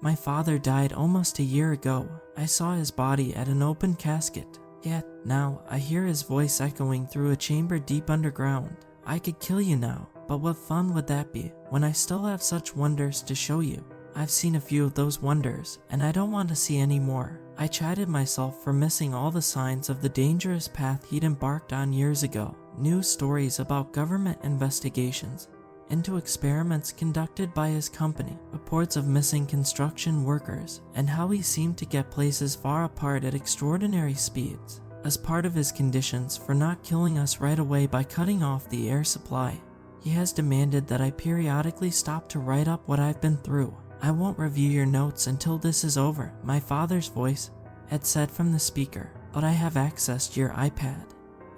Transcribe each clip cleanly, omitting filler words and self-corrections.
My father died almost a year ago. I saw his body at an open casket. Yet, now, I hear his voice echoing through a chamber deep underground. I could kill you now, but what fun would that be, when I still have such wonders to show you? I've seen a few of those wonders, and I don't want to see any more. I chided myself for missing all the signs of the dangerous path he'd embarked on years ago. News stories about government investigations into experiments conducted by his company, reports of missing construction workers, and how he seemed to get places far apart at extraordinary speeds. As part of his conditions for not killing us right away by cutting off the air supply, he has demanded that I periodically stop to write up what I've been through. I won't review your notes until this is over, my father's voice had said from the speaker, but I have access to your iPad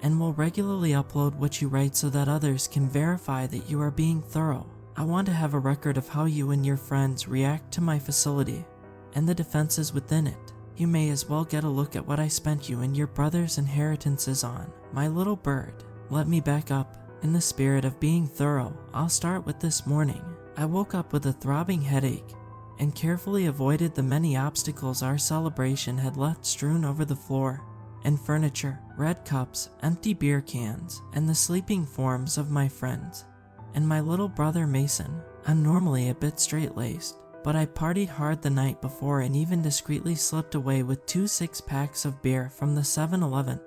and will regularly upload what you write so that others can verify that you are being thorough. I want to have a record of how you and your friends react to my facility and the defenses within it. You may as well get a look at what I spent you and your brother's inheritances on. My little bird, let me back up. In the spirit of being thorough, I'll start with this morning. I woke up with a throbbing headache and carefully avoided the many obstacles our celebration had left strewn over the floor and furniture, red cups, empty beer cans, and the sleeping forms of my friends and my little brother Mason. I'm normally a bit straight-laced, but I partied hard the night before and even discreetly slipped away with 2 6-packs of beer from the 7-Eleven,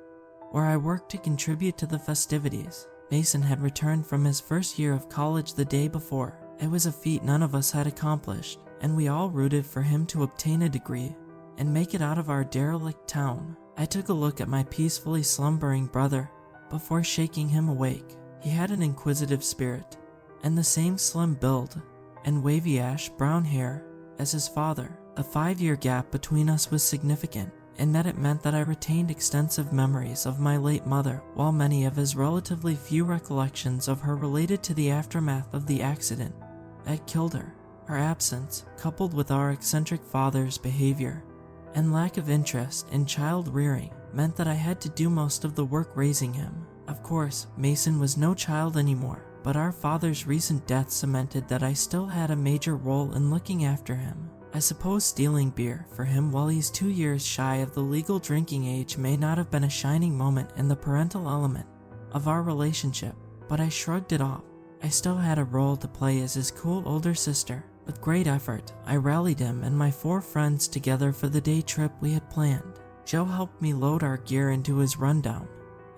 where I worked to contribute to the festivities. Mason had returned from his first year of college the day before. It was a feat none of us had accomplished, and we all rooted for him to obtain a degree and make it out of our derelict town. I took a look at my peacefully slumbering brother before shaking him awake. He had an inquisitive spirit and the same slim build and wavy ash-brown hair as his father. The 5-year gap between us was significant, in that it meant that I retained extensive memories of my late mother, while many of his relatively few recollections of her related to the aftermath of the accident that killed her. Her absence, coupled with our eccentric father's behavior and lack of interest in child rearing, meant that I had to do most of the work raising him. Of course, Mason was no child anymore, but our father's recent death cemented that I still had a major role in looking after him. I suppose stealing beer for him while he's 2 years shy of the legal drinking age may not have been a shining moment in the parental element of our relationship, but I shrugged it off. I still had a role to play as his cool older sister. With great effort, I rallied him and my 4 friends together for the day trip we had planned. Joe helped me load our gear into his rundown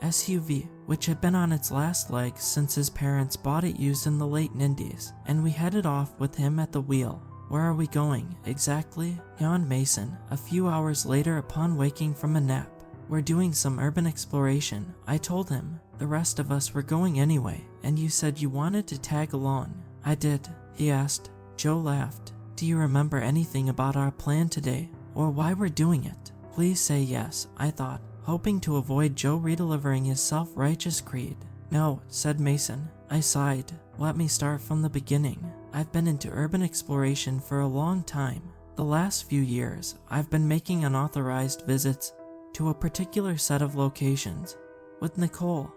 SUV, which had been on its last legs since his parents bought it used in the late 90s, and we headed off with him at the wheel. Where are we going, exactly? Yawned Mason, a few hours later upon waking from a nap. We're doing some urban exploration, I told him. The rest of us were going anyway, and you said you wanted to tag along. I did, he asked. Joe laughed. Do you remember anything about our plan today, or why we're doing it? Please say yes, I thought, hoping to avoid Joe redelivering his self-righteous creed. No, said Mason. I sighed. Let me start from the beginning. I've been into urban exploration for a long time. The last few years, I've been making unauthorized visits to a particular set of locations with Nicole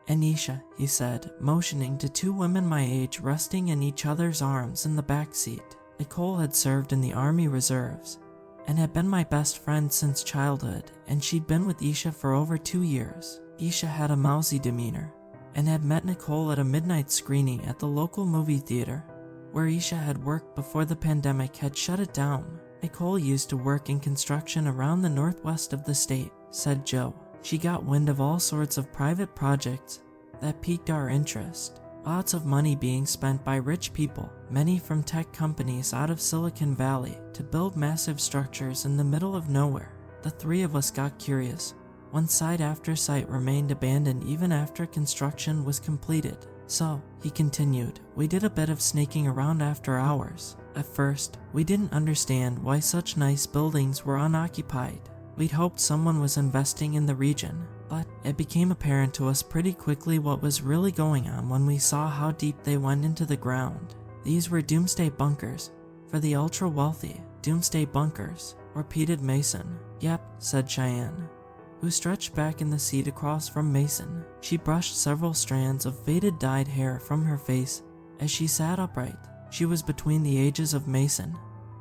and Isha, he said, motioning to 2 women my age resting in each other's arms in the back seat. Nicole had served in the Army Reserves and had been my best friend since childhood, and she'd been with Isha for over 2 years. Isha had a mousy demeanor and had met Nicole at a midnight screening at the local movie theater where Isha had worked before the pandemic had shut it down. Nicole used to work in construction around the northwest of the state, said Joe. She got wind of all sorts of private projects that piqued our interest. Lots of money being spent by rich people, many from tech companies out of Silicon Valley, to build massive structures in the middle of nowhere. The 3 of us got curious. One site after site remained abandoned even after construction was completed. So, he continued, we did a bit of snaking around after hours. At first, we didn't understand why such nice buildings were unoccupied. We'd hoped someone was investing in the region, but it became apparent to us pretty quickly what was really going on when we saw how deep they went into the ground. These were Doomsday bunkers for the ultra-wealthy. Doomsday bunkers, repeated Mason. Yep, said Cheyenne, who stretched back in the seat across from Mason. She brushed several strands of faded dyed hair from her face as she sat upright. She was between the ages of Mason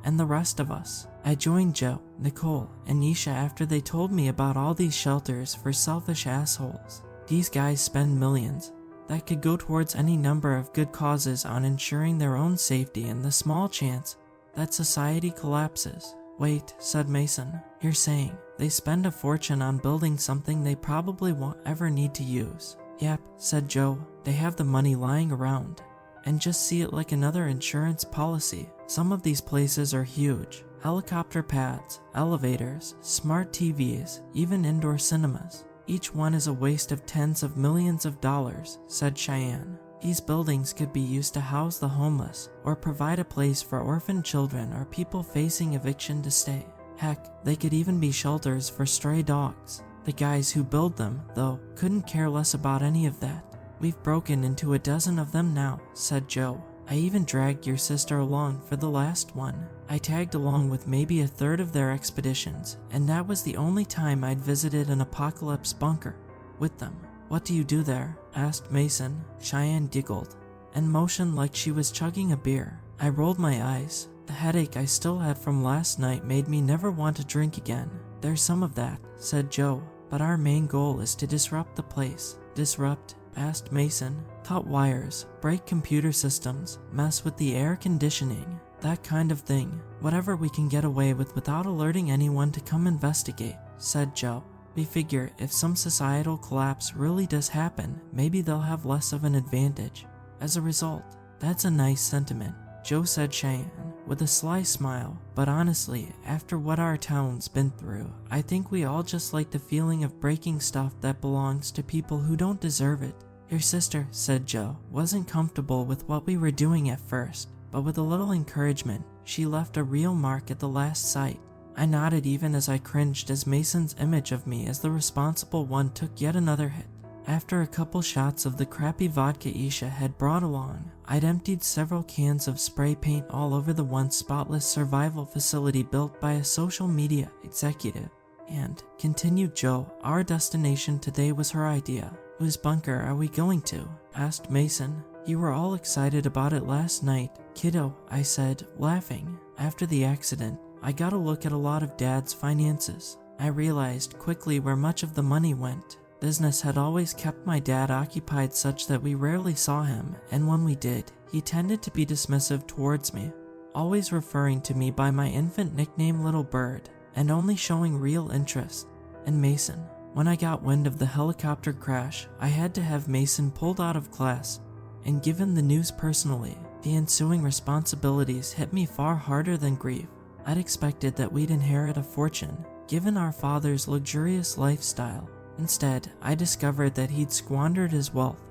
and the rest of us. I joined Joe, Nicole, and Isha after they told me about all these shelters for selfish assholes. These guys spend millions that could go towards any number of good causes on ensuring their own safety and the small chance that society collapses. Wait, said Mason, you're saying they spend a fortune on building something they probably won't ever need to use? Yep, said Joe, they have the money lying around and just see it like another insurance policy. Some of these places are huge. Helicopter pads, elevators, smart TVs, even indoor cinemas. Each one is a waste of tens of millions of dollars, said Cheyenne. These buildings could be used to house the homeless or provide a place for orphaned children or people facing eviction to stay. Heck, they could even be shelters for stray dogs. The guys who build them, though, couldn't care less about any of that. We've broken into a dozen of them now, said Joe. I even dragged your sister along for the last one. I tagged along with maybe a third of their expeditions, and that was the only time I'd visited an apocalypse bunker with them. What do you do there? Asked Mason. Cheyenne giggled and motioned like she was chugging a beer. I rolled my eyes. The headache I still had from last night made me never want to drink again. There's some of that, said Joe, but our main goal is to disrupt the place. Disrupt? Asked Mason. Cut wires, break computer systems, mess with the air conditioning, that kind of thing. Whatever we can get away with without alerting anyone to come investigate, said Joe. We figure if some societal collapse really does happen, maybe they'll have less of an advantage. As a result, that's a nice sentiment, Joe said Cheyenne, with a sly smile. But honestly, after what our town's been through, I think we all just like the feeling of breaking stuff that belongs to people who don't deserve it. Your sister, said Joe, wasn't comfortable with what we were doing at first, but with a little encouragement, she left a real mark at the last sight. I nodded even as I cringed as Mason's image of me as the responsible one took yet another hit. After a couple shots of the crappy vodka Isha had brought along, I'd emptied several cans of spray paint all over the once spotless survival facility built by a social media executive. And, continued Joe, our destination today was her idea. Whose bunker are we going to? Asked Mason. You were all excited about it last night, kiddo, I said, laughing. After the accident, I got a look at a lot of Dad's finances. I realized quickly where much of the money went. Business had always kept my dad occupied such that we rarely saw him, and when we did, he tended to be dismissive towards me, always referring to me by my infant nickname Little Bird, and only showing real interest in Mason. When I got wind of the helicopter crash, I had to have Mason pulled out of class and given the news personally. The ensuing responsibilities hit me far harder than grief. I'd expected that we'd inherit a fortune, given our father's luxurious lifestyle. Instead, I discovered that he'd squandered his wealth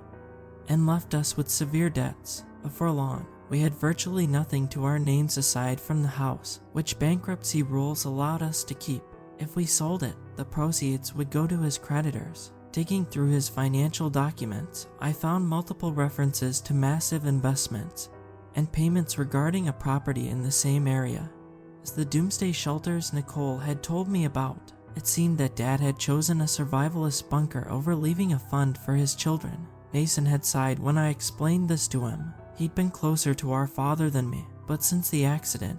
and left us with severe debts. Before long, we had virtually nothing to our names aside from the house, which bankruptcy rules allowed us to keep. If we sold it, the proceeds would go to his creditors. Digging through his financial documents, I found multiple references to massive investments and payments regarding a property in the same area as the Doomsday shelters Nicole had told me about. It seemed that Dad had chosen a survivalist bunker over leaving a fund for his children. Mason had sighed when I explained this to him. He'd been closer to our father than me, but since the accident,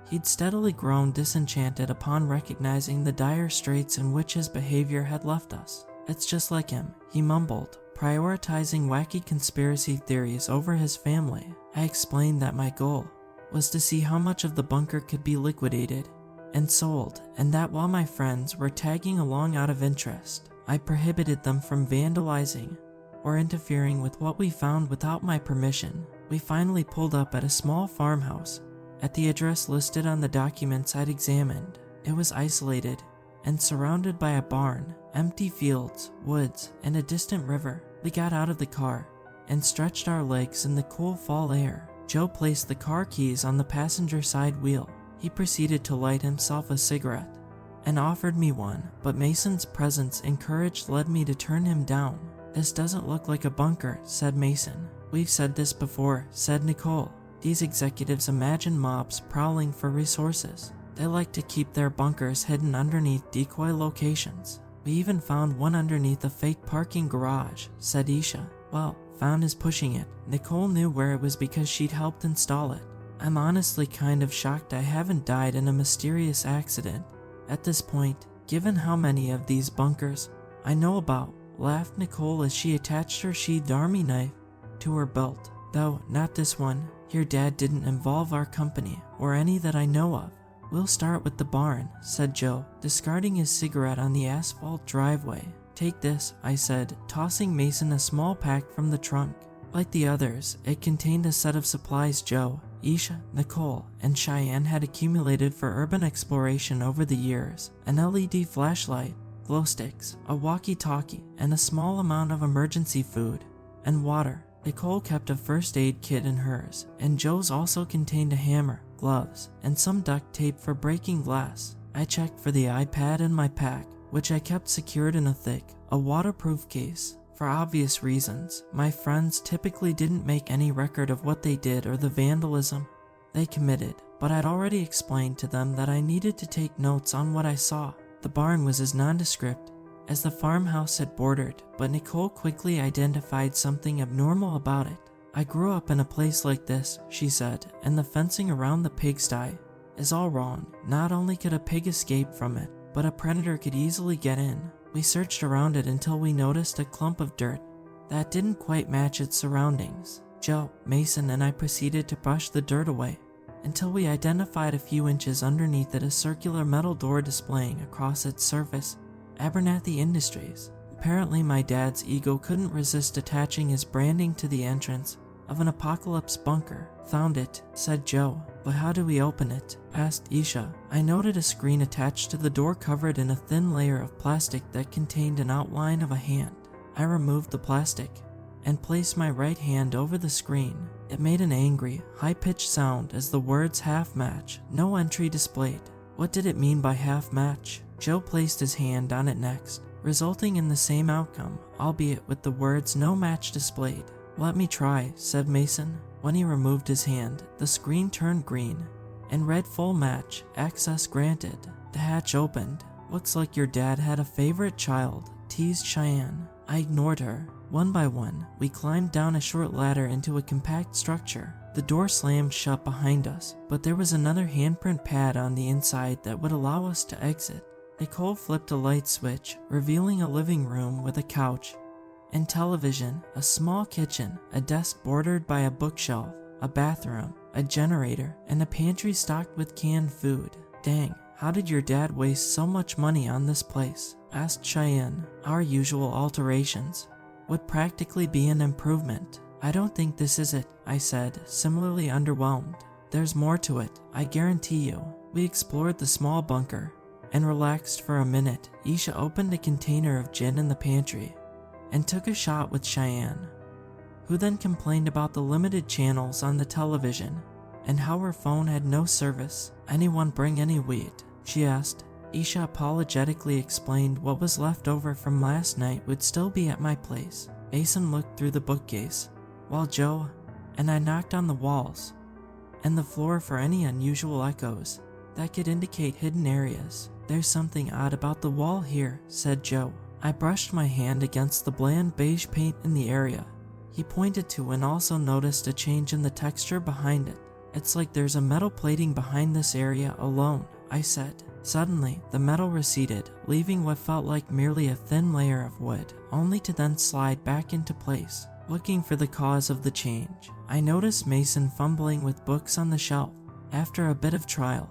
he'd steadily grown disenchanted upon recognizing the dire straits in which his behavior had left us. It's just like him, he mumbled, prioritizing wacky conspiracy theories over his family. I explained that my goal was to see how much of the bunker could be liquidated and sold, and that while my friends were tagging along out of interest, I prohibited them from vandalizing or interfering with what we found without my permission. We finally pulled up at a small farmhouse at the address listed on the documents I'd examined. It was isolated and surrounded by a barn, empty fields, woods, and a distant river. We got out of the car and stretched our legs in the cool fall air. Joe placed the car keys on the passenger side wheel. He proceeded to light himself a cigarette and offered me one, but Mason's presence encouraged led me to turn him down. This doesn't look like a bunker, said Mason. We've said this before, said Nicole. These executives imagine mobs prowling for resources. They like to keep their bunkers hidden underneath decoy locations. We even found one underneath a fake parking garage, said Isha. Well, found is pushing it. Nicole knew where it was because she'd helped install it. I'm honestly kind of shocked I haven't died in a mysterious accident at this point, given how many of these bunkers I know about, laughed Nicole as she attached her sheathed army knife to her belt. Though, not this one. Your dad didn't involve our company, or any that I know of. We'll start with the barn, said Joe, discarding his cigarette on the asphalt driveway. Take this, I said, tossing Mason a small pack from the trunk. Like the others, it contained a set of supplies Joe, Isha, Nicole, and Cheyenne had accumulated for urban exploration over the years. An LED flashlight, glow sticks, a walkie-talkie, and a small amount of emergency food and water. Nicole kept a first aid kit in hers, and Joe's also contained a hammer, gloves, and some duct tape for breaking glass. I checked for the iPad in my pack, which I kept secured in a waterproof case. For obvious reasons, my friends typically didn't make any record of what they did or the vandalism they committed, but I'd already explained to them that I needed to take notes on what I saw. The barn was as nondescript as the farmhouse it bordered, but Nicole quickly identified something abnormal about it. I grew up in a place like this, she said, and the fencing around the pigsty is all wrong. Not only could a pig escape from it, but a predator could easily get in. We searched around it until we noticed a clump of dirt that didn't quite match its surroundings. Joe, Mason, and I proceeded to brush the dirt away until we identified a few inches underneath it a circular metal door displaying across its surface Abernathy Industries. Apparently my dad's ego couldn't resist attaching his branding to the entrance of an apocalypse bunker. Found it, said Joe. But how do we open it? Asked Isha. I noted a screen attached to the door covered in a thin layer of plastic that contained an outline of a hand. I removed the plastic and placed my right hand over the screen. It made an angry, high-pitched sound as the words half match, no entry displayed. What did it mean by half match? Joe placed his hand on it next, resulting in the same outcome, albeit with the words no match displayed. Let me try, said Mason. When he removed his hand, the screen turned green and read full match, access granted. The hatch opened. Looks like your dad had a favorite child, teased Cheyenne. I ignored her. One by one, we climbed down a short ladder into a compact structure. The door slammed shut behind us, but there was another handprint pad on the inside that would allow us to exit. Nicole flipped a light switch, revealing a living room with a couch and television, a small kitchen, a desk bordered by a bookshelf, a bathroom, a generator, and a pantry stocked with canned food. Dang, how did your dad waste so much money on this place? Asked Cheyenne. Our usual alterations would practically be an improvement. I don't think this is it, I said, similarly underwhelmed. There's more to it, I guarantee you. We explored the small bunker and relaxed for a minute. Isha opened a container of gin in the pantry and took a shot with Cheyenne, who then complained about the limited channels on the television and how her phone had no service. Anyone bring any weed? She asked. Isha apologetically explained what was left over from last night would still be at my place. Mason looked through the bookcase, while Joe and I knocked on the walls and the floor for any unusual echoes that could indicate hidden areas. There's something odd about the wall here, said Joe. I brushed my hand against the bland beige paint in the area he pointed to and also noticed a change in the texture behind it. It's like there's a metal plating behind this area alone, I said. Suddenly, the metal receded, leaving what felt like merely a thin layer of wood, only to then slide back into place. Looking for the cause of the change, I noticed Mason fumbling with books on the shelf. After a bit of trial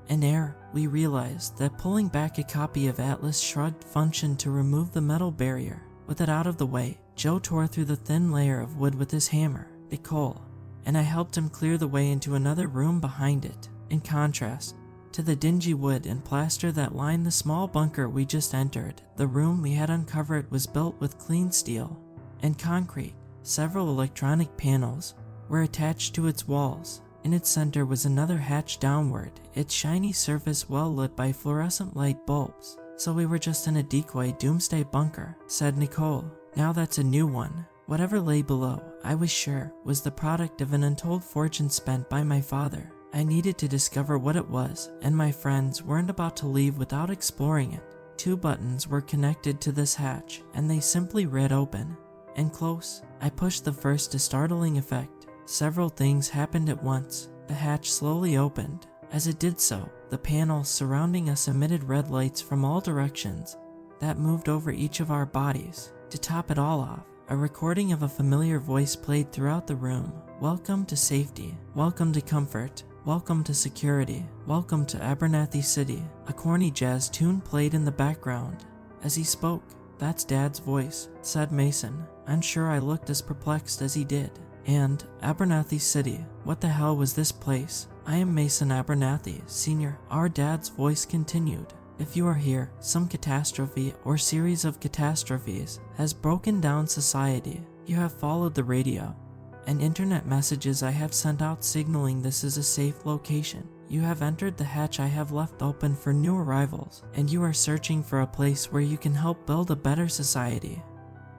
and error, we realized that pulling back a copy of Atlas Shrugged functioned to remove the metal barrier. With it out of the way, Joe tore through the thin layer of wood with his hammer. Nicole and I helped him clear the way into another room behind it. In contrast to the dingy wood and plaster that lined the small bunker we just entered, the room we had uncovered was built with clean steel and concrete. Several electronic panels were attached to its walls. In its center was another hatch downward, its shiny surface well lit by fluorescent light bulbs. So we were just in a decoy Doomsday bunker, said Nicole. Now that's a new one. Whatever lay below, I was sure, was the product of an untold fortune spent by my father. I needed to discover what it was, and my friends weren't about to leave without exploring it. 2 buttons were connected to this hatch, and they simply read open and close. I pushed the first to startling effect. Several things happened at once. the hatch slowly opened. As it did so, the panels surrounding us emitted red lights from all directions that moved over each of our bodies. To top it all off, a recording of a familiar voice played throughout the room. Welcome to safety. Welcome to comfort. Welcome to security. Welcome to Abernathy City. A corny jazz tune played in the background. As he spoke, "That's Dad's voice," said Mason. I'm sure I looked as perplexed as he did. And Abernathy City, what the hell was this place? I am Mason Abernathy, Sr. Our dad's voice continued. If you are here, some catastrophe or series of catastrophes has broken down society. You have followed the radio and internet messages I have sent out signaling this is a safe location. You have entered the hatch I have left open for new arrivals, and you are searching for a place where you can help build a better society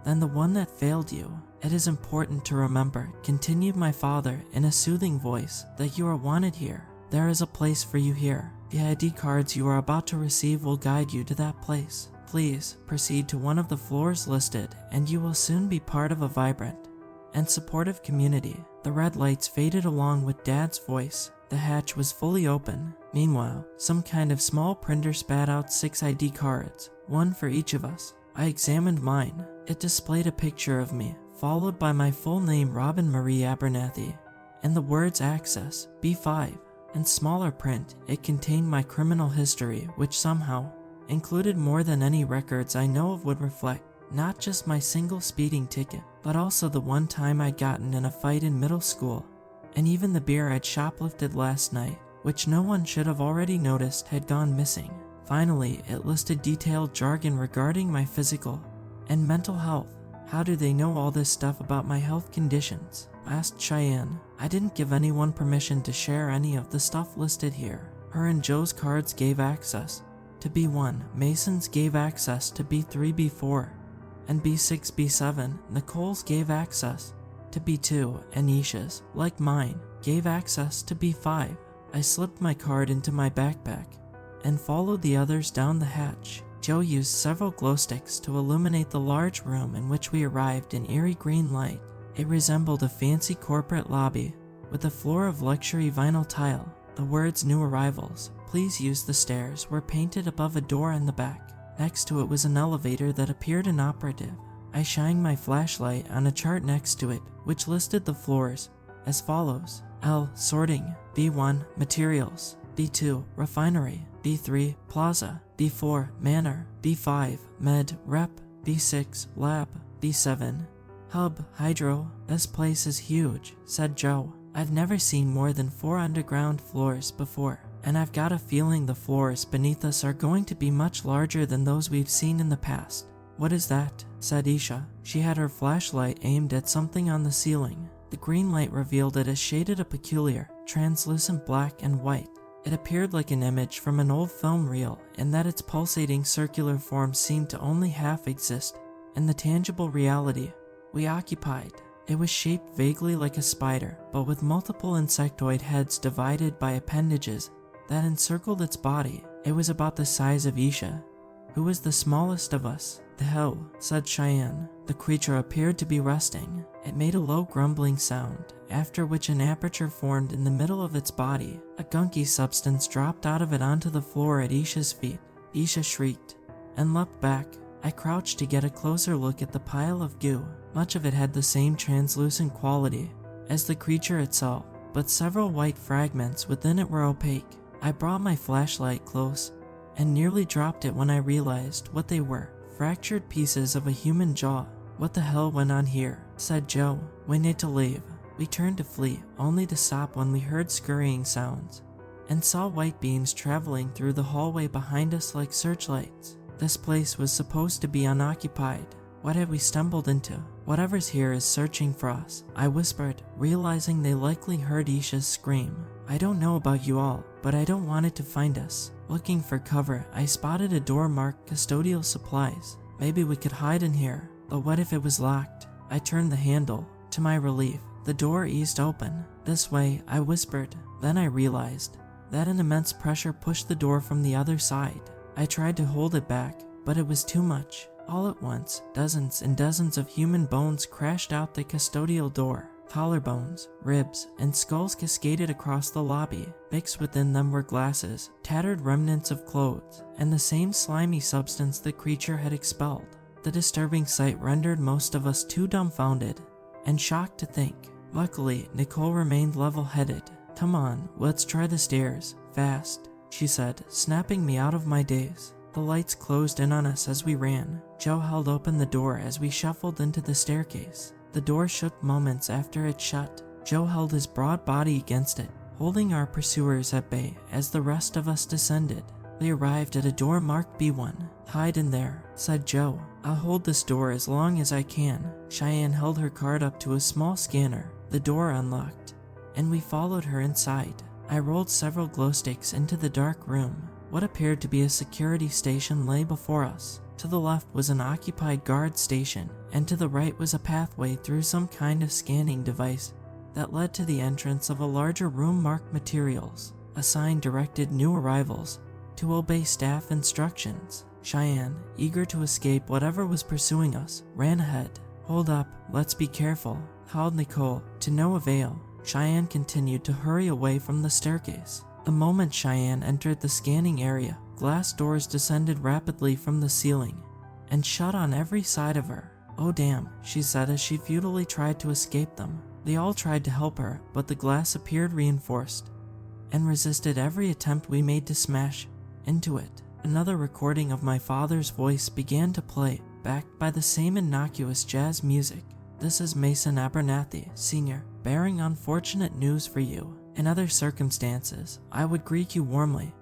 than the one that failed you. It is important to remember, continued my father in a soothing voice, that you are wanted here. There is a place for you here. The ID cards you are about to receive will guide you to that place. Please proceed to one of the floors listed, and you will soon be part of a vibrant and supportive community. The red lights faded along with Dad's voice. The hatch was fully open. Meanwhile, some kind of small printer spat out 6 ID cards, one for each of us. I examined mine. It displayed a picture of me, followed by my full name Robin Marie Abernathy, and the words Access, B5. In smaller print, it contained my criminal history, which somehow included more than any records I know of would reflect. Not just my single speeding ticket, but also the one time I'd gotten in a fight in middle school, and even the beer I'd shoplifted last night, which no one should have already noticed had gone missing. Finally, it listed detailed jargon regarding my physical and mental health. How do they know all this stuff about my health conditions? Asked Cheyenne. I didn't give anyone permission to share any of the stuff listed here. Her and Joe's cards gave access to B1, Mason's gave access to B3, B4, and B6, B7. Nicole's gave access to B2, and Isha's, like mine, gave access to B5. I slipped my card into my backpack and followed the others down the hatch. Joe used several glow sticks to illuminate the large room in which we arrived in eerie green light. It resembled a fancy corporate lobby with a floor of luxury vinyl tile. The words "New Arrivals, please use the stairs" were painted above a door in the back. Next to it was an elevator that appeared inoperative. I shined my flashlight on a chart next to it, which listed the floors as follows: L. Sorting, B1, Materials, B2, Refinery, B3, Plaza, B4, Manor, B5, Med, Rep, B6, Lab, B7, Hub, Hydro. This place is huge, said Joe. I've never seen more than 4 underground floors before, and I've got a feeling the floors beneath us are going to be much larger than those we've seen in the past. What is that? Said Isha. She had her flashlight aimed at something on the ceiling. The green light revealed it as shaded a peculiar, translucent black and white. It appeared like an image from an old film reel in that its pulsating circular form seemed to only half exist in the tangible reality we occupied. It was shaped vaguely like a spider, but with multiple insectoid heads divided by appendages that encircled its body. It was about the size of Isha, who was the smallest of us. The hell, said Cheyenne. The creature appeared to be resting. It made a low grumbling sound, after which an aperture formed in the middle of its body. A gunky substance dropped out of it onto the floor at Isha's feet. Isha shrieked and leapt back. I crouched to get a closer look at the pile of goo. Much of it had the same translucent quality as the creature itself, but several white fragments within it were opaque. I brought my flashlight close and nearly dropped it when I realized what they were. Fractured pieces of a human jaw. What the hell went on here? Said Joe. We need to leave. We turned to flee, only to stop when we heard scurrying sounds and saw white beams traveling through the hallway behind us like searchlights. This place was supposed to be unoccupied. What had we stumbled into? Whatever's here is searching for us, I whispered, realizing they likely heard Isha's scream. I don't know about you all, but I don't want it to find us. Looking for cover, I spotted a door marked Custodial Supplies. Maybe we could hide in here, but what if it was locked? I turned the handle. To my relief, the door eased open. This way, I whispered. Then I realized that an immense pressure pushed the door from the other side. I tried to hold it back, but it was too much. All at once, dozens and dozens of human bones crashed out the custodial door. Collarbones, ribs, and skulls cascaded across the lobby. Mixed within them were glasses, tattered remnants of clothes, and the same slimy substance the creature had expelled. The disturbing sight rendered most of us too dumbfounded and shocked to think. Luckily, Nicole remained level-headed. "Come on, let's try the stairs, fast," she said, snapping me out of my daze. The lights closed in on us as we ran. Joe held open the door as we shuffled into the staircase. The door shook moments after it shut. Joe held his broad body against it, holding our pursuers at bay as the rest of us descended. We arrived at a door marked B1. "Hide in there," said Joe. "I'll hold this door as long as I can." Cheyenne held her card up to a small scanner. The door unlocked, and we followed her inside. I rolled several glow sticks into the dark room. What appeared to be a security station lay before us. To the left was an occupied guard station, and to the right was a pathway through some kind of scanning device that led to the entrance of a larger room marked materials. A sign directed new arrivals to obey staff instructions. Cheyenne, eager to escape whatever was pursuing us, ran ahead. "Hold up, let's be careful," called Nicole. To no avail. Cheyenne continued to hurry away from the staircase. The moment Cheyenne entered the scanning area, glass doors descended rapidly from the ceiling and shut on every side of her. "Oh damn," she said as she futilely tried to escape them. They all tried to help her, but the glass appeared reinforced and resisted every attempt we made to smash into it. Another recording of my father's voice began to play, backed by the same innocuous jazz music. "This is Mason Abernathy, Sr., bearing unfortunate news for you. In other circumstances, I would greet you warmly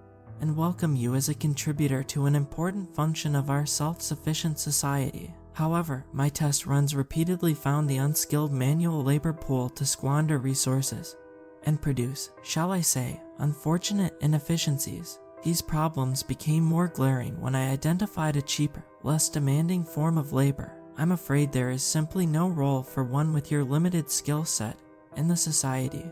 and welcome you as a contributor to an important function of our self-sufficient society. However, my test runs repeatedly found the unskilled manual labor pool to squander resources and produce, shall I say, unfortunate inefficiencies. These problems became more glaring when I identified a cheaper, less demanding form of labor. I'm afraid there is simply no role for one with your limited skill set in the society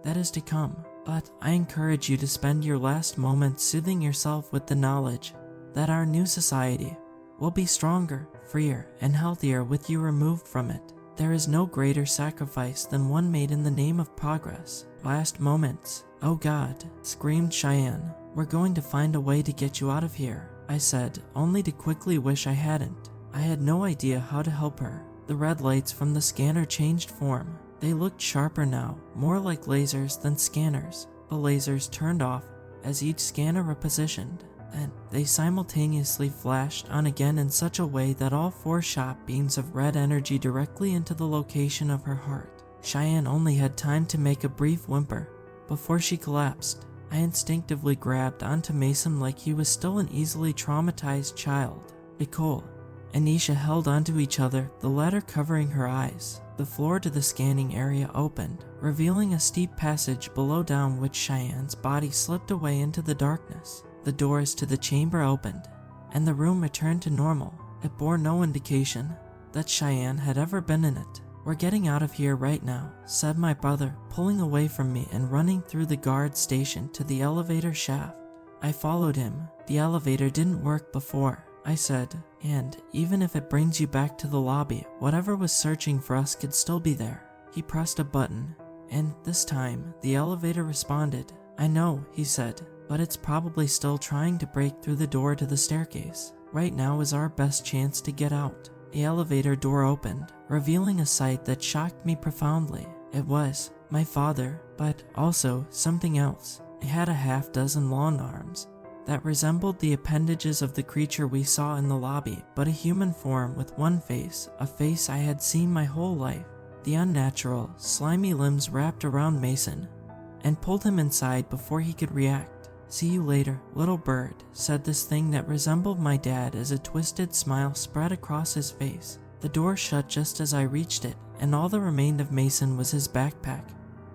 that is to come. But I encourage you to spend your last moments soothing yourself with the knowledge that our new society will be stronger, freer, and healthier with you removed from it. There is no greater sacrifice than one made in the name of progress. Last moments." "Oh God," screamed Cheyenne. "We're going to find a way to get you out of here," I said, only to quickly wish I hadn't. I had no idea how to help her. The red lights from the scanner changed form. They looked sharper now, more like lasers than scanners. The lasers turned off as each scanner repositioned. Then they simultaneously flashed on again in such a way that all four shot beams of red energy directly into the location of her heart. Cheyenne only had time to make a brief whimper before she collapsed. I instinctively grabbed onto Mason like he was still an easily traumatized child. Nicole and Nisha held onto each other, the latter covering her eyes. The floor to the scanning area opened, revealing a steep passage below down which Cheyenne's body slipped away into the darkness. The doors to the chamber opened, and the room returned to normal. It bore no indication that Cheyenne had ever been in it. "We're getting out of here right now," said my brother, pulling away from me and running through the guard station to the elevator shaft. I followed him. "The elevator didn't work before," I said, "and even if it brings you back to the lobby, whatever was searching for us could still be there." He pressed a button, and this time, the elevator responded. "I know," he said, "but it's probably still trying to break through the door to the staircase. Right now is our best chance to get out." The elevator door opened, revealing a sight that shocked me profoundly. It was my father, but also something else. He had a half-dozen long arms that resembled the appendages of the creature we saw in the lobby, but a human form with one face, a face I had seen my whole life. The unnatural, slimy limbs wrapped around Mason and pulled him inside before he could react. "See you later, little bird," said this thing that resembled my dad as a twisted smile spread across his face. The door shut just as I reached it, and all that remained of Mason was his backpack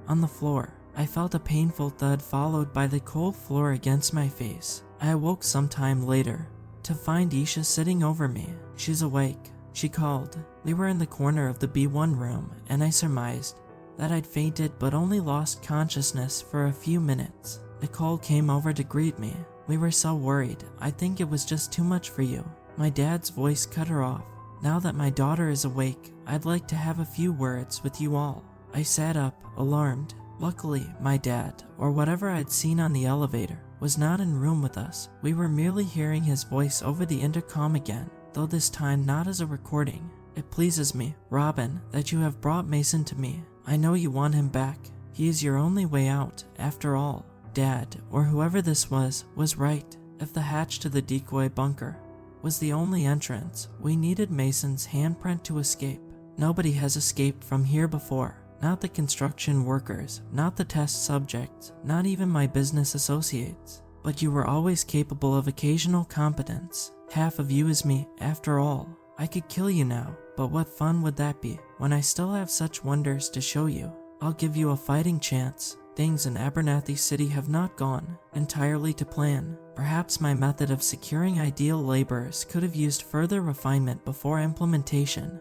on the floor. I felt a painful thud followed by the cold floor against my face. I awoke sometime later to find Isha sitting over me. "She's awake," she called. We were in the corner of the B1 room, and I surmised that I'd fainted but only lost consciousness for a few minutes. Nicole came over to greet me. "We were so worried. I think it was just too much for you." My dad's voice cut her off. "Now that my daughter is awake, I'd like to have a few words with you all." I sat up, alarmed. Luckily, my dad, or whatever I'd seen on the elevator, was not in room with us. We were merely hearing his voice over the intercom again, though this time not as a recording. It pleases me, Robin, that you have brought Mason to me. I know you want him back. He is your only way out, after all. Dad, or whoever this was right. If the hatch to the decoy bunker was the only entrance, we needed Mason's handprint to escape. Nobody has escaped from here before. Not the construction workers, not the test subjects, not even my business associates. But you were always capable of occasional competence. Half of you is me, after all. I could kill you now, but what fun would that be, when I still have such wonders to show you? I'll give you a fighting chance. Things in Abernathy City have not gone entirely to plan. Perhaps my method of securing ideal laborers could have used further refinement before implementation.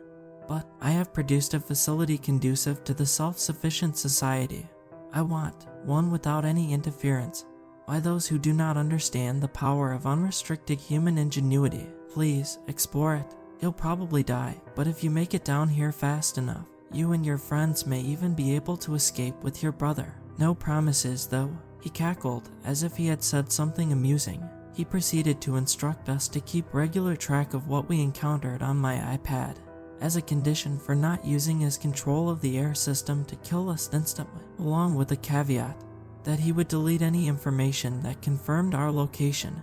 But I have produced a facility conducive to the self-sufficient society. I want one without any interference by those who do not understand the power of unrestricted human ingenuity. Please, explore it. You'll probably die, but if you make it down here fast enough, you and your friends may even be able to escape with your brother. No promises, though. He cackled, as if he had said something amusing. He proceeded to instruct us to keep regular track of what we encountered on my iPad, as a condition for not using his control of the air system to kill us instantly, along with the caveat that he would delete any information that confirmed our location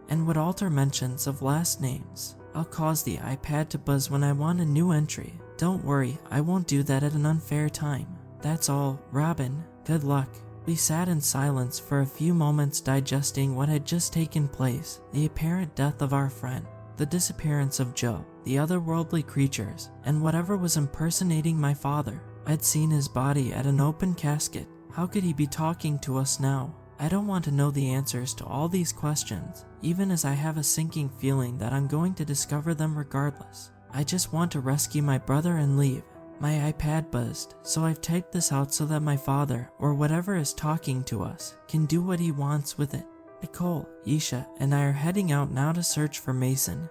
and would alter mentions of last names. I'll cause the iPad to buzz when I want a new entry. Don't worry, I won't do that at an unfair time. That's all, Robin. Good luck. We sat in silence for a few moments, digesting what had just taken place, the apparent death of our friend, the disappearance of Joe, the otherworldly creatures, and whatever was impersonating my father. I'd seen his body at an open casket. How could he be talking to us now? I don't want to know the answers to all these questions, even as I have a sinking feeling that I'm going to discover them regardless. I just want to rescue my brother and leave. My iPad buzzed, so I've typed this out so that my father, or whatever is talking to us, can do what he wants with it. Nicole, Isha, and I are heading out now to search for Mason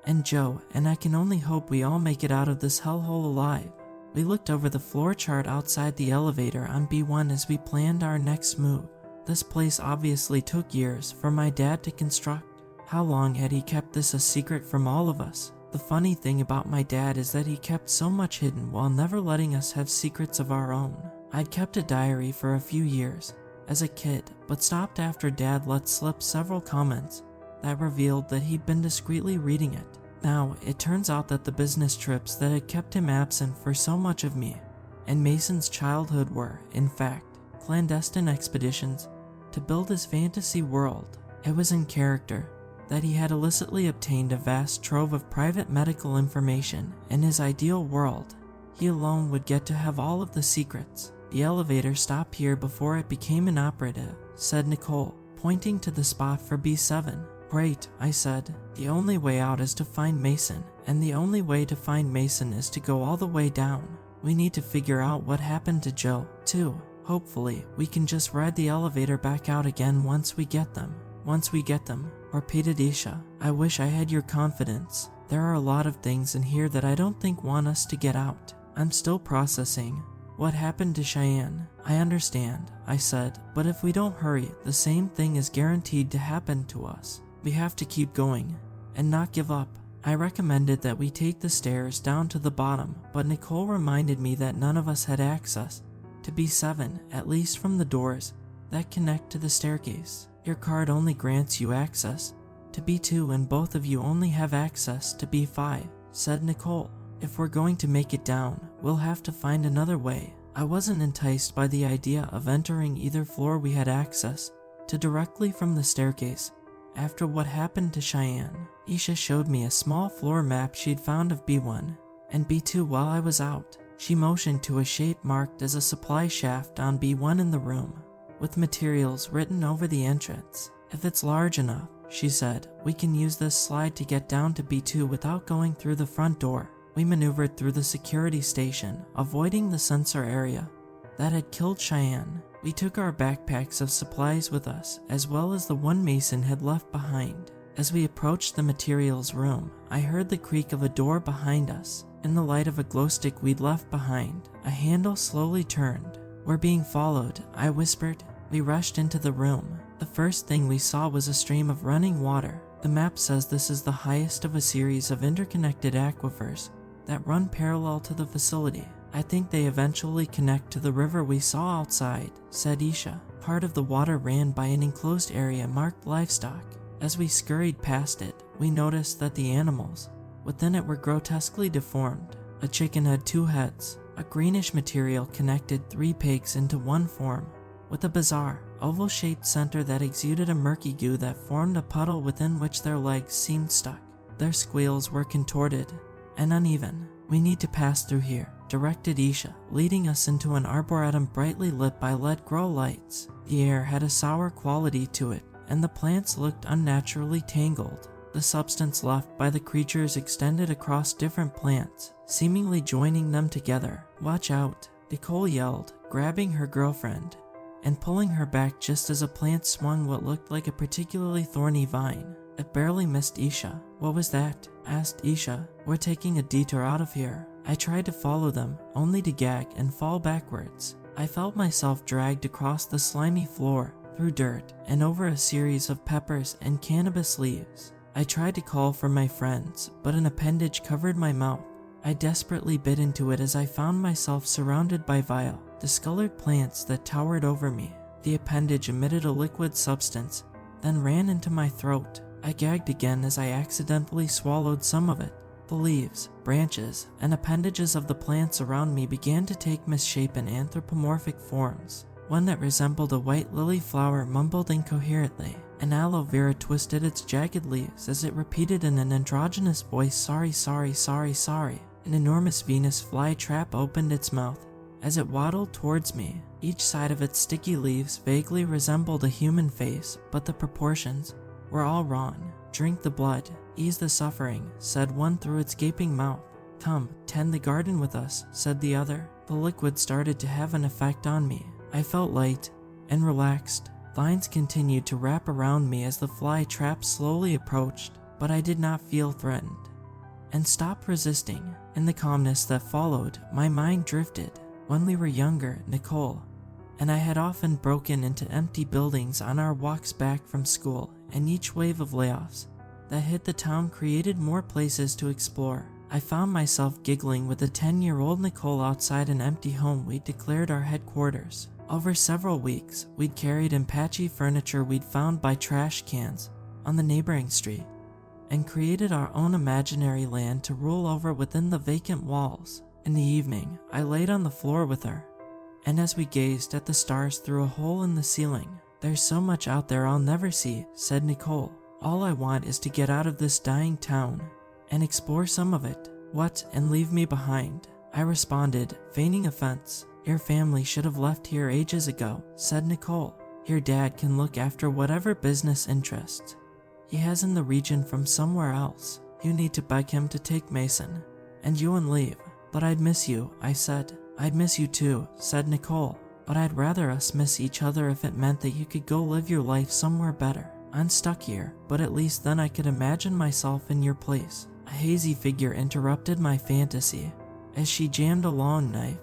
and Joe, and I can only hope we all make it out of this hellhole alive. We looked over the floor chart outside the elevator on B1 as we planned our next move. This place obviously took years for my dad to construct. How long had he kept this a secret from all of us? The funny thing about my dad is that he kept so much hidden while never letting us have secrets of our own. I'd kept a diary for a few years as a kid, but stopped after Dad let slip several comments that revealed that he'd been discreetly reading it. Now, it turns out that the business trips that had kept him absent for so much of me and Mason's childhood were, in fact, clandestine expeditions to build his fantasy world. It was in character that he had illicitly obtained a vast trove of private medical information. In his ideal world, he alone would get to have all of the secrets. The elevator stopped here before it became inoperative, said Nicole, pointing to the spot for B7. Great, I said. The only way out is to find Mason, and the only way to find Mason is to go all the way down. We need to figure out what happened to Joe, too. Hopefully, we can just ride the elevator back out again once we get them. Once we get them, repeated Isha. I wish I had your confidence. There are a lot of things in here that I don't think want us to get out. I'm still processing what happened to Cheyenne. I understand, I said, but if we don't hurry, the same thing is guaranteed to happen to us. We have to keep going and not give up. I recommended that we take the stairs down to the bottom, but Nicole reminded me that none of us had access to B7, at least from the doors that connect to the staircase. Your card only grants you access to B2 and both of you only have access to B5, said Nicole. If we're going to make it down, we'll have to find another way. I wasn't enticed by the idea of entering either floor we had access to directly from the staircase. After what happened to Cheyenne, Isha showed me a small floor map she'd found of B1 and B2 while I was out. She motioned to a shape marked as a supply shaft on B1 in the room, with materials written over the entrance. If it's large enough, she said, we can use this slide to get down to B2 without going through the front door. We maneuvered through the security station, avoiding the sensor area that had killed Cheyenne. We took our backpacks of supplies with us, as well as the one Mason had left behind. As we approached the materials room, I heard the creak of a door behind us. In the light of a glow stick we'd left behind, a handle slowly turned. "We're being followed," I whispered. We rushed into the room. The first thing we saw was a stream of running water. The map says this is the highest of a series of interconnected aquifers that run parallel to the facility. "I think they eventually connect to the river we saw outside," said Isha. Part of the water ran by an enclosed area marked livestock. As we scurried past it, we noticed that the animals within it were grotesquely deformed. A chicken had 2 heads. A greenish material connected 3 pigs into one form, with a bizarre, oval-shaped center that exuded a murky goo that formed a puddle within which their legs seemed stuck. Their squeals were contorted and uneven. "We need to pass through here," directed Isha, leading us into an arboretum brightly lit by LED grow lights. The air had a sour quality to it, and the plants looked unnaturally tangled. The substance left by the creatures extended across different plants, seemingly joining them together. "Watch out," Nicole yelled, grabbing her girlfriend and pulling her back just as a plant swung what looked like a particularly thorny vine. It barely missed Isha. "What was that?" asked Isha. "We're taking a detour out of here." I tried to follow them, only to gag and fall backwards. I felt myself dragged across the slimy floor, through dirt, and over a series of peppers and cannabis leaves. I tried to call for my friends, but an appendage covered my mouth. I desperately bit into it as I found myself surrounded by vile, discolored plants that towered over me. The appendage emitted a liquid substance, then ran into my throat. I gagged again as I accidentally swallowed some of it. The leaves, branches, and appendages of the plants around me began to take misshapen anthropomorphic forms. One that resembled a white lily flower mumbled incoherently. An aloe vera twisted its jagged leaves as it repeated in an androgynous voice, "Sorry, sorry, sorry, sorry." An enormous Venus flytrap opened its mouth as it waddled towards me. Each side of its sticky leaves vaguely resembled a human face, but the proportions were all wrong. "Drink the blood, ease the suffering," said one through its gaping mouth. "Come, tend the garden with us," said the other. The liquid started to have an effect on me. I felt light and relaxed. Vines continued to wrap around me as the fly trap slowly approached, but I did not feel threatened and stopped resisting. In the calmness that followed, my mind drifted. When we were younger, Nicole and I had often broken into empty buildings on our walks back from school, and each wave of layoffs that hit the town created more places to explore. I found myself giggling with the 10-year-old Nicole outside an empty home we'd declared our headquarters. Over several weeks, we'd carried in patchy furniture we'd found by trash cans on the neighboring street, and created our own imaginary land to rule over within the vacant walls. In the evening, I laid on the floor with her, and as we gazed at the stars through a hole in the ceiling, "There's so much out there I'll never see," said Nicole. "All I want is to get out of this dying town and explore some of it." "What, and leave me behind?" I responded, feigning offense. "Your family should have left here ages ago," said Nicole. "Your dad can look after whatever business interests he has in the region from somewhere else. You need to beg him to take Mason and you and leave." "But I'd miss you," I said. "I'd miss you too," said Nicole. "But I'd rather us miss each other if it meant that you could go live your life somewhere better. I'm stuck here, but at least then I could imagine myself in your place." A hazy figure interrupted my fantasy as she jammed a long knife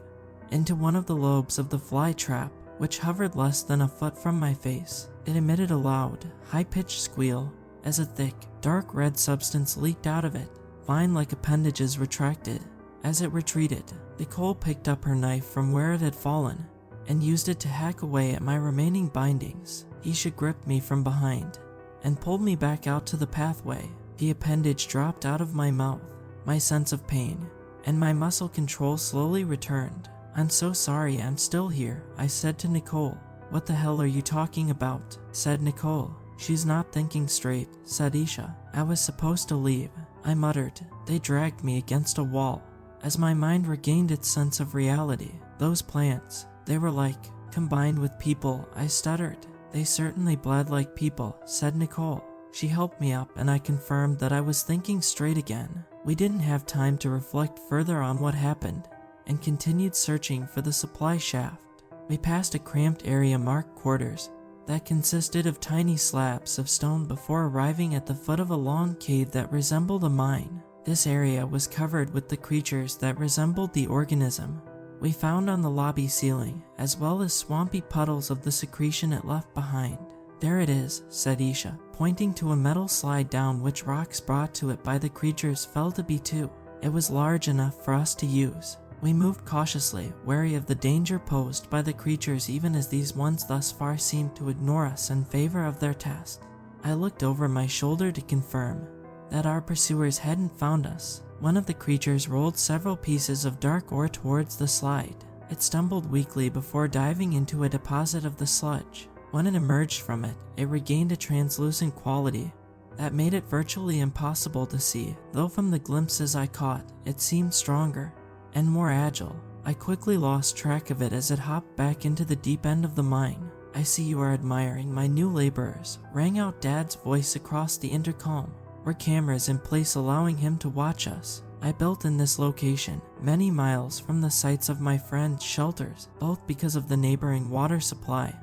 into one of the lobes of the fly trap, which hovered less than a foot from my face. It emitted a loud, high-pitched squeal as a thick, dark red substance leaked out of it. Vine-like appendages retracted. As it retreated, Nicole picked up her knife from where it had fallen and used it to hack away at my remaining bindings. Isha gripped me from behind and pulled me back out to the pathway. The appendage dropped out of my mouth. My sense of pain and my muscle control slowly returned. "I'm so sorry I'm still here," I said to Nicole. "What the hell are you talking about?" said Nicole. "She's not thinking straight," said Isha. "I was supposed to leave," I muttered. They dragged me against a wall. As my mind regained its sense of reality, those plants, they were like, combined with people, I stuttered. "They certainly bled like people," said Nicole. She helped me up and I confirmed that I was thinking straight again. We didn't have time to reflect further on what happened and continued searching for the supply shaft. We passed a cramped area marked quarters that consisted of tiny slabs of stone before arriving at the foot of a long cave that resembled a mine. This area was covered with the creatures that resembled the organism we found on the lobby ceiling, as well as swampy puddles of the secretion it left behind. "There it is," said Isha, pointing to a metal slide down which rocks brought to it by the creatures fell to be too. It was large enough for us to use. We moved cautiously, wary of the danger posed by the creatures even as these ones thus far seemed to ignore us in favor of their task. I looked over my shoulder to confirm that our pursuers hadn't found us. One of the creatures rolled several pieces of dark ore towards the slide. It stumbled weakly before diving into a deposit of the sludge. When it emerged from it, it regained a translucent quality that made it virtually impossible to see, though from the glimpses I caught, it seemed stronger and more agile. I quickly lost track of it as it hopped back into the deep end of the mine. "I see you are admiring my new laborers," rang out Dad's voice across the intercom. "Were cameras in place allowing him to watch us? I built in this location, many miles from the sites of my friend's shelters, both because of the neighboring water supply,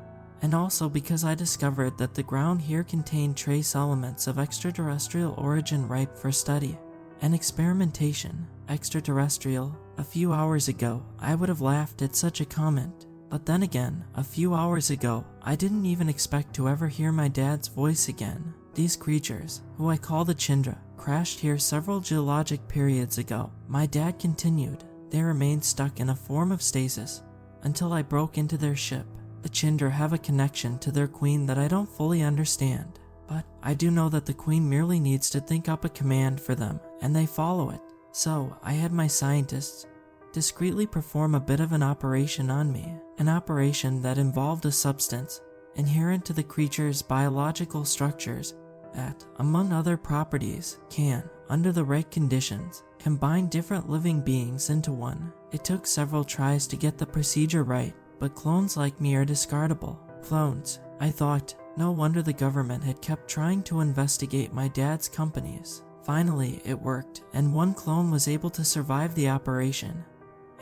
and also because I discovered that the ground here contained trace elements of extraterrestrial origin ripe for study and experimentation." Extraterrestrial? A few hours ago, I would have laughed at such a comment. But then again, a few hours ago, I didn't even expect to ever hear my dad's voice again. These creatures, who I call the Chindra, crashed here several geologic periods ago. My dad continued. They remained stuck in a form of stasis until I broke into their ship. The Chindra have a connection to their queen that I don't fully understand, but I do know that the queen merely needs to think up a command for them, and they follow it. So I had my scientists discreetly perform a bit of an operation on me, an operation that involved a substance inherent to the creature's biological structures that, among other properties, can, under the right conditions, combine different living beings into one. It took several tries to get the procedure right, but clones like me are discardable. Clones, I thought. No wonder the government had kept trying to investigate my dad's companies. Finally, it worked, and one clone was able to survive the operation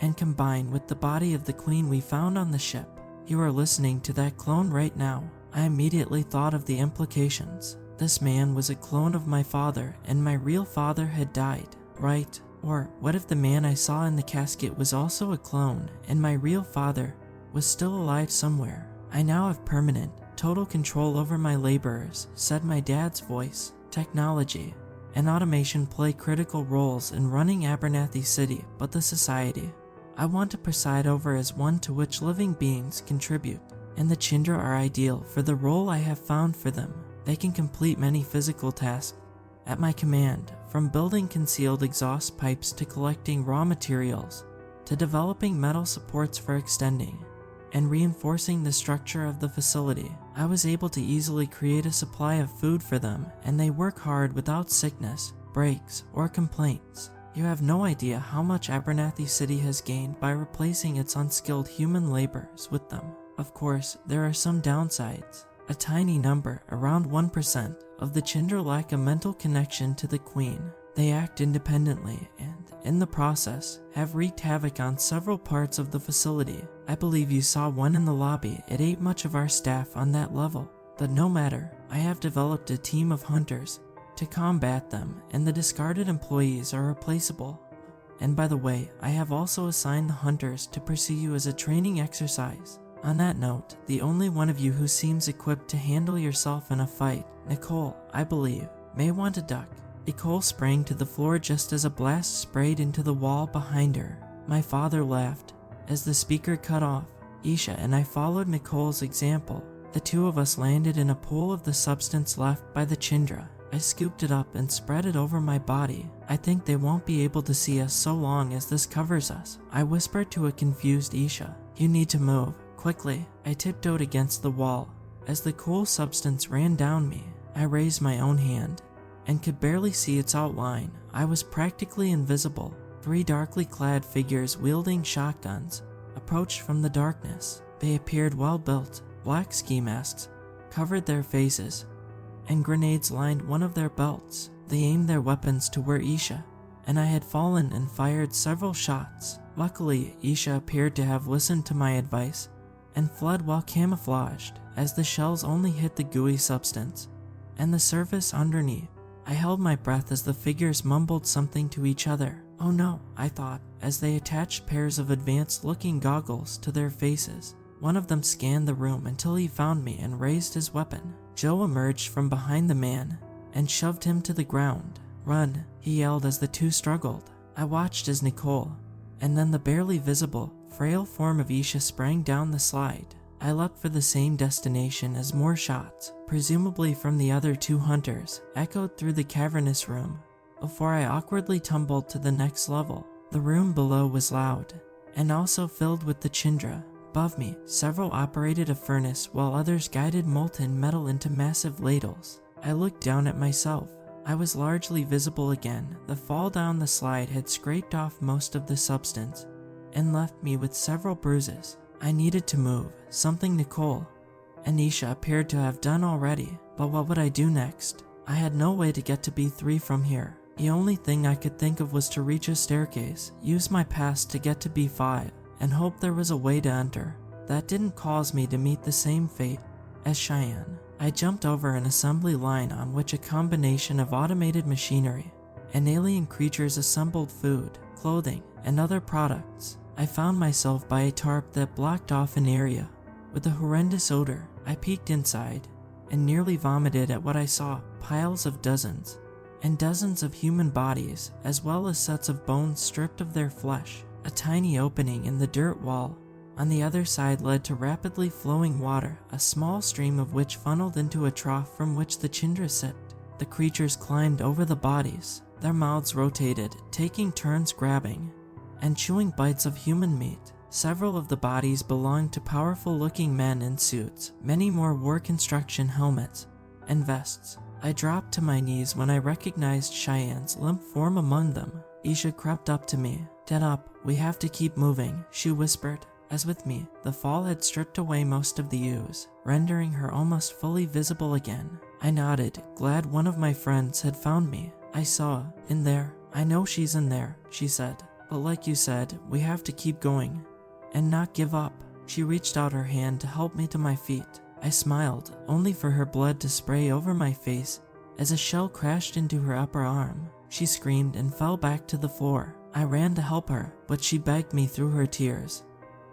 and combine with the body of the queen we found on the ship. You are listening to that clone right now. I immediately thought of the implications. This man was a clone of my father, and my real father had died, right? Or what if the man I saw in the casket was also a clone, and my real father was still alive somewhere? I now have permanent, total control over my laborers, said my dad's voice. Technology and automation play critical roles in running Abernathy City, but the society I want to preside over is one to which living beings contribute, and the Chindra are ideal for the role I have found for them. They can complete many physical tasks at my command, from building concealed exhaust pipes to collecting raw materials, to developing metal supports for extending and reinforcing the structure of the facility. I was able to easily create a supply of food for them, and they work hard without sickness, breaks, or complaints. You have no idea how much Abernathy City has gained by replacing its unskilled human laborers with them. Of course, there are some downsides. A tiny number, around 1%, of the Chindra lack a mental connection to the queen. They act independently and, in the process, have wreaked havoc on several parts of the facility. I believe you saw one in the lobby. It ate much of our staff on that level. But no matter, I have developed a team of hunters to combat them, and the discarded employees are replaceable. And by the way, I have also assigned the hunters to pursue you as a training exercise. On that note, the only one of you who seems equipped to handle yourself in a fight, Nicole, I believe, may want to duck. Nicole sprang to the floor just as a blast sprayed into the wall behind her. My father laughed as the speaker cut off. Isha and I followed Nicole's example. The two of us landed in a pool of the substance left by the Chindra. I scooped it up and spread it over my body. I think they won't be able to see us so long as this covers us, I whispered to a confused Isha. You need to move, quickly. I tiptoed against the wall. As the cool substance ran down me, I raised my own hand and could barely see its outline. I was practically invisible. 3 darkly clad figures wielding shotguns approached from the darkness. They appeared well built. Black ski masks covered their faces, and grenades lined one of their belts. They aimed their weapons toward Isha, and I had fallen and fired several shots. Luckily, Isha appeared to have listened to my advice and fled while camouflaged, as the shells only hit the gooey substance and the surface underneath. I held my breath as the figures mumbled something to each other. Oh no, I thought, as they attached pairs of advanced-looking goggles to their faces. One of them scanned the room until he found me and raised his weapon. Joe emerged from behind the man and shoved him to the ground. Run, he yelled as the two struggled. I watched as Nicole, and then the barely visible, frail form of Isha sprang down the slide. I leapt for the same destination as more shots, presumably from the other two hunters, echoed through the cavernous room before I awkwardly tumbled to the next level. The room below was loud, and also filled with the Chindra. Above me, several operated a furnace while others guided molten metal into massive ladles. I looked down at myself. I was largely visible again. The fall down the slide had scraped off most of the substance and left me with several bruises. I needed to move, something Nicole and Isha appeared to have done already, but what would I do next? I had no way to get to B3 from here. The only thing I could think of was to reach a staircase, use my pass to get to B5, and hope there was a way to enter. That didn't cause me to meet the same fate as Cheyenne. I jumped over an assembly line on which a combination of automated machinery and alien creatures assembled food, clothing, and other products. I found myself by a tarp that blocked off an area with a horrendous odor. I peeked inside and nearly vomited at what I saw: piles of dozens and dozens of human bodies, as well as sets of bones stripped of their flesh. A tiny opening in the dirt wall on the other side led to rapidly flowing water, a small stream of which funneled into a trough from which the Chindra sipped. The creatures climbed over the bodies. Their mouths rotated, taking turns grabbing and chewing bites of human meat. Several of the bodies belonged to powerful-looking men in suits. Many more wore construction helmets and vests. I dropped to my knees when I recognized Cheyenne's limp form among them. Isha crept up to me. "Get up, we have to keep moving," she whispered. As with me, the fall had stripped away most of the ooze, rendering her almost fully visible again. I nodded, glad one of my friends had found me. "I saw, in there." "I know she's in there," she said. "But like you said, we have to keep going and not give up." She reached out her hand to help me to my feet. I smiled, only for her blood to spray over my face as a shell crashed into her upper arm. She screamed and fell back to the floor. I ran to help her, but she begged me through her tears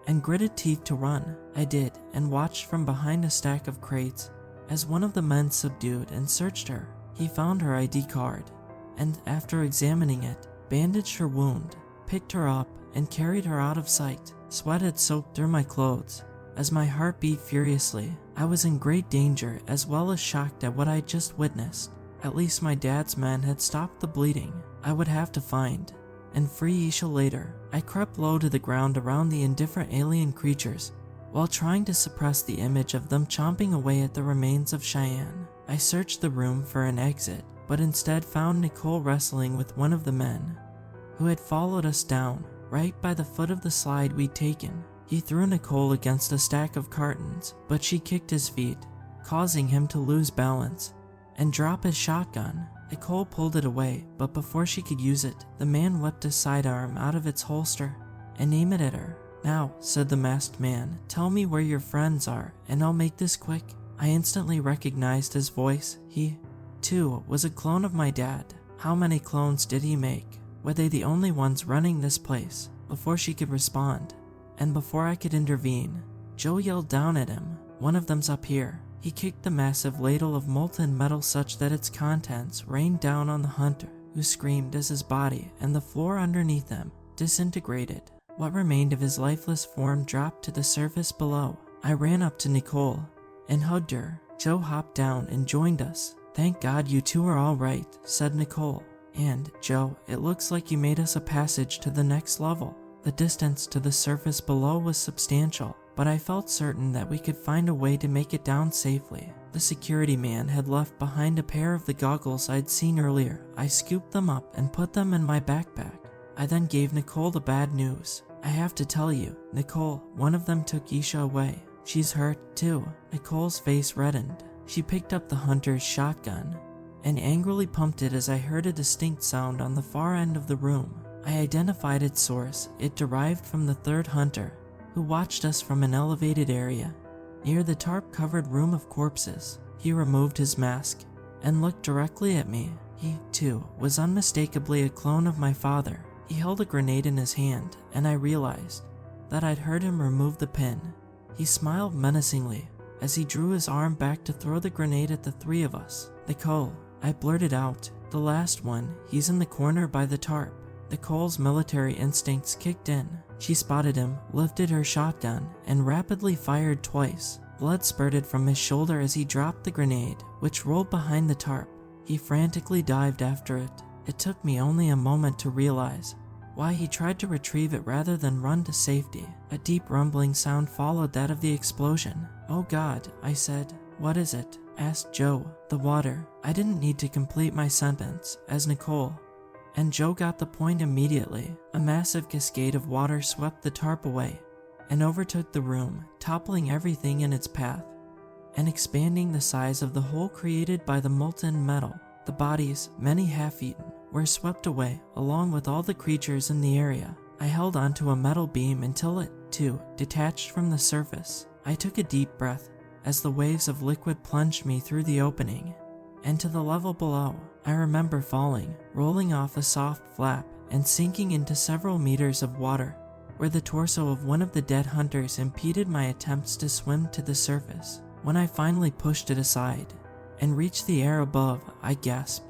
and gritted teeth to run. I did, and watched from behind a stack of crates as one of the men subdued and searched her. He found her ID card, and after examining it, bandaged her wound, picked her up, and carried her out of sight. Sweat had soaked through my clothes as my heart beat furiously. I was in great danger, as well as shocked at what I had just witnessed. At least my dad's men had stopped the bleeding. I would have to find and free Isha later. I crept low to the ground around the indifferent alien creatures while trying to suppress the image of them chomping away at the remains of Cheyenne. I searched the room for an exit, but instead found Nicole wrestling with one of the men who had followed us down, right by the foot of the slide we'd taken. He threw Nicole against a stack of cartons, but she kicked his feet, causing him to lose balance and drop his shotgun. Nicole pulled it away, but before she could use it, the man whipped his sidearm out of its holster and aimed it at her. "Now," said the masked man, "tell me where your friends are, and I'll make this quick." I instantly recognized his voice. He, too, was a clone of my dad. How many clones did he make? Were they the only ones running this place? Before she could respond, and before I could intervene, Joe yelled down at him. "One of them's up here." He kicked the massive ladle of molten metal such that its contents rained down on the hunter, who screamed as his body and the floor underneath him disintegrated. What remained of his lifeless form dropped to the surface below. I ran up to Nicole and hugged her. Joe hopped down and joined us. "Thank God you two are all right," said Nicole. "And, Joe, it looks like you made us a passage to the next level." The distance to the surface below was substantial, but I felt certain that we could find a way to make it down safely. The security man had left behind a pair of the goggles I'd seen earlier. I scooped them up and put them in my backpack. I then gave Nicole the bad news. "I have to tell you, Nicole, one of them took Isha away. She's hurt, too." Nicole's face reddened. She picked up the hunter's shotgun and angrily pumped it as I heard a distinct sound on the far end of the room. I identified its source. It derived from the third hunter, who watched us from an elevated area near the tarp-covered room of corpses. He removed his mask and looked directly at me. He, too, was unmistakably a clone of my father. He held a grenade in his hand, and I realized that I'd heard him remove the pin. He smiled menacingly as he drew his arm back to throw the grenade at the three of us. "Nicole," I blurted out. "The last one, he's in the corner by the tarp." Nicole's military instincts kicked in. She spotted him, lifted her shotgun, and rapidly fired twice. Blood spurted from his shoulder as he dropped the grenade, which rolled behind the tarp. He frantically dived after it. It took me only a moment to realize why he tried to retrieve it rather than run to safety. A deep rumbling sound followed that of the explosion. "Oh God," I said. "What is it?" asked Joe. "The water." I didn't need to complete my sentence, as Nicole and Joe got the point immediately. A massive cascade of water swept the tarp away and overtook the room, toppling everything in its path and expanding the size of the hole created by the molten metal. The bodies, many half-eaten, were swept away, along with all the creatures in the area. I held onto a metal beam until it, too, detached from the surface. I took a deep breath as the waves of liquid plunged me through the opening and to the level below. I remember falling, rolling off a soft flap, and sinking into several meters of water, where the torso of one of the dead hunters impeded my attempts to swim to the surface. When I finally pushed it aside and reached the air above, I gasped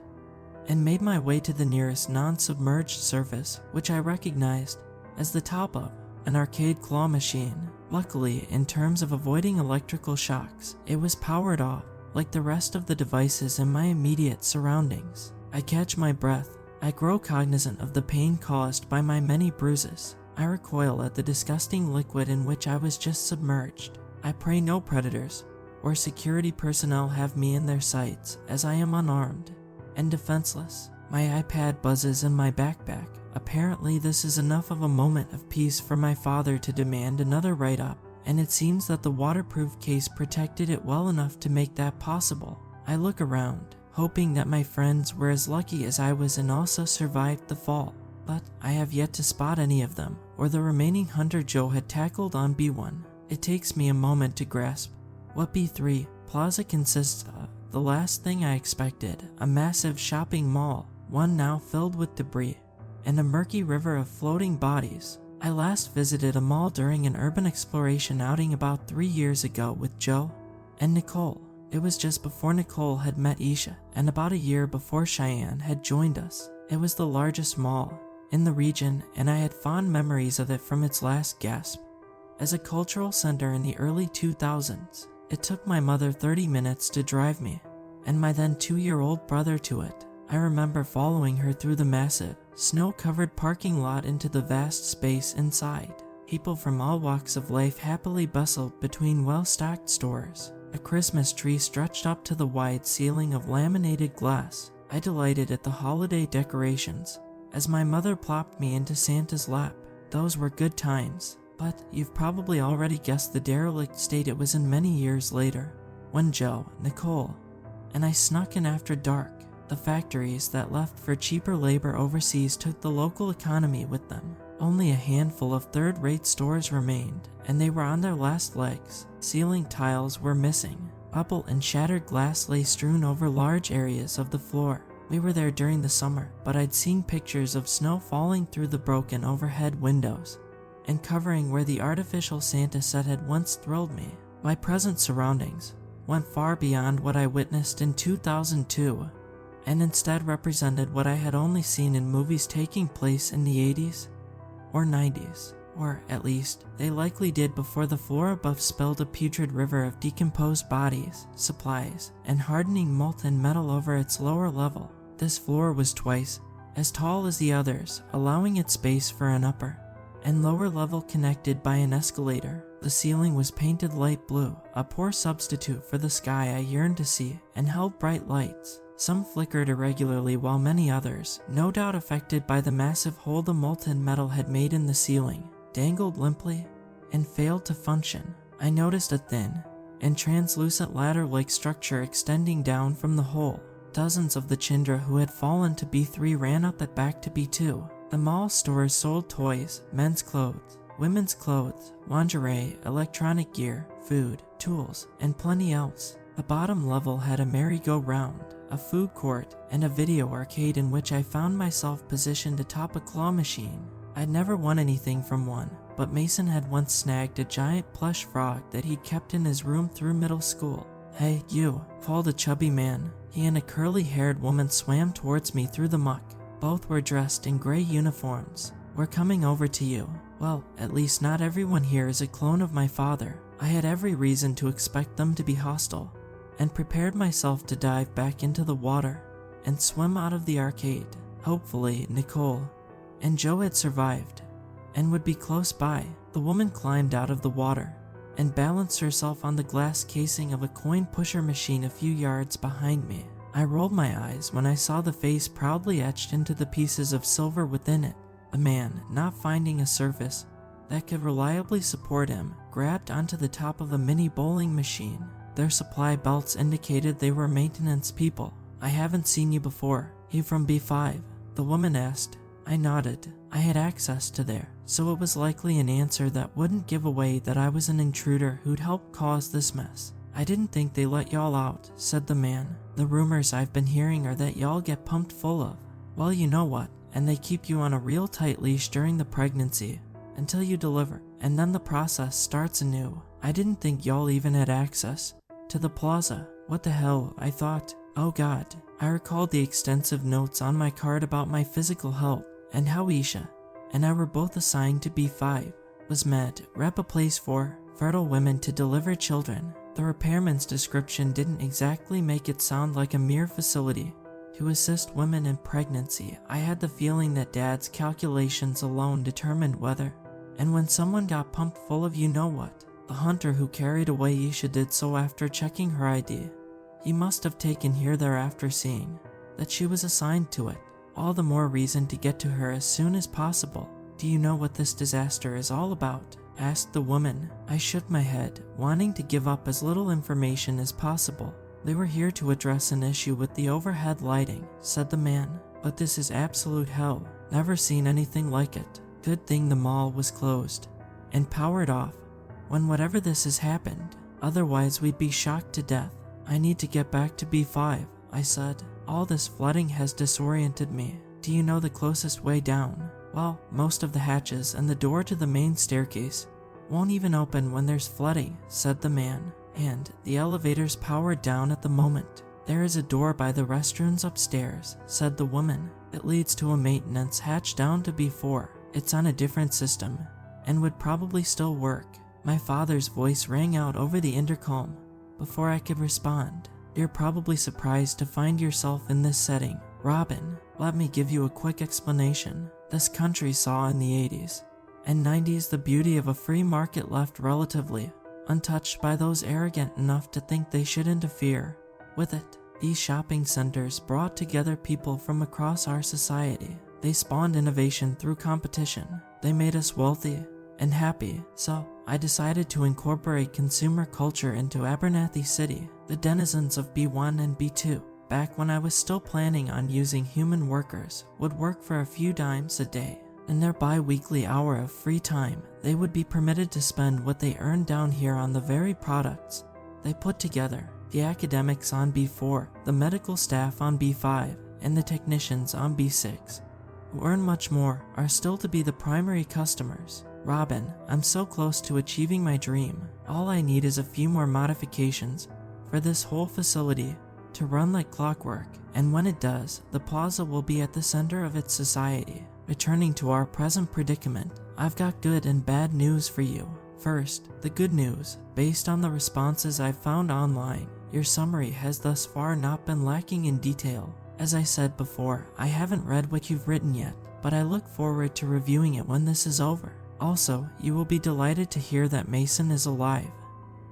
and made my way to the nearest non-submerged surface, which I recognized as the top of an arcade claw machine. Luckily, in terms of avoiding electrical shocks, it was powered off, like the rest of the devices in my immediate surroundings. I catch my breath. I grow cognizant of the pain caused by my many bruises. I recoil at the disgusting liquid in which I was just submerged. I pray no predators or security personnel have me in their sights, as I am unarmed and defenseless. My iPad buzzes in my backpack. Apparently this is enough of a moment of peace for my father to demand another write-up, and it seems that the waterproof case protected it well enough to make that possible. I look around, hoping that my friends were as lucky as I was and also survived the fall, but I have yet to spot any of them, or the remaining hunter Joe had tackled on B1. It takes me a moment to grasp what B3 Plaza consists of. The last thing I expected, a massive shopping mall, one now filled with debris, and a murky river of floating bodies. I last visited a mall during an urban exploration outing about 3 years ago with Joe and Nicole. It was just before Nicole had met Isha, and about a year before Cheyenne had joined us. It was the largest mall in the region, and I had fond memories of it from its last gasp. As a cultural center in the early 2000s, it took my mother 30 minutes to drive me and my then 2-year-old brother to it. I remember following her through the massive, snow-covered parking lot into the vast space inside. People from all walks of life happily bustled between well-stocked stores. A Christmas tree stretched up to the wide ceiling of laminated glass. I delighted at the holiday decorations as my mother plopped me into Santa's lap. Those were good times, but you've probably already guessed the derelict state it was in many years later, when Joe, Nicole, and I snuck in after dark. The factories that left for cheaper labor overseas took the local economy with them. Only a handful of third-rate stores remained, and they were on their last legs. Ceiling tiles were missing. Rubble and shattered glass lay strewn over large areas of the floor. We were there during the summer, but I'd seen pictures of snow falling through the broken overhead windows and covering where the artificial Santa set had once thrilled me. My present surroundings went far beyond what I witnessed in 2002, and instead represented what I had only seen in movies taking place in the 80s or 90s, or at least they likely did before the floor above spilled a putrid river of decomposed bodies, supplies, and hardening molten metal over its lower level. This floor was twice as tall as the others, allowing it space for an upper and lower level connected by an escalator. The ceiling was painted light blue, a poor substitute for the sky I yearned to see, and held bright lights. Some flickered irregularly while many others, no doubt affected by the massive hole the molten metal had made in the ceiling, dangled limply and failed to function. I noticed a thin and translucent ladder-like structure extending down from the hole. Dozens of the Chindra who had fallen to B3 ran up it back to B2. The mall stores sold toys, men's clothes, women's clothes, lingerie, electronic gear, food, tools, and plenty else. The bottom level had a merry-go-round, a food court, and a video arcade in which I found myself positioned atop a claw machine. I'd never won anything from one, but Mason had once snagged a giant plush frog that he'd kept in his room through middle school. "Hey, you," called a chubby man. He and a curly-haired woman swam towards me through the muck. Both were dressed in gray uniforms. "We're coming over to you." Well, at least not everyone here is a clone of my father. I had every reason to expect them to be hostile, and prepared myself to dive back into the water and swim out of the arcade. Hopefully, Nicole and Joe had survived and would be close by. The woman climbed out of the water and balanced herself on the glass casing of a coin pusher machine a few yards behind me. I rolled my eyes when I saw the face proudly etched into the pieces of silver within it. A man, not finding a surface that could reliably support him, grabbed onto the top of a mini bowling machine. Their supply belts indicated they were maintenance people. "I haven't seen you before. You from B5?" the woman asked. I nodded. I had access to there, so it was likely an answer that wouldn't give away that I was an intruder who'd helped cause this mess. "I didn't think they let y'all out," said the man. "The rumors I've been hearing are that y'all get pumped full of, well, you know what, and they keep you on a real tight leash during the pregnancy until you deliver, and then the process starts anew. I didn't think y'all even had access to the plaza." What the hell, I thought. Oh god. I recalled the extensive notes on my card about my physical health and how Isha and I were both assigned to B5. Was med, rep a place for fertile women to deliver children. The repairman's description didn't exactly make it sound like a mere facility to assist women in pregnancy. I had the feeling that Dad's calculations alone determined whether and when someone got pumped full of you know what. The hunter who carried away Isha did so after checking her ID. He must have taken here thereafter seeing that she was assigned to it. All the more reason to get to her as soon as possible. "Do you know what this disaster is all about?" asked the woman. I shook my head, wanting to give up as little information as possible. "They were here to address an issue with the overhead lighting," said the man. "But this is absolute hell. Never seen anything like it. Good thing the mall was closed and powered off when whatever this has happened. Otherwise we'd be shocked to death." "I need to get back to B5, I said. "All this flooding has disoriented me. Do you know the closest way down?" "Well, most of the hatches and the door to the main staircase won't even open when there's flooding," said the man. "And the elevator's powered down at the moment. There is a door by the restrooms upstairs," said the woman. "It leads to a maintenance hatch down to B4. It's on a different system and would probably still work." My father's voice rang out over the intercom before I could respond. "You're probably surprised to find yourself in this setting, Robin. Let me give you a quick explanation. This country saw in the 80s and 90s the beauty of a free market left relatively untouched by those arrogant enough to think they should interfere with it. These shopping centers brought together people from across our society. They spawned innovation through competition. They made us wealthy and happy. So I decided to incorporate consumer culture into Abernathy City. The denizens of B1 and B2, back when I was still planning on using human workers, would work for a few dimes a day. In their bi-weekly hour of free time, they would be permitted to spend what they earned down here on the very products they put together. The academics on B4, the medical staff on B5, and the technicians on B6, who earn much more, are still to be the primary customers. Robin, I'm so close to achieving my dream. All I need is a few more modifications for this whole facility to run like clockwork, and when it does, the plaza will be at the center of its society. Returning to our present predicament, I've got good and bad news for you. First, the good news. Based on the responses I've found online, your summary has thus far not been lacking in detail. As I said before, I haven't read what you've written yet, but I look forward to reviewing it when this is over. Also, you will be delighted to hear that Mason is alive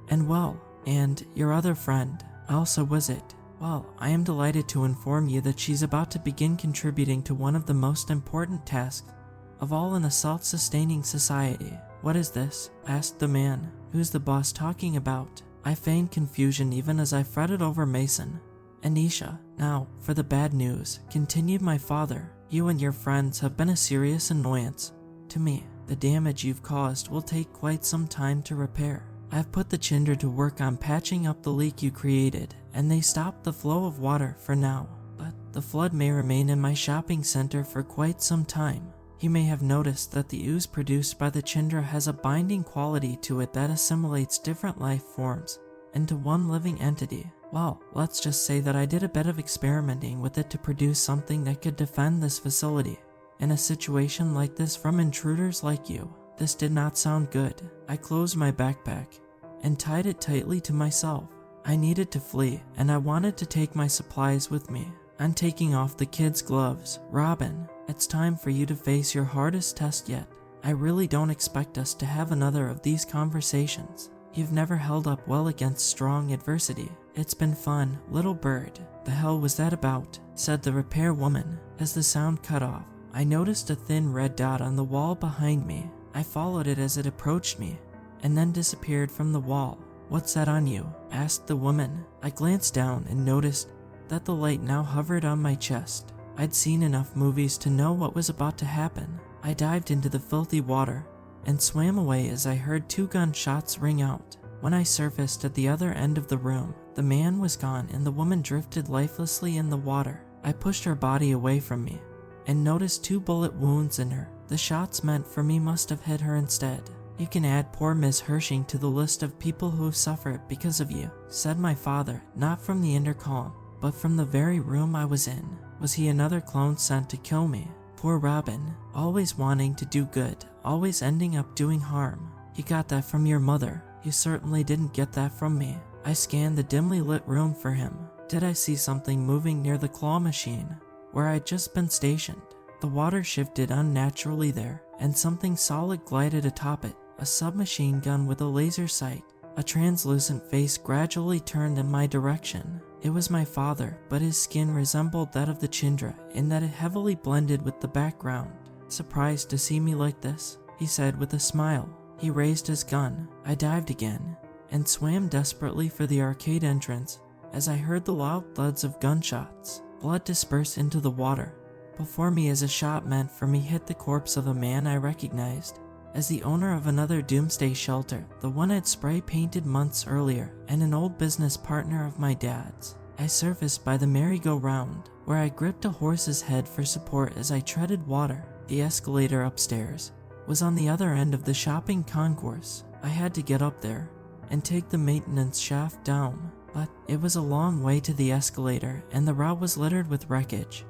and well, and your other friend, Elsa, was it? Well, I am delighted to inform you that she's about to begin contributing to one of the most important tasks of all in a self-sustaining society. What is this? Asked the man. Who's the boss talking about? I feigned confusion even as I fretted over Mason and Isha. Now, for the bad news, continued my father. You and your friends have been a serious annoyance to me. The damage you've caused will take quite some time to repair. I've put the Chinder to work on patching up the leak you created, and they stopped the flow of water for now. But the flood may remain in my shopping center for quite some time. You may have noticed that the ooze produced by the Chinder has a binding quality to it that assimilates different life forms into one living entity. Well, let's just say that I did a bit of experimenting with it to produce something that could defend this facility in a situation like this from intruders like you. This did not sound good. I closed my backpack and tied it tightly to myself. I needed to flee, and I wanted to take my supplies with me. I'm taking off the kid's gloves. Robin, it's time for you to face your hardest test yet. I really don't expect us to have another of these conversations. You've never held up well against strong adversity. It's been fun, little bird. The hell was that about? Said the repair woman. As the sound cut off, I noticed a thin red dot on the wall behind me. I followed it as it approached me, and then disappeared from the wall. What's that on you? Asked the woman. I glanced down and noticed that the light now hovered on my chest. I'd seen enough movies to know what was about to happen. I dived into the filthy water and swam away as I heard 2 gunshots ring out. When I surfaced at the other end of the room, the man was gone and the woman drifted lifelessly in the water. I pushed her body away from me and noticed 2 bullet wounds in her. The shots meant for me must have hit her instead. You can add poor Miss Hershing to the list of people who suffered because of you, said my father, not from the intercom, but from the very room I was in. Was he another clone sent to kill me? Poor Robin, always wanting to do good, always ending up doing harm. You got that from your mother. You certainly didn't get that from me. I scanned the dimly lit room for him. Did I see something moving near the claw machine, where I'd just been stationed? The water shifted unnaturally there, and something solid glided atop it. A submachine gun with a laser sight. A translucent face gradually turned in my direction. It was my father, but his skin resembled that of the Chindra in that it heavily blended with the background. Surprised to see me like this, he said with a smile. He raised his gun. I dived again and swam desperately for the arcade entrance as I heard the loud thuds of gunshots. Blood dispersed into the water before me as a shot meant for me hit the corpse of a man I recognized as the owner of another Doomsday shelter, the one I'd spray painted months earlier, and an old business partner of my dad's. I surfaced by the merry-go-round, where I gripped a horse's head for support as I treaded water. The escalator upstairs was on the other end of the shopping concourse. I had to get up there and take the maintenance shaft down, but it was a long way to the escalator, and the route was littered with wreckage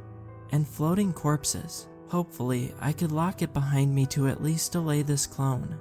and floating corpses. Hopefully, I could lock it behind me to at least delay this clone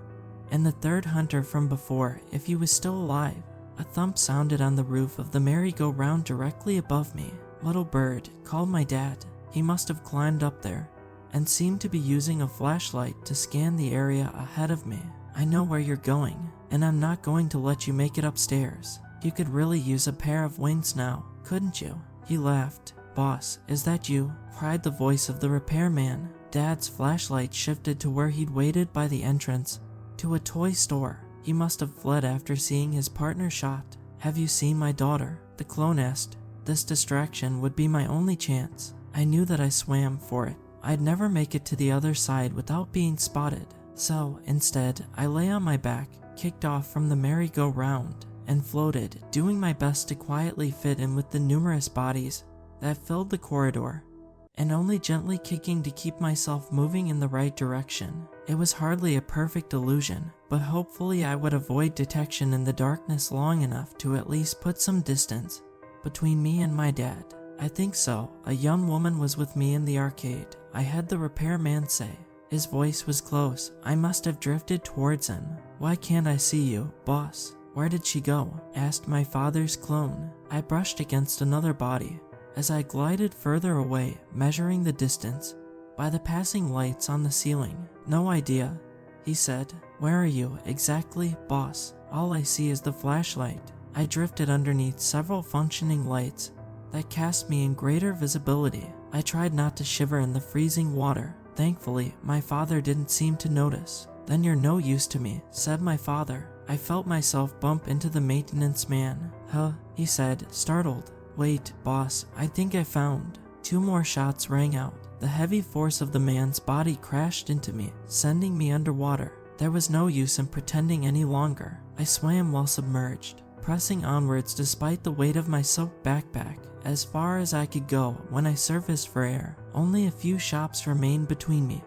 and the third hunter from before if he was still alive. A thump sounded on the roof of the merry-go-round directly above me. Little bird, called my dad. He must have climbed up there and seemed to be using a flashlight to scan the area ahead of me. I know where you're going, and I'm not going to let you make it upstairs. You could really use a pair of wings now, couldn't you? He laughed. Boss, is that you? Cried the voice of the repairman. Dad's flashlight shifted to where he'd waited by the entrance to a toy store. He must have fled after seeing his partner shot. Have you seen my daughter? The clone asked. This distraction would be my only chance. I knew that I swam for it. I'd never make it to the other side without being spotted. So, instead, I lay on my back, kicked off from the merry-go-round, and floated, doing my best to quietly fit in with the numerous bodies that filled the corridor, and only gently kicking to keep myself moving in the right direction. It was hardly a perfect illusion, but hopefully I would avoid detection in the darkness long enough to at least put some distance between me and my dad. I think so. A young woman was with me in the arcade, I heard the repairman say. His voice was close. I must have drifted towards him. Why can't I see you, boss? Where did she go? Asked my father's clone. I brushed against another body as I glided further away, measuring the distance by the passing lights on the ceiling. No idea, he said. Where are you exactly, boss? All I see is the flashlight. I drifted underneath several functioning lights that cast me in greater visibility. I tried not to shiver in the freezing water. Thankfully, my father didn't seem to notice. Then you're no use to me, said my father. I felt myself bump into the maintenance man. Huh, he said, startled. Wait, boss, I think I found. 2 more shots rang out. The heavy force of the man's body crashed into me, sending me underwater. There was no use in pretending any longer. I swam while submerged, pressing onwards despite the weight of my soaked backpack. As far as I could go, when I surfaced for air, only a few shops remained between me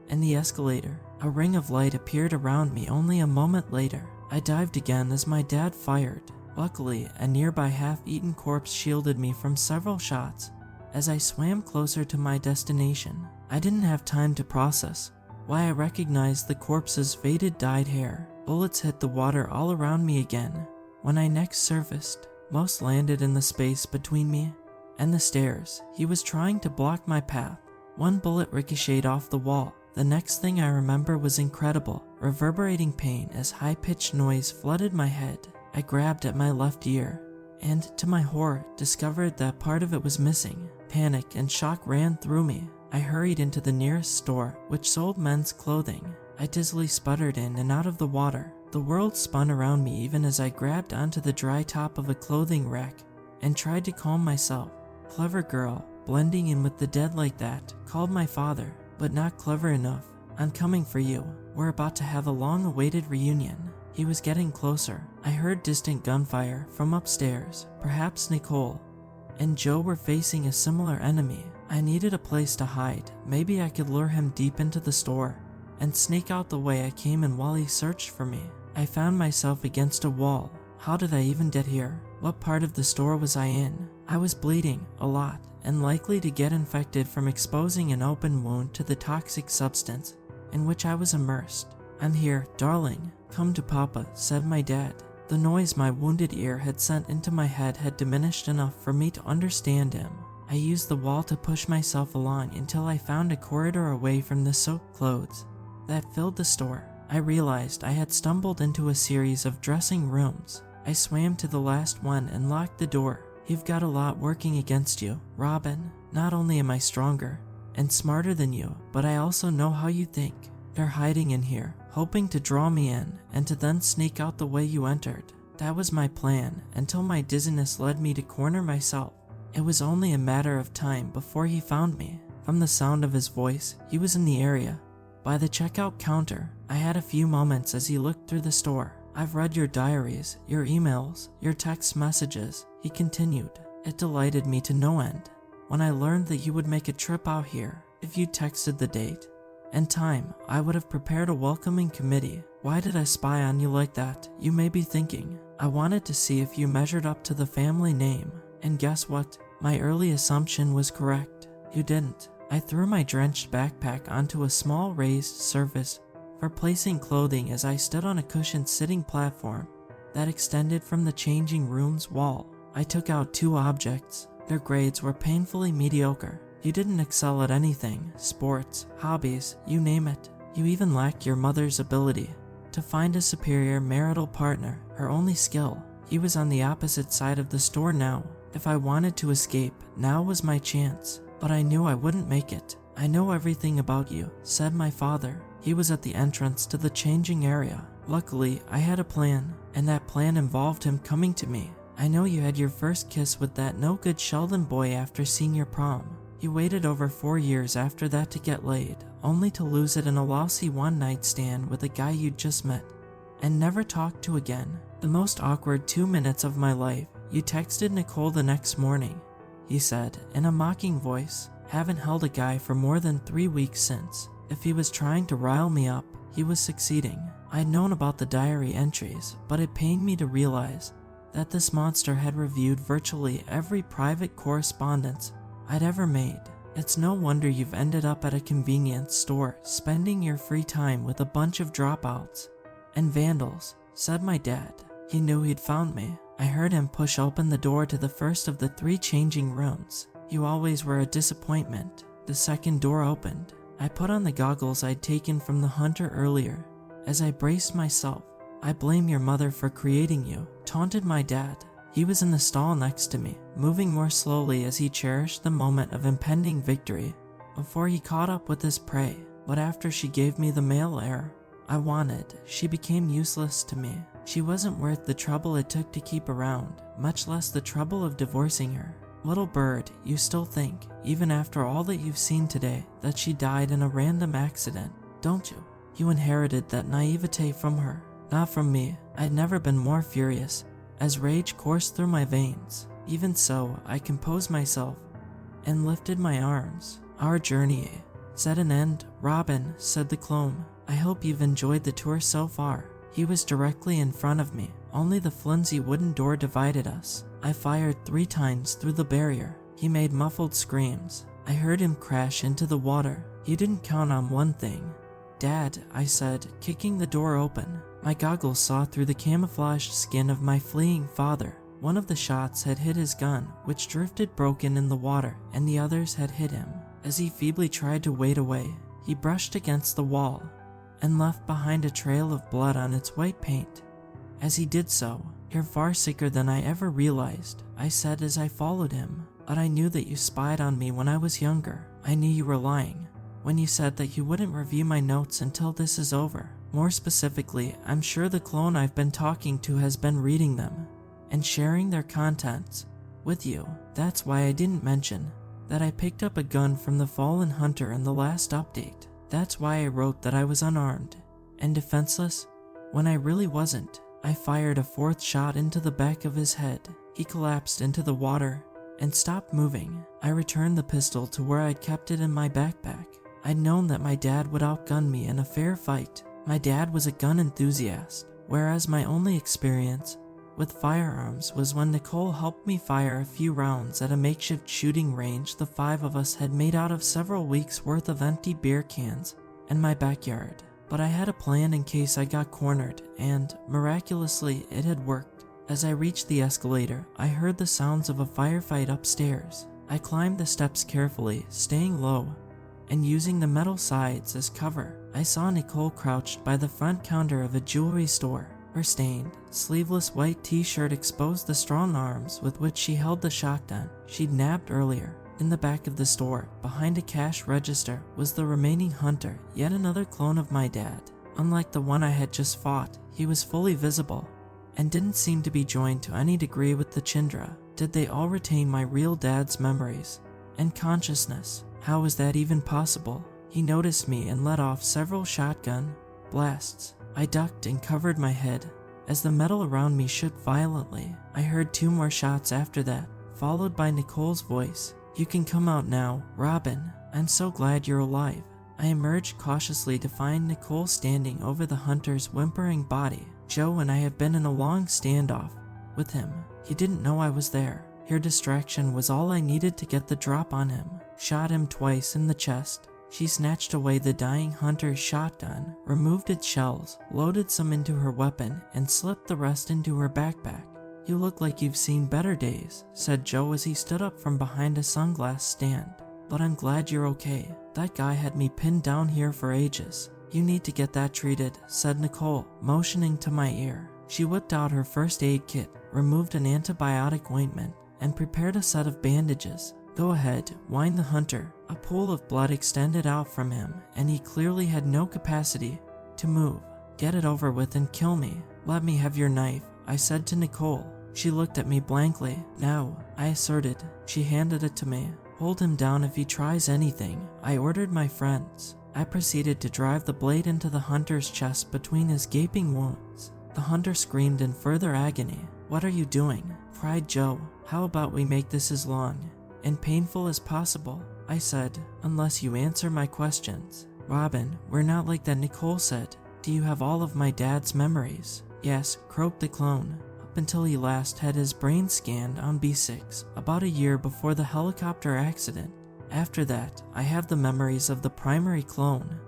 and the escalator. A ring of light appeared around me only a moment later. I dived again as my dad fired. Luckily, a nearby half-eaten corpse shielded me from several shots. As I swam closer to my destination, I didn't have time to process why I recognized the corpse's faded dyed hair. Bullets hit the water all around me again. When I next surfaced, most landed in the space between me and the stairs. He was trying to block my path. One bullet ricocheted off the wall. The next thing I remember was incredible, reverberating pain as high-pitched noise flooded my head. I grabbed at my left ear, and to my horror, discovered that part of it was missing. Panic and shock ran through me. I hurried into the nearest store, which sold men's clothing. I dizzily sputtered in and out of the water. The world spun around me even as I grabbed onto the dry top of a clothing rack and tried to calm myself. Clever girl, blending in with the dead like that, called my father, but not clever enough. I'm coming for you. We're about to have a long-awaited reunion. He was getting closer. I heard distant gunfire from upstairs. Perhaps Nicole and Joe were facing a similar enemy. I needed a place to hide. Maybe I could lure him deep into the store and sneak out the way I came in while he searched for me. I found myself against a wall. How did I even get here? What part of the store was I in? I was bleeding a lot and likely to get infected from exposing an open wound to the toxic substance in which I was immersed. I'm here, darling. Come to Papa, said my dad. The noise my wounded ear had sent into my head had diminished enough for me to understand him. I used the wall to push myself along until I found a corridor away from the soaked clothes that filled the store. I realized I had stumbled into a series of dressing rooms. I swam to the last one and locked the door. You've got a lot working against you, Robin. Not only am I stronger and smarter than you, but I also know how you think. They're hiding in here, hoping to draw me in and to then sneak out the way you entered. That was my plan until my dizziness led me to corner myself. It was only a matter of time before he found me. From the sound of his voice, he was in the area by the checkout counter. I had a few moments as he looked through the store. I've read your diaries, your emails, your text messages, he continued. It delighted me to no end when I learned that you would make a trip out here. If you texted the date and time, I would have prepared a welcoming committee. Why did I spy on you like that? You may be thinking. I wanted to see if you measured up to the family name. And guess what? My early assumption was correct. You didn't. I threw my drenched backpack onto a small raised surface for placing clothing as I stood on a cushioned sitting platform that extended from the changing room's wall. I took out 2 objects. Their grades were painfully mediocre. You didn't excel at anything, sports, hobbies, you name it. You even lacked your mother's ability to find a superior marital partner. Her only skill. He was on the opposite side of the store now. If I wanted to escape, now was my chance. But I knew I wouldn't make it. I know everything about you, said my father. He was at the entrance to the changing area. Luckily, I had a plan, and that plan involved him coming to me. I know you had your first kiss with that no-good Sheldon boy after senior prom. You waited over 4 years after that to get laid, only to lose it in a lousy one-night stand with a guy you'd just met and never talked to again. The most awkward 2 minutes of my life. You texted Nicole the next morning, he said in a mocking voice. Haven't held a guy for more than 3 weeks since. If he was trying to rile me up, he was succeeding. I'd known about the diary entries, but it pained me to realize that this monster had reviewed virtually every private correspondence I'd ever made. It's no wonder you've ended up at a convenience store spending your free time with a bunch of dropouts and vandals, said my dad. He knew he'd found me. I heard him push open the door to the first of the 3 changing rooms. You always were a disappointment. The second door opened. I put on the goggles I'd taken from the hunter earlier. As I braced myself, I blame your mother for creating you, taunted my dad. He was in the stall next to me, moving more slowly as he cherished the moment of impending victory before he caught up with his prey. But after she gave me the male heir I wanted, she became useless to me. She wasn't worth the trouble it took to keep around, much less the trouble of divorcing her. Little bird, you still think, even after all that you've seen today, that she died in a random accident, don't you? You inherited that naivete from her, not from me. I'd never been more furious, as rage coursed through my veins. Even so, I composed myself and lifted my arms. Our journey is at an end, Robin, said the clone. I hope you've enjoyed the tour so far. He was directly in front of me. Only the flimsy wooden door divided us. I fired 3 times through the barrier. He made muffled screams. I heard him crash into the water. You didn't count on one thing. Dad, I said, kicking the door open. My goggles saw through the camouflaged skin of my fleeing father. One of the shots had hit his gun, which drifted broken in the water, and the others had hit him. As he feebly tried to wade away, he brushed against the wall and left behind a trail of blood on its white paint. As he did so, "You're far sicker than I ever realized," I said as I followed him. "But I knew that you spied on me when I was younger. I knew you were lying when you said that you wouldn't review my notes until this is over. More specifically, I'm sure the clone I've been talking to has been reading them and sharing their contents with you. That's why I didn't mention that I picked up a gun from the fallen hunter in the last update. That's why I wrote that I was unarmed and defenseless when I really wasn't." I fired a 4th shot into the back of his head. He collapsed into the water and stopped moving. I returned the pistol to where I'd kept it in my backpack. I'd known that my dad would outgun me in a fair fight. My dad was a gun enthusiast, whereas my only experience with firearms was when Nicole helped me fire a few rounds at a makeshift shooting range the 5 of us had made out of several weeks' worth of empty beer cans in my backyard. But I had a plan in case I got cornered, and, miraculously, it had worked. As I reached the escalator, I heard the sounds of a firefight upstairs. I climbed the steps carefully, staying low and using the metal sides as cover. I saw Nicole crouched by the front counter of a jewelry store. Her stained, sleeveless white t-shirt exposed the strong arms with which she held the shotgun she'd nabbed earlier. In the back of the store, behind a cash register, was the remaining hunter, yet another clone of my dad. Unlike the one I had just fought, he was fully visible and didn't seem to be joined to any degree with the Chindra. Did they all retain my real dad's memories and consciousness? How was that even possible? He noticed me and let off several shotgun blasts. I ducked and covered my head as the metal around me shook violently. I heard 2 more shots after that, followed by Nicole's voice. "You can come out now, Robin. I'm so glad you're alive." I emerged cautiously to find Nicole standing over the hunter's whimpering body. Joe and I have been in a long standoff with him. He didn't know I was there. Her distraction was all I needed to get the drop on him. Shot him twice in the chest. She snatched away the dying hunter's shotgun, removed its shells, loaded some into her weapon, and slipped the rest into her backpack. "You look like you've seen better days," said Joe as he stood up from behind a sunglass stand. "But I'm glad you're okay. That guy had me pinned down here for ages. You need to get that treated," said Nicole, motioning to my ear. She whipped out her first aid kit, removed an antibiotic ointment, and prepared a set of bandages. "Go ahead, whined the hunter." A pool of blood extended out from him, and he clearly had no capacity to move. "Get it over with and kill me." "Let me have your knife," I said to Nicole. She looked at me blankly. "Now," I asserted. She handed it to me. "Hold him down if he tries anything," I ordered my friends. I proceeded to drive the blade into the hunter's chest between his gaping wounds. The hunter screamed in further agony. "What are you doing?" cried Joe. "How about we make this as long and painful as possible?" I said, "unless you answer my questions." "Robin, we're not like that," Nicole said. "Do you have all of my dad's memories?" "Yes," croaked the clone. "Up until he last had his brain scanned on B6, about a year before the helicopter accident. After that, I have the memories of the primary clone,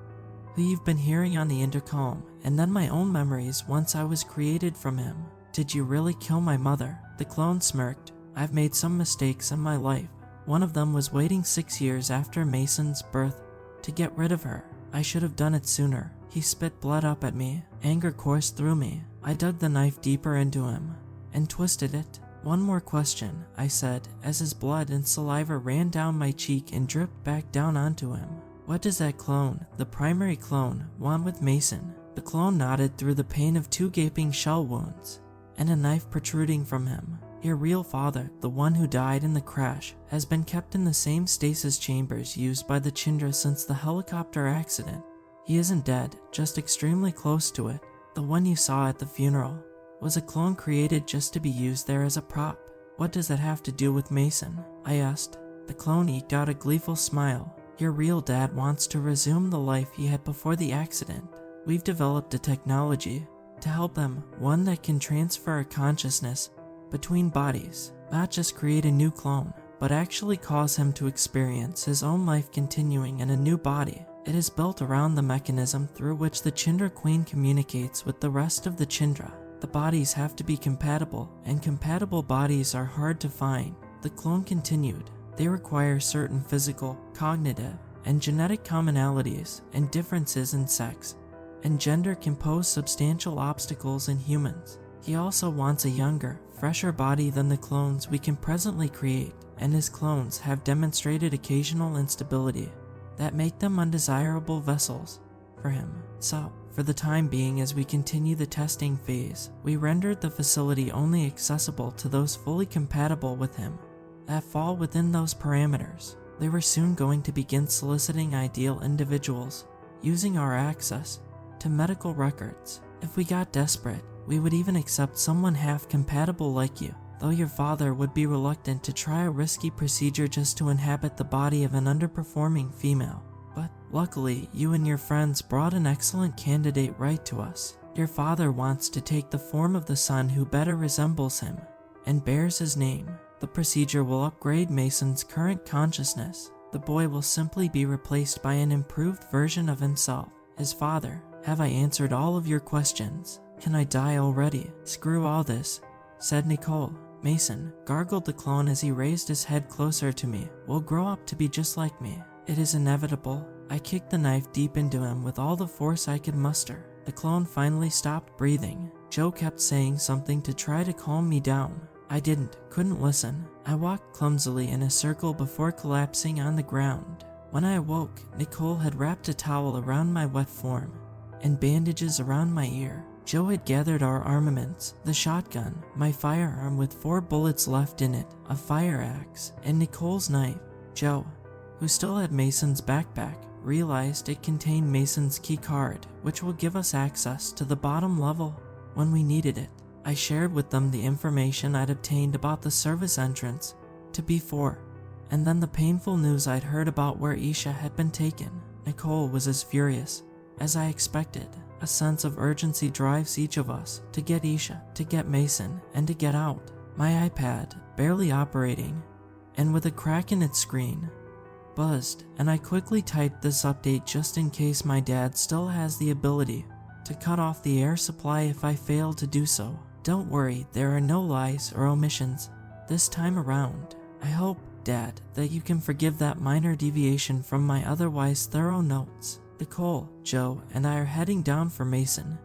who you've been hearing on the intercom, and then my own memories once I was created from him." "Did you really kill my mother?" The clone smirked. "I've made some mistakes in my life. One of them was waiting 6 years after Mason's birth to get rid of her. I should have done it sooner." He spit blood up at me. Anger coursed through me. I dug the knife deeper into him and twisted it. "One more question," I said, as his blood and saliva ran down my cheek and dripped back down onto him. "What does that clone, the primary clone, want with Mason?" The clone nodded through the pain of 2 gaping shell wounds and a knife protruding from him. "Your real father, the one who died in the crash, has been kept in the same stasis chambers used by the Chindra since the helicopter accident. He isn't dead, just extremely close to it. The one you saw at the funeral was a clone created just to be used there as a prop. What does that have to do with Mason? I asked. The clone eked out a gleeful smile. Your real dad wants to resume the life he had before the accident. We've developed a technology to help them, one that can transfer a consciousness between bodies, not just create a new clone, but actually cause him to experience his own life continuing in a new body. It is built around the mechanism through which the Chindra Queen communicates with the rest of the Chindra. The bodies have to be compatible, and compatible bodies are hard to find. The clone continued. They require certain physical, cognitive, and genetic commonalities, and differences in sex and gender can pose substantial obstacles in humans. He also wants a younger, fresher body than the clones we can presently create, and his clones have demonstrated occasional instability that make them undesirable vessels for him. So, for the time being, as we continue the testing phase, we rendered the facility only accessible to those fully compatible with him that fall within those parameters. They were soon going to begin soliciting ideal individuals, using our access to medical records. If we got desperate, we would even accept someone half compatible like you, though your father would be reluctant to try a risky procedure just to inhabit the body of an underperforming female. But luckily, you and your friends brought an excellent candidate right to us. Your father wants to take the form of the son who better resembles him and bears his name. The procedure will upgrade Mason's current consciousness. The boy will simply be replaced by an improved version of himself, his father. Have I answered all of your questions? Can I die already? Screw all this, said Nicole. Mason, gargled the clone as he raised his head closer to me, will grow up to be just like me. It is inevitable. I kicked the knife deep into him with all the force I could muster. The clone finally stopped breathing. Joe kept saying something to try to calm me down. I couldn't listen. I walked clumsily in a circle before collapsing on the ground. When I awoke, Nicole had wrapped a towel around my wet form and bandages around my ear. Joe had gathered our armaments, the shotgun, my firearm with 4 bullets left in it, a fire axe, and Nicole's knife. Joe, who still had Mason's backpack, realized it contained Mason's key card, which will give us access to the bottom level when we needed it. I shared with them the information I'd obtained about the service entrance to B4, and then the painful news I'd heard about where Isha had been taken. Nicole was as furious as I expected. A sense of urgency drives each of us to get Isha, to get Mason, and to get out. My iPad, barely operating, and with a crack in its screen, buzzed, and I quickly typed this update just in case my dad still has the ability to cut off the air supply if I fail to do so. Don't worry, there are no lies or omissions this time around. I hope, Dad, that you can forgive that minor deviation from my otherwise thorough notes. Nicole, Joe, and I are heading down for Mason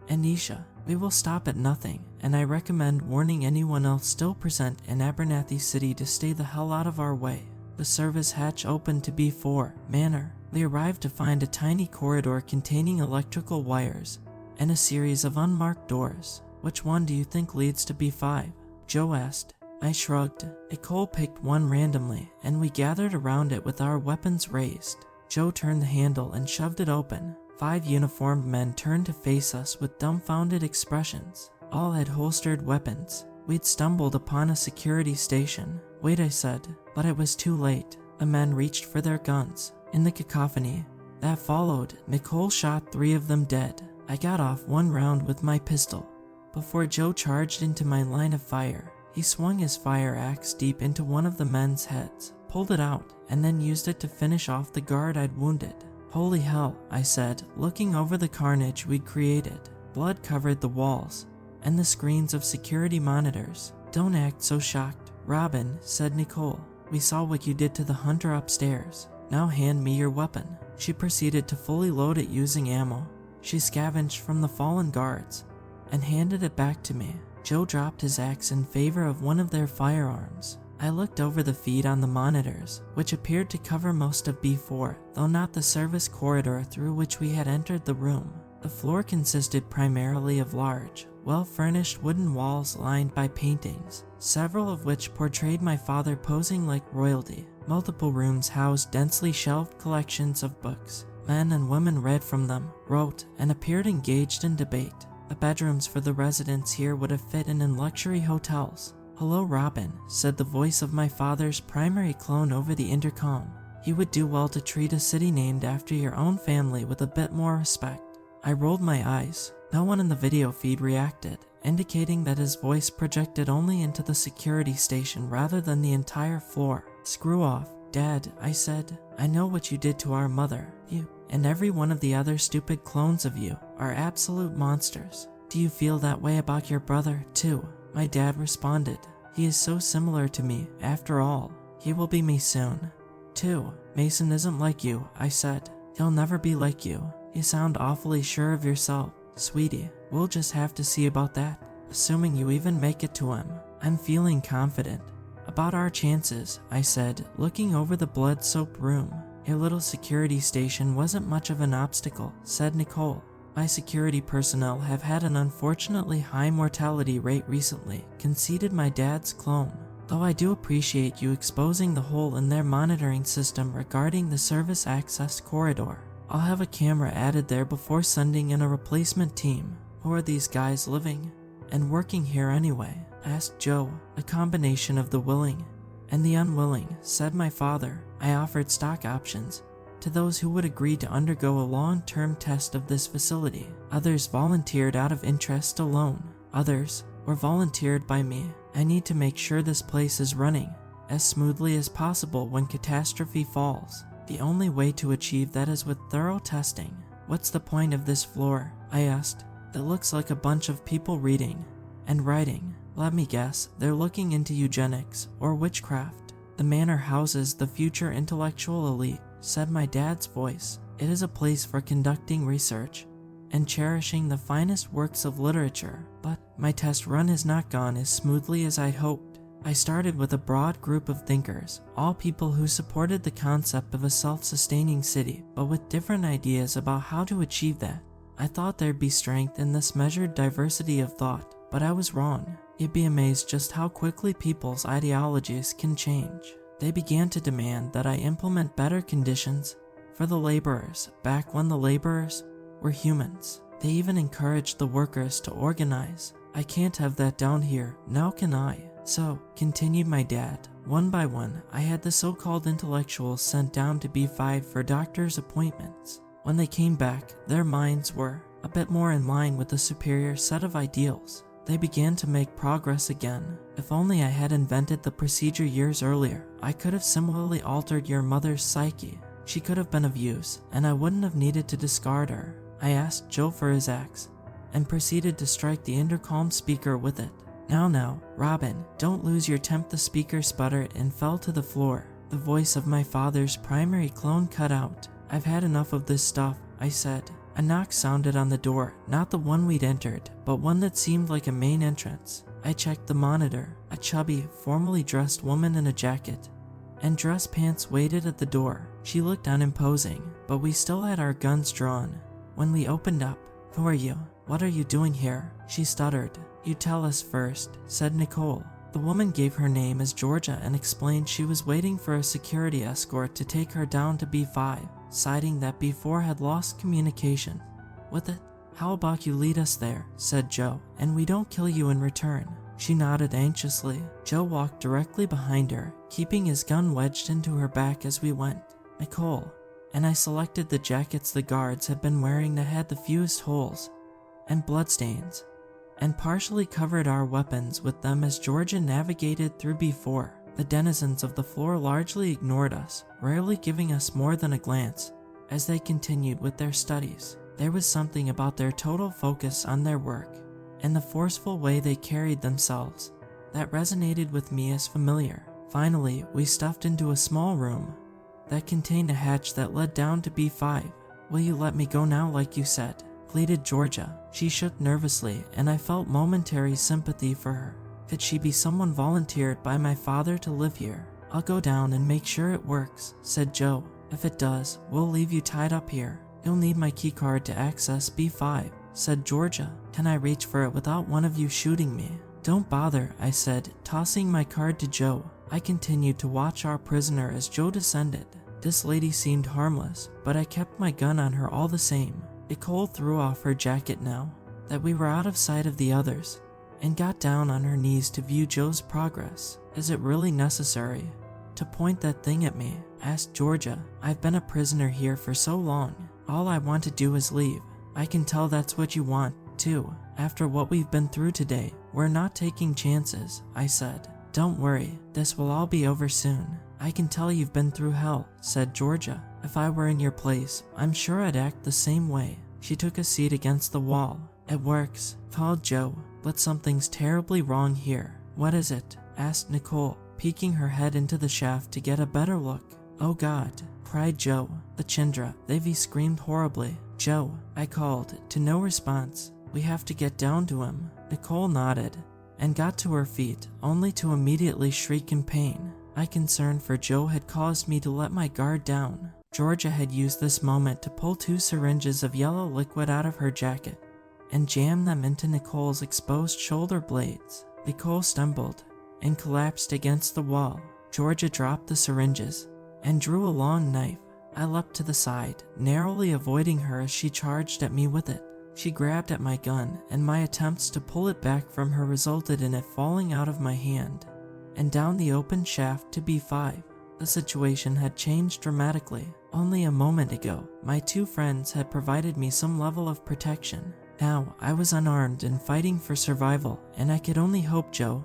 and Isha. We will stop at nothing, and I recommend warning anyone else still present in Abernathy City to stay the hell out of our way. The service hatch opened to B4 Manor. They arrived to find a tiny corridor containing electrical wires and a series of unmarked doors. Which one do you think leads to B5? Joe asked. I shrugged. Nicole picked one randomly, and we gathered around it with our weapons raised. Joe turned the handle and shoved it open. 5 uniformed men turned to face us with dumbfounded expressions. All had holstered weapons. We'd stumbled upon a security station. Wait, I said, but it was too late. The men reached for their guns. In the cacophony that followed, Nicole shot 3 of them dead. I got off 1 round with my pistol before Joe charged into my line of fire. He swung his fire axe deep into one of the men's heads, pulled it out, and then used it to finish off the guard I'd wounded. Holy hell, I said, looking over the carnage we'd created. Blood covered the walls and the screens of security monitors. Don't act so shocked, Robin, said Nicole. We saw what you did to the hunter upstairs. Now hand me your weapon. She proceeded to fully load it using ammo. She scavenged from the fallen guards and handed it back to me. Joe dropped his axe in favor of one of their firearms. I looked over the feed on the monitors, which appeared to cover most of B4, though not the service corridor through which we had entered the room. The floor consisted primarily of large, well-furnished wooden walls lined by paintings, several of which portrayed my father posing like royalty. Multiple rooms housed densely shelved collections of books, Men and women read from them, wrote, and appeared engaged in debate. The bedrooms for the residents here would have fit in luxury hotels. "Hello, Robin," said the voice of my father's primary clone over the intercom. "You would do well to treat a city named after your own family with a bit more respect." I rolled my eyes. No one in the video feed reacted, indicating that his voice projected only into the security station rather than the entire floor. "Screw off, Dad," I said. "I know what you did to our mother. You and every one of the other stupid clones of you are absolute monsters. Do you feel that way about your brother, too?" My dad responded. "He is so similar to me, after all. He will be me soon, too." "Mason isn't like you," I said. "He'll never be like you. You sound awfully sure of yourself, sweetie. We'll just have to see about that, assuming you even make it to him." I'm feeling confident about our chances, I said, looking over the blood-soaked room. "Your little security station wasn't much of an obstacle," said Nicole. "My security personnel have had an unfortunately high mortality rate recently," conceded my dad's clone. "Though I do appreciate you exposing the hole in their monitoring system regarding the service access corridor. I'll have a camera added there before sending in a replacement team." "Who are these guys living and working here anyway?" asked Joe. "A combination of the willing and the unwilling," said my father. "I offered stock options to those who would agree to undergo a long-term test of this facility. Others volunteered out of interest alone. Others were volunteered by me. I need to make sure this place is running as smoothly as possible when catastrophe falls. The only way to achieve that is with thorough testing." "What's the point of this floor?" I asked. "That looks like a bunch of people reading and writing. Let me guess, they're looking into eugenics or witchcraft." "The manor houses the future intellectual elite," said my dad's voice. "It is a place for conducting research and cherishing the finest works of literature. But my test run has not gone as smoothly as I'd hoped. I started with a broad group of thinkers, all people who supported the concept of a self-sustaining city, but with different ideas about how to achieve that. I thought there'd be strength in this measured diversity of thought, but I was wrong. You'd be amazed just how quickly people's ideologies can change. They began to demand that I implement better conditions for the laborers back when the laborers were humans. They even encouraged the workers to organize. I can't have that down here, now can I? So," continued my dad, "one by one, I had the so-called intellectuals sent down to B5 for doctor's appointments. When they came back, their minds were a bit more in line with a superior set of ideals. They began to make progress again. If only I had invented the procedure years earlier, I could have similarly altered your mother's psyche. She could have been of use, and I wouldn't have needed to discard her." I asked Joe for his axe, and proceeded to strike the intercom speaker with it. Now, Robin, don't lose your temp." The speaker sputtered and fell to the floor. The voice of my father's primary clone cut out. "I've had enough of this stuff," I said. A knock sounded on the door, not the one we'd entered, but one that seemed like a main entrance. I checked the monitor. A chubby, formally dressed woman in a jacket and dress pants waited at the door. She looked unimposing, but we still had our guns drawn. When we opened up, "Who are you? What are you doing here?" she stuttered. "You tell us first," said Nicole. The woman gave her name as Georgia and explained she was waiting for a security escort to take her down to B5, citing that B4 had lost communication with it. "How about you lead us there," said Joe, "and we don't kill you in return." She nodded anxiously. Joe walked directly behind her, keeping his gun wedged into her back as we went. Nicole and I selected the jackets the guards had been wearing that had the fewest holes and bloodstains, and partially covered our weapons with them as Georgia navigated through B4. The denizens of the floor largely ignored us, rarely giving us more than a glance as they continued with their studies. There was something about their total focus on their work and the forceful way they carried themselves that resonated with me as familiar. Finally, we stuffed into a small room that contained a hatch that led down to B5. "Will you let me go now like you said?" pleaded Georgia. She shook nervously, and I felt momentary sympathy for her. Could she be someone volunteered by my father to live here? "I'll go down and make sure it works," said Joe. "If it does, we'll leave you tied up here. You'll need my keycard to access B5, said Georgia. "Can I reach for it without one of you shooting me?" "Don't bother," I said, tossing my card to Joe. I continued to watch our prisoner as Joe descended This lady seemed harmless, but I kept my gun on her all the same. Nicole threw off her jacket now that we were out of sight of the others and got down on her knees to view Joe's progress. Is it really necessary to point that thing at me? Asked Georgia. I've been a prisoner here for so long. All I want to do is leave. I can tell that's what you want, too. After what we've been through today, we're not taking chances, I said. Don't worry, this will all be over soon. I can tell you've been through hell, said Georgia. If I were in your place, I'm sure I'd act the same way. She took a seat against the wall. It works, called Joe, but something's terribly wrong here. What is it? Asked Nicole, peeking her head into the shaft to get a better look. Oh God, cried Joe. The Chindra, Vivi screamed horribly. Joe, I called, to no response. We have to get down to him. Nicole nodded and got to her feet, only to immediately shriek in pain. My concern for Joe had caused me to let my guard down. Georgia had used this moment to pull 2 syringes of yellow liquid out of her jacket and jam them into Nicole's exposed shoulder blades. Nicole stumbled and collapsed against the wall. Georgia dropped the syringes and drew a long knife. I leapt to the side, narrowly avoiding her as she charged at me with it. She grabbed at my gun, and my attempts to pull it back from her resulted in it falling out of my hand and down the open shaft to B5. The situation had changed dramatically. Only a moment ago, my 2 friends had provided me some level of protection. Now, I was unarmed and fighting for survival, and I could only hope Joe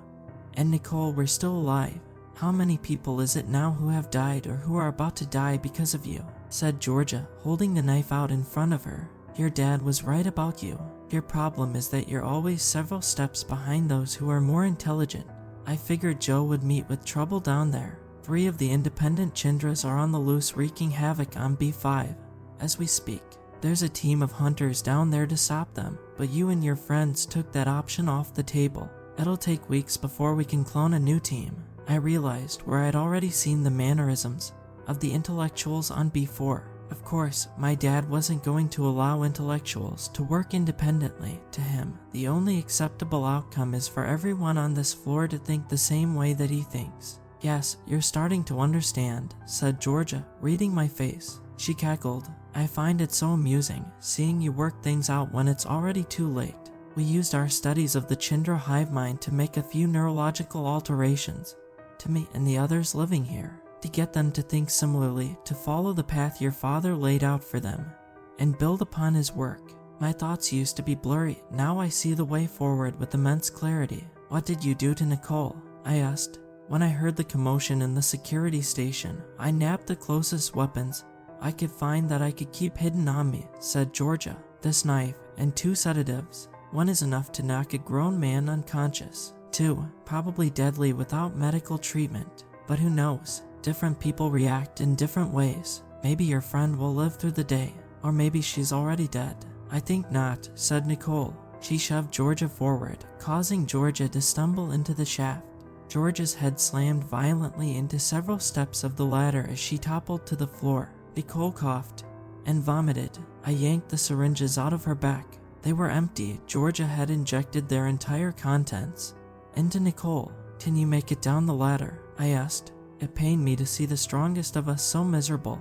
and Nicole were still alive. How many people is it now who have died or who are about to die because of you? Said Georgia, holding the knife out in front of her. Your dad was right about you. Your problem is that you're always several steps behind those who are more intelligent. I figured Joe would meet with trouble down there. 3 of the independent Chindras are on the loose wreaking havoc on B5. As we speak, there's a team of hunters down there to stop them, but you and your friends took that option off the table. It'll take weeks before we can clone a new team. I realized where I'd already seen the mannerisms of the intellectuals on B4. Of course, my dad wasn't going to allow intellectuals to work independently. To him, the only acceptable outcome is for everyone on this floor to think the same way that he thinks. Yes, you're starting to understand, said Georgia, reading my face. She cackled. I find it so amusing, seeing you work things out when it's already too late. We used our studies of the Chindra hive mind to make a few neurological alterations to me and the others living here, to get them to think similarly, to follow the path your father laid out for them, and build upon his work. My thoughts used to be blurry, now I see the way forward with immense clarity. What did you do to Nicole? I asked. When I heard the commotion in the security station, I nabbed the closest weapons I could find that I could keep hidden on me, said Georgia. This knife and 2 sedatives. 1 is enough to knock a grown man unconscious. 2, probably deadly without medical treatment. But who knows? Different people react in different ways. Maybe your friend will live through the day, or maybe she's already dead. I think not, said Nicole. She shoved Georgia forward, causing Georgia to stumble into the shaft. Georgia's head slammed violently into several steps of the ladder as she toppled to the floor. Nicole coughed and vomited. I yanked the syringes out of her back. They were empty. Georgia had injected their entire contents into Nicole. Can you make it down the ladder? I asked. It pained me to see the strongest of us so miserable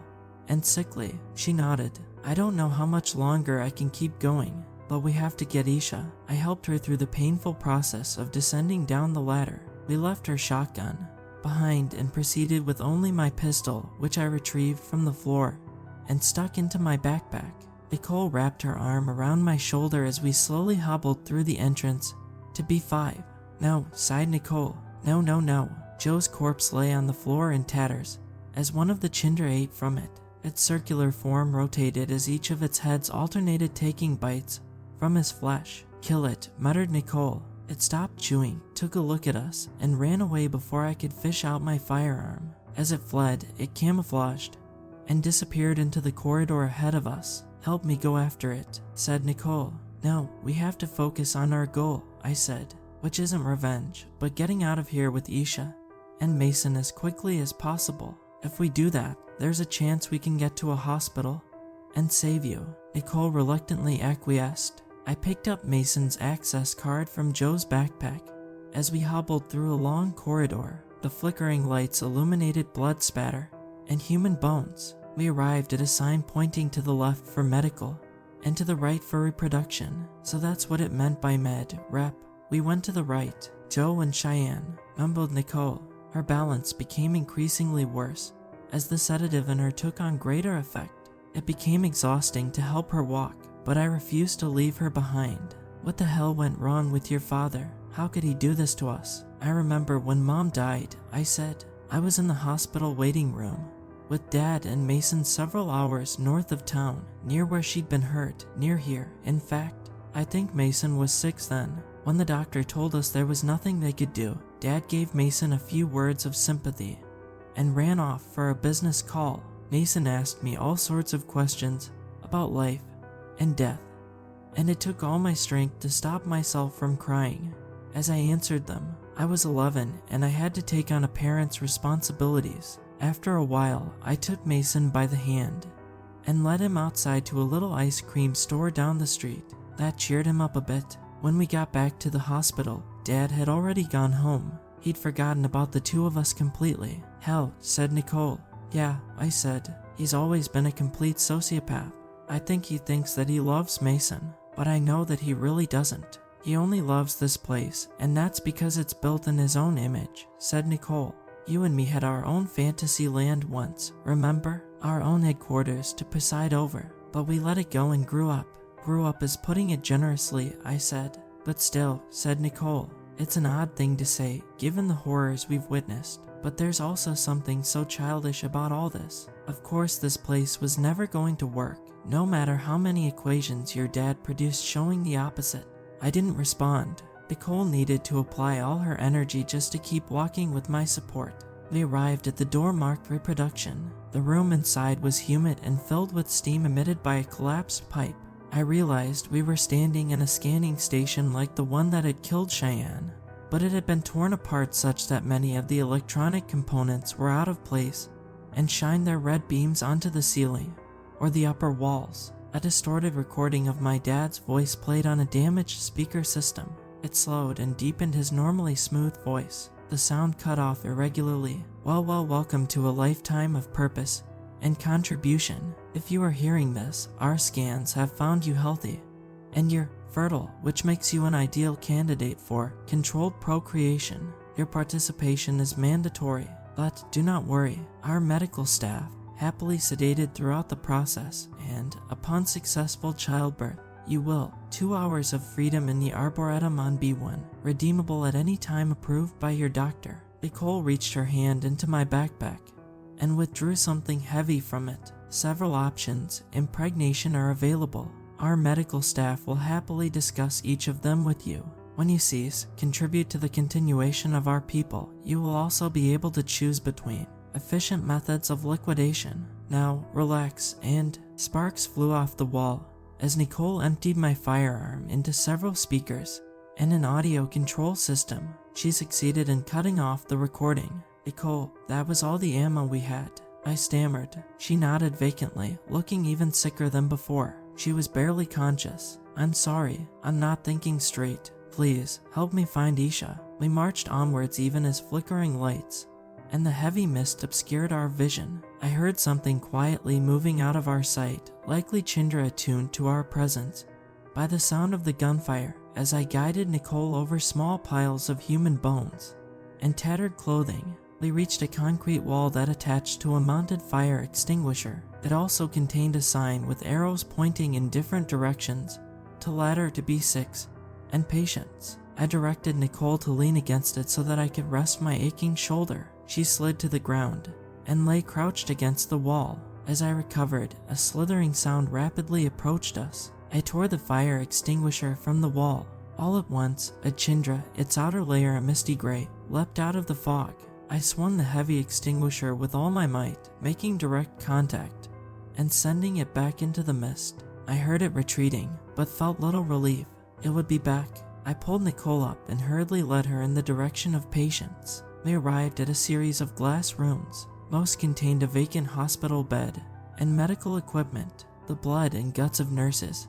and sickly. She nodded. I don't know how much longer I can keep going, but we have to get Isha. I helped her through the painful process of descending down the ladder. We left her shotgun behind and proceeded with only my pistol, which I retrieved from the floor and stuck into my backpack. Nicole wrapped her arm around my shoulder as we slowly hobbled through the entrance to B5. No, sighed Nicole. No, no, no. Joe's corpse lay on the floor in tatters as one of the Chindra ate from it. Its circular form rotated as each of its heads alternated taking bites from his flesh. Kill it, muttered Nicole. It stopped chewing, took a look at us, and ran away before I could fish out my firearm. As it fled, it camouflaged and disappeared into the corridor ahead of us. Help me go after it, said Nicole. No, we have to focus on our goal, I said, which isn't revenge, but getting out of here with Isha and Mason as quickly as possible. If we do that, there's a chance we can get to a hospital and save you. Nicole reluctantly acquiesced. I picked up Mason's access card from Joe's backpack. As we hobbled through a long corridor, the flickering lights illuminated blood spatter and human bones. We arrived at a sign pointing to the left for medical and to the right for reproduction, so that's what it meant by med, rep. We went to the right. Joe and Cheyenne, mumbled Nicole. Her balance became increasingly worse as the sedative in her took on greater effect. It became exhausting to help her walk, but I refused to leave her behind. What the hell went wrong with your father? How could he do this to us? I remember when Mom died, I said. I was in the hospital waiting room with Dad and Mason several hours north of town, near where she'd been hurt, near here. In fact, I think Mason was 6 then. When the doctor told us there was nothing they could do, Dad gave Mason a few words of sympathy and ran off for a business call. Mason asked me all sorts of questions about life and death, and it took all my strength to stop myself from crying as I answered them. I was 11 and I had to take on a parent's responsibilities. After a while, I took Mason by the hand and led him outside to a little ice cream store down the street. That cheered him up a bit. When we got back to the hospital, Dad had already gone home. He'd forgotten about the two of us completely. Hell, said Nicole. Yeah, I said. He's always been a complete sociopath. I think he thinks that he loves Mason, but I know that he really doesn't. He only loves this place, and that's because it's built in his own image, said Nicole. You and me had our own fantasy land once, remember? Our own headquarters to preside over, but we let it go and grew up. Grew up is putting it generously, I said. But still, said Nicole, it's an odd thing to say, given the horrors we've witnessed, but there's also something so childish about all this. Of course this place was never going to work, no matter how many equations your dad produced showing the opposite. I didn't respond. Nicole needed to apply all her energy just to keep walking with my support. We arrived at the door marked reproduction. The room inside was humid and filled with steam emitted by a collapsed pipe. I realized we were standing in a scanning station like the one that had killed Cheyenne, but it had been torn apart such that many of the electronic components were out of place and shined their red beams onto the ceiling or the upper walls. A distorted recording of my dad's voice played on a damaged speaker system. It slowed and deepened his normally smooth voice. The sound cut off irregularly. Well, welcome to a lifetime of purpose and contribution. If you are hearing this, our scans have found you healthy, and you're fertile, which makes you an ideal candidate for controlled procreation. Your participation is mandatory, but do not worry. Our medical staff happily sedated throughout the process, and upon successful childbirth, you will. 2 hours of freedom in the Arboretum on B1, redeemable at any time approved by your doctor. Nicole reached her hand into my backpack and withdrew something heavy from it. Several options, impregnation, are available. Our medical staff will happily discuss each of them with you. When you cease, contribute to the continuation of our people. You will also be able to choose between efficient methods of liquidation. Now, relax, and sparks flew off the wall as Nicole emptied my firearm into several speakers and an audio control system. She succeeded in cutting off the recording. Nicole, that was all the ammo we had, I stammered. She nodded vacantly, looking even sicker than before. She was barely conscious. I'm sorry, I'm not thinking straight. Please, help me find Isha. We marched onwards even as flickering lights and the heavy mist obscured our vision. I heard something quietly moving out of our sight, likely Chindra attuned to our presence by the sound of the gunfire as I guided Nicole over small piles of human bones and tattered clothing. We reached a concrete wall that attached to a mounted fire extinguisher. It also contained a sign with arrows pointing in different directions to ladder to B6 and patience. I directed Nicole to lean against it so that I could rest my aching shoulder. She slid to the ground and lay crouched against the wall. As I recovered, a slithering sound rapidly approached us. I tore the fire extinguisher from the wall. All at once, a Chindra, its outer layer a misty gray, leapt out of the fog. I swung the heavy extinguisher with all my might, making direct contact and sending it back into the mist. I heard it retreating, but felt little relief. It would be back. I pulled Nicole up and hurriedly led her in the direction of patients. We arrived at a series of glass rooms. Most contained a vacant hospital bed and medical equipment, the blood and guts of nurses,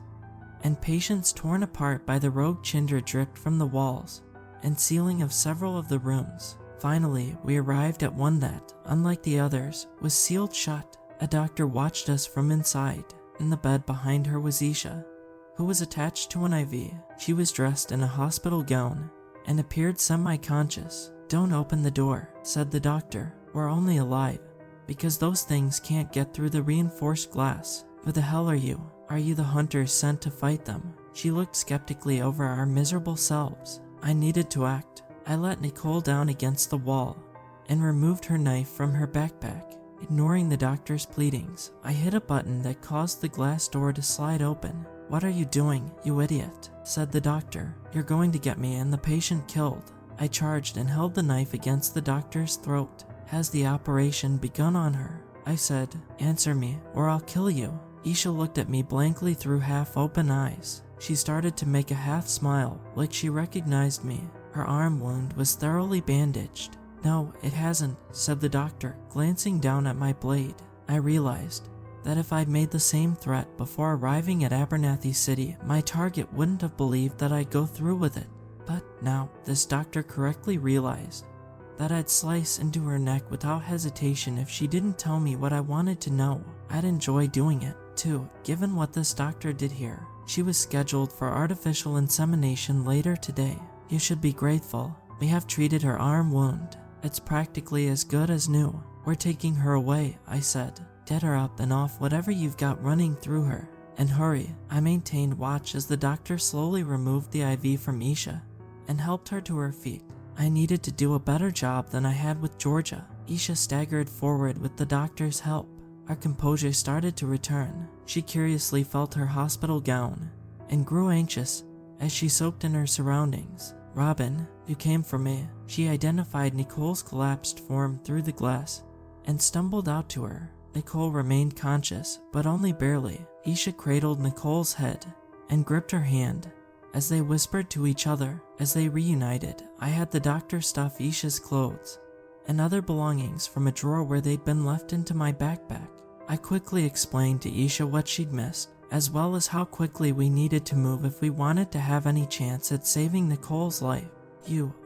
and patients torn apart by the rogue Chindra dripped from the walls and ceiling of several of the rooms. Finally, we arrived at one that, unlike the others, was sealed shut. A doctor watched us from inside. In the bed behind her was Isha, who was attached to an IV. She was dressed in a hospital gown and appeared semi-conscious. "Don't open the door," said the doctor. "We're only alive because those things can't get through the reinforced glass." "Who the hell are you? Are you the hunters sent to fight them?" She looked skeptically over our miserable selves. I needed to act. I let Nicole down against the wall and removed her knife from her backpack. Ignoring the doctor's pleadings, I hit a button that caused the glass door to slide open. "What are you doing, you idiot?" said the doctor. "You're going to get me and the patient killed." I charged and held the knife against the doctor's throat. "Has the operation begun on her?" I said. "Answer me, or I'll kill you." Isha looked at me blankly through half-open eyes. She started to make a half-smile, like she recognized me. Her arm wound was thoroughly bandaged. "No, it hasn't," said the doctor, glancing down at my blade. I realized that if I'd made the same threat before arriving at Abernathy City, my target wouldn't have believed that I'd go through with it. But now, this doctor correctly realized that I'd slice into her neck without hesitation if she didn't tell me what I wanted to know. I'd enjoy doing it, too, given what this doctor did here. She was scheduled for artificial insemination later today. "You should be grateful. We have treated her arm wound. It's practically as good as new. We're taking her away," I said. "Get her up and off whatever you've got running through her. And hurry." I maintained watch as the doctor slowly removed the IV from Isha and helped her to her feet. I needed to do a better job than I had with Georgia. Isha staggered forward with the doctor's help. Our composure started to return. She curiously felt her hospital gown and grew anxious as she soaked in her surroundings. "Robin, you came for me." She identified Nicole's collapsed form through the glass and stumbled out to her. Nicole remained conscious, but only barely. Isha cradled Nicole's head and gripped her hand as they whispered to each other. As they reunited, I had the doctor stuff Isha's clothes and other belongings from a drawer where they'd been left into my backpack. I quickly explained to Isha what she'd missed, as well as how quickly we needed to move if we wanted to have any chance at saving Nicole's life.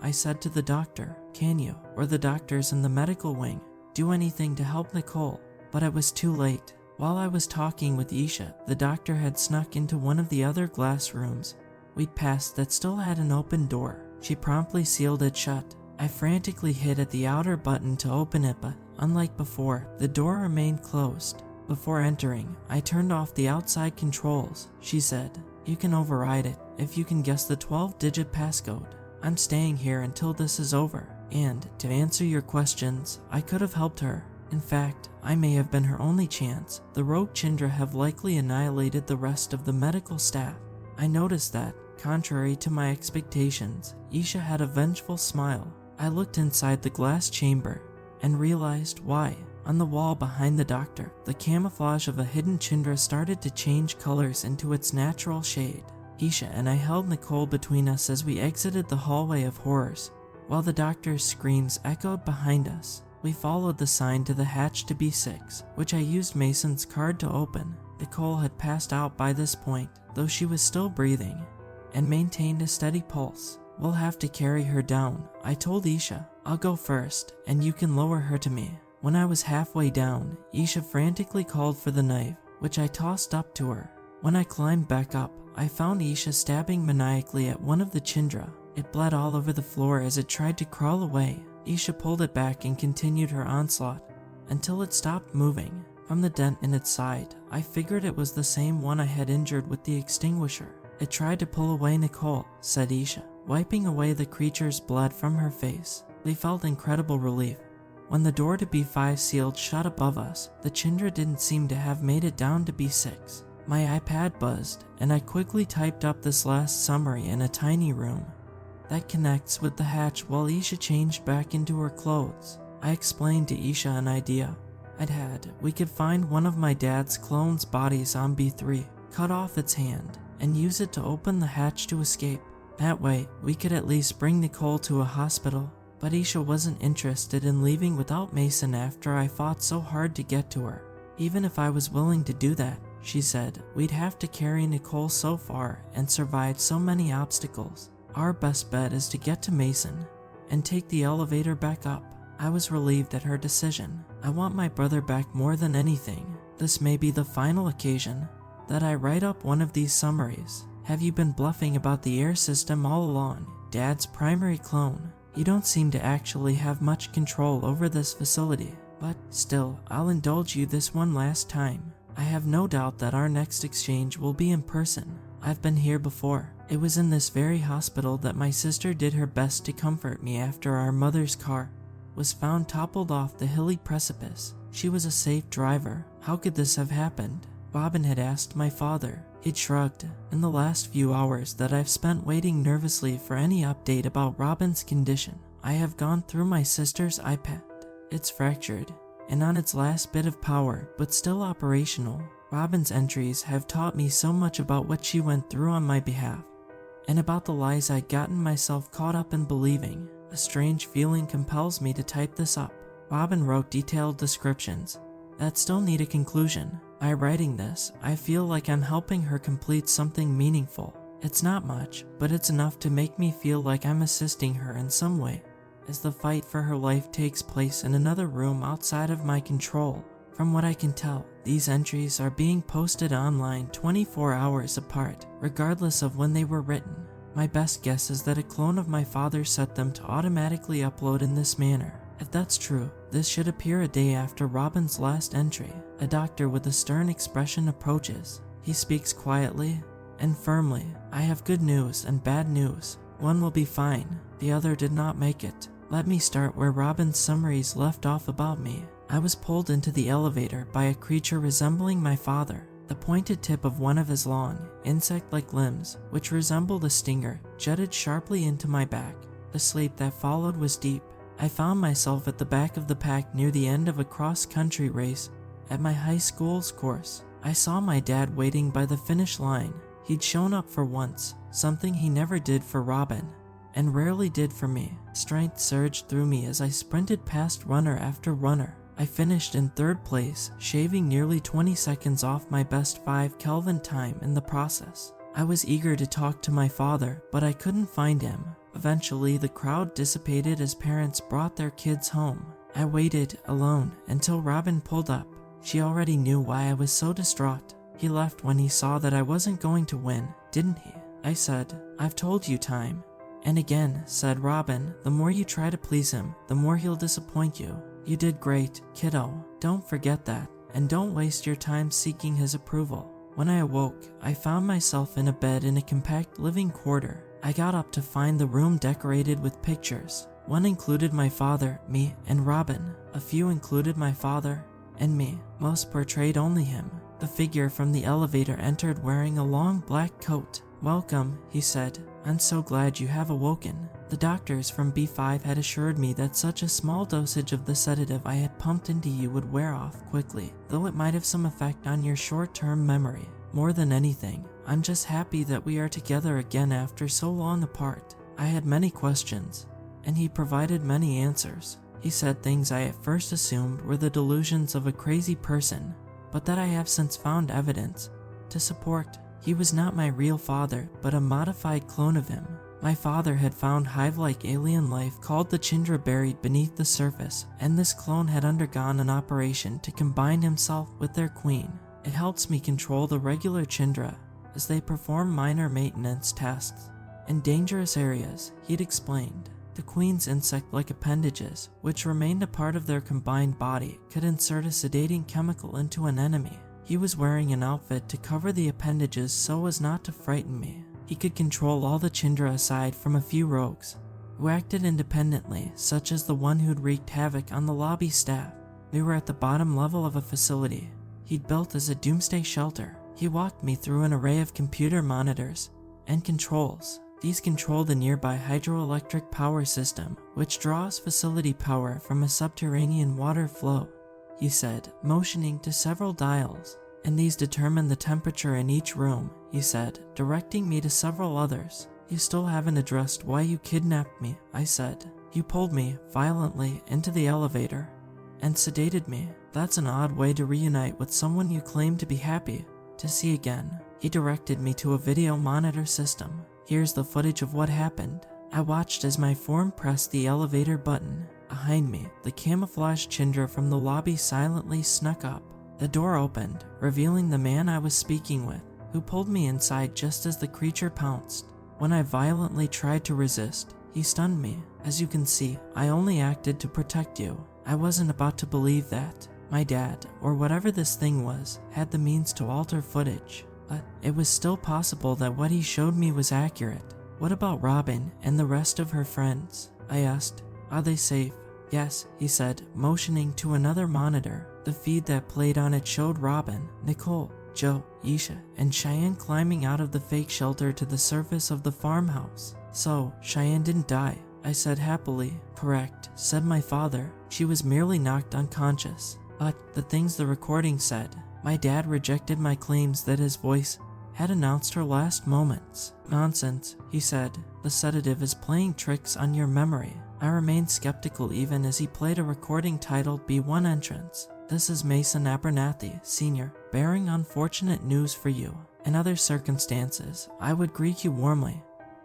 I said to the doctor, "Can you, or the doctors in the medical wing, do anything to help Nicole?" But it was too late. While I was talking with Isha, the doctor had snuck into one of the other glass rooms we'd passed that still had an open door. She promptly sealed it shut. I frantically hit at the outer button to open it, but unlike before, the door remained closed. Before entering, I turned off the outside controls. She said, "You can override it if you can guess the 12-digit passcode. I'm staying here until this is over." And, to answer your questions, I could have helped her. In fact, I may have been her only chance. The rogue Chindra have likely annihilated the rest of the medical staff. I noticed that, contrary to my expectations, Isha had a vengeful smile. I looked inside the glass chamber and realized why. On the wall behind the doctor, the camouflage of a hidden Chindra started to change colors into its natural shade. Isha and I held Nicole between us as we exited the hallway of horrors, while the doctor's screams echoed behind us. We followed the sign to the hatch to B6, which I used Mason's card to open. Nicole had passed out by this point, though she was still breathing and maintained a steady pulse. "We'll have to carry her down," I told Isha. "I'll go first, and you can lower her to me." When I was halfway down, Isha frantically called for the knife, which I tossed up to her. When I climbed back up, I found Isha stabbing maniacally at one of the Chindra. It bled all over the floor as it tried to crawl away. Isha pulled it back and continued her onslaught until it stopped moving. From the dent in its side, I figured it was the same one I had injured with the extinguisher. "It tried to pull away Nicole," said Isha, wiping away the creature's blood from her face. We felt incredible relief. When the door to B5 sealed shut above us, the Chindra didn't seem to have made it down to B6. My iPad buzzed, and I quickly typed up this last summary in a tiny room that connects with the hatch while Isha changed back into her clothes. I explained to Isha an idea I'd had. We could find one of my dad's clone's bodies on B3, cut off its hand, and use it to open the hatch to escape. That way, we could at least bring Nicole to a hospital. But Isha wasn't interested in leaving without Mason after I fought so hard to get to her. "Even if I was willing to do that," she said, "we'd have to carry Nicole so far and survive so many obstacles. Our best bet is to get to Mason and take the elevator back up. I was relieved at her decision. I want my brother back more than anything. This may be the final occasion that I write up one of these summaries. Have you been bluffing about the air system all along? Dad's primary clone. You don't seem to actually have much control over this facility, but still, I'll indulge you this one last time. I have no doubt that our next exchange will be in person. I've been here before. It was in this very hospital that my sister did her best to comfort me after our mother's car was found toppled off the hilly precipice. She was a safe driver. How could this have happened? Robin had asked my father. He'd shrugged. In the last few hours that I've spent waiting nervously for any update about Robin's condition, I have gone through my sister's iPad. It's fractured and on its last bit of power, but still operational. Robin's entries have taught me so much about what she went through on my behalf, and about the lies I'd gotten myself caught up in believing. A strange feeling compels me to type this up. Robin wrote detailed descriptions that still need a conclusion. By writing this, I feel like I'm helping her complete something meaningful. It's not much, but it's enough to make me feel like I'm assisting her in some way, as the fight for her life takes place in another room outside of my control. From what I can tell, these entries are being posted online 24 hours apart, regardless of when they were written. My best guess is that a clone of my father set them to automatically upload in this manner. If that's true, this should appear a day after Robin's last entry. A doctor with a stern expression approaches. He speaks quietly and firmly. I have good news and bad news. One will be fine, the other did not make it. Let me start where Robin's summaries left off about me. I was pulled into the elevator by a creature resembling my father. The pointed tip of one of his long, insect-like limbs, which resembled a stinger, jutted sharply into my back. The sleep that followed was deep. I found myself at the back of the pack near the end of a cross-country race at my high school's course. I saw my dad waiting by the finish line. He'd shown up for once, something he never did for Robin, and rarely did for me. Strength surged through me as I sprinted past runner after runner. I finished in third place, shaving nearly 20 seconds off my best 5 Kelvin time in the process. I was eager to talk to my father, but I couldn't find him. Eventually, the crowd dissipated as parents brought their kids home. I waited, alone, until Robin pulled up. She already knew why I was so distraught. He left when he saw that I wasn't going to win, didn't he? I said, "I've told you time and again," said Robin. "The more you try to please him, the more he'll disappoint you. You did great, kiddo. Don't forget that, and don't waste your time seeking his approval." When I awoke, I found myself in a bed in a compact living quarter. I got up to find the room decorated with pictures. One included my father, me, and Robin. A few included my father and me. Most portrayed only him. The figure from the elevator entered wearing a long black coat. "Welcome," he said. "I'm so glad you have awoken." The doctors from B5 had assured me that such a small dosage of the sedative I had pumped into you would wear off quickly, though it might have some effect on your short-term memory. More than anything, I'm just happy that we are together again after so long apart. I had many questions, and he provided many answers. He said things I at first assumed were the delusions of a crazy person, but that I have since found evidence to support. He was not my real father, but a modified clone of him. My father had found hive-like alien life called the Chindra buried beneath the surface, and this clone had undergone an operation to combine himself with their queen. It helps me control the regular Chindra as they perform minor maintenance tasks in dangerous areas, he'd explained. The queen's insect-like appendages, which remained a part of their combined body, could insert a sedating chemical into an enemy. He was wearing an outfit to cover the appendages so as not to frighten me. He could control all the Chindra aside from a few rogues, who acted independently, such as the one who'd wreaked havoc on the lobby staff. We were at the bottom level of a facility he'd built as a Doomsday shelter. He walked me through an array of computer monitors and controls. These control the nearby hydroelectric power system, which draws facility power from a subterranean water flow, he said, motioning to several dials. "And these determine the temperature in each room," he said, directing me to several others. "You still haven't addressed why you kidnapped me," I said. "You pulled me violently into the elevator and sedated me. That's an odd way to reunite with someone you claim to be happy to see again." He directed me to a video monitor system. "Here's the footage of what happened." I watched as my form pressed the elevator button. Behind me, the camouflaged Chinder from the lobby silently snuck up. The door opened, revealing the man I was speaking with, who pulled me inside just as the creature pounced. When I violently tried to resist, he stunned me. As you can see, I only acted to protect you. I wasn't about to believe that my dad, or whatever this thing was, had the means to alter footage. But it was still possible that what he showed me was accurate. What about Robin and the rest of her friends? I asked. Are they safe? Yes, he said, motioning to another monitor. The feed that played on it showed Robin, Nicole, Joe, Isha, and Cheyenne climbing out of the fake shelter to the surface of the farmhouse. So, Cheyenne didn't die, I said happily. Correct, said my father. She was merely knocked unconscious. But the things the recording said. My dad rejected my claims that his voice had announced her last moments. Nonsense, he said. The sedative is playing tricks on your memory. I remained skeptical even as he played a recording titled B1 Entrance. This is Mason Abernathy, Sr., bearing unfortunate news for you. In other circumstances, I would greet you warmly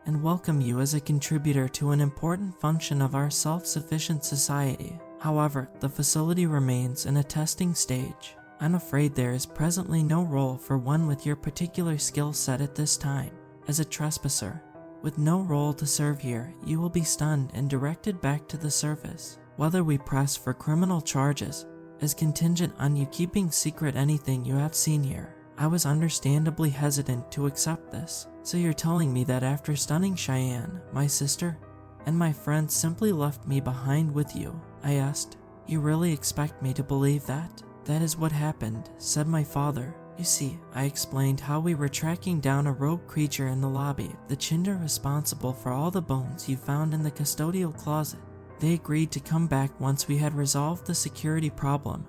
and welcome you as a contributor to an important function of our self-sufficient society. However, the facility remains in a testing stage. I'm afraid there is presently no role for one with your particular skill set at this time. As a trespasser, with no role to serve here, you will be stunned and directed back to the surface. Whether we press for criminal charges is contingent on you keeping secret anything you have seen here. I was understandably hesitant to accept this. So you're telling me that after stunning Cheyenne, my sister, and my friends simply left me behind with you? I asked. You really expect me to believe that? That is what happened, said my father. You see, I explained how we were tracking down a rogue creature in the lobby, the Chinder responsible for all the bones you found in the custodial closet. They agreed to come back once we had resolved the security problem,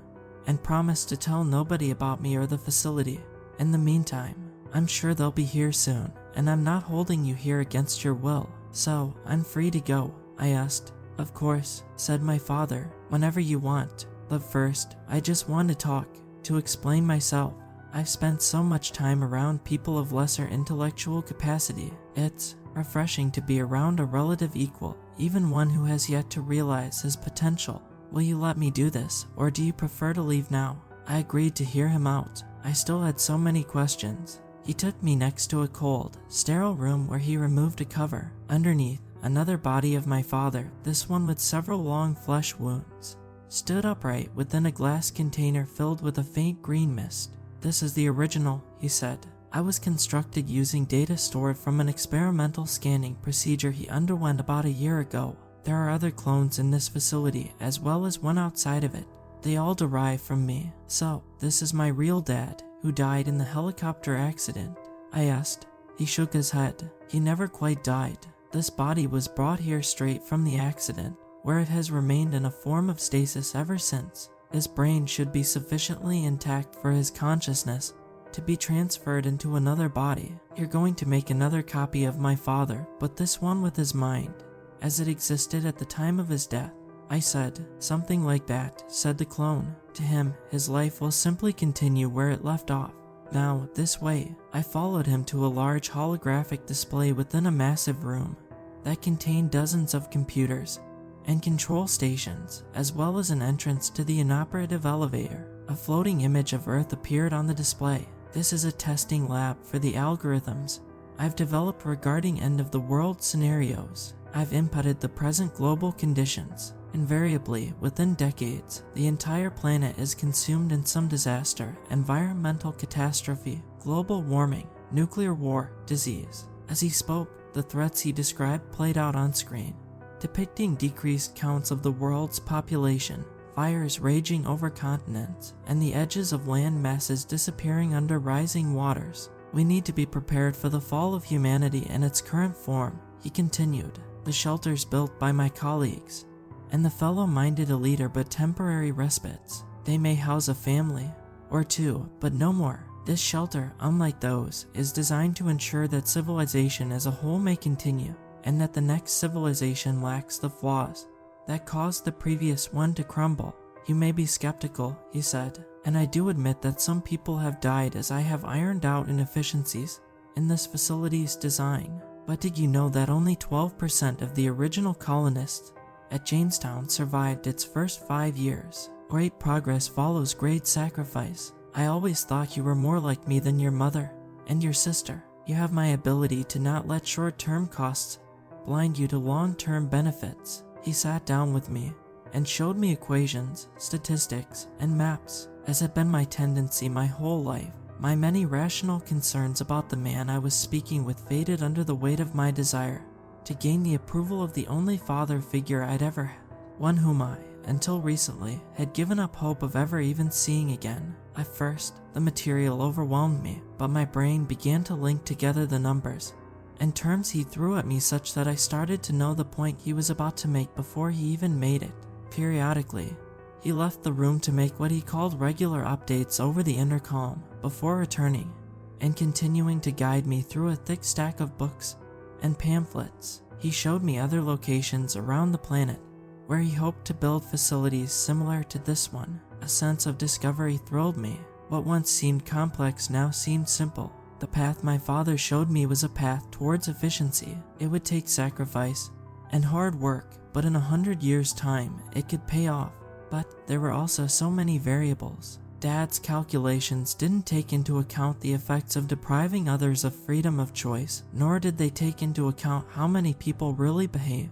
and promised to tell nobody about me or the facility. In the meantime, I'm sure they'll be here soon, and I'm not holding you here against your will, so I'm free to go, I asked. Of course, said my father, whenever you want. But first, I just want to talk, to explain myself. I've spent so much time around people of lesser intellectual capacity. It's refreshing to be around a relative equal, even one who has yet to realize his potential. Will you let me do this, or do you prefer to leave now? I agreed to hear him out. I still had so many questions. He took me next to a cold, sterile room where he removed a cover. Underneath, another body of my father, this one with several long flesh wounds, stood upright within a glass container filled with a faint green mist. This is the original, he said. I was constructed using data stored from an experimental scanning procedure he underwent about a year ago. There are other clones in this facility as well as one outside of it. They all derive from me. So, this is my real dad, who died in the helicopter accident? I asked. He shook his head. He never quite died. This body was brought here straight from the accident, where it has remained in a form of stasis ever since. His brain should be sufficiently intact for his consciousness to be transferred into another body. You're going to make another copy of my father, but this one with his mind, as it existed at the time of his death. I said. Something like that, said the clone. To him, his life will simply continue where it left off. Now, this way. I followed him to a large holographic display within a massive room that contained dozens of computers and control stations, as well as an entrance to the inoperative elevator. A floating image of Earth appeared on the display. This is a testing lab for the algorithms I've developed regarding end-of-the-world scenarios. I've inputted the present global conditions. Invariably, within decades, the entire planet is consumed in some disaster, environmental catastrophe, global warming, nuclear war, disease. As he spoke, the threats he described played out on screen, depicting decreased counts of the world's population, fires raging over continents, and the edges of land masses disappearing under rising waters. We need to be prepared for the fall of humanity in its current form, he continued. The shelters built by my colleagues and the fellow-minded elite are but temporary respites. They may house a family or two, but no more. This shelter, unlike those, is designed to ensure that civilization as a whole may continue, and that the next civilization lacks the flaws that caused the previous one to crumble. You may be skeptical, he said, and I do admit that some people have died as I have ironed out inefficiencies in this facility's design. But did you know that only 12% of the original colonists at Jamestown survived its first 5 years? Great progress follows great sacrifice. I always thought you were more like me than your mother and your sister. You have my ability to not let short-term costs blind you to long-term benefits. He sat down with me and showed me equations, statistics, and maps, as had been my tendency my whole life. My many rational concerns about the man I was speaking with faded under the weight of my desire to gain the approval of the only father figure I'd ever had, one whom I, until recently, had given up hope of ever even seeing again. At first, the material overwhelmed me, but my brain began to link together the numbers and terms he threw at me such that I started to know the point he was about to make before he even made it. Periodically, he left the room to make what he called regular updates over the intercom before returning and continuing to guide me through a thick stack of books and pamphlets. He showed me other locations around the planet where he hoped to build facilities similar to this one. A sense of discovery thrilled me. What once seemed complex now seemed simple. The path my father showed me was a path towards efficiency. It would take sacrifice and hard work, but in 100 years' time, it could pay off. But there were also so many variables. Dad's calculations didn't take into account the effects of depriving others of freedom of choice, nor did they take into account how many people really behave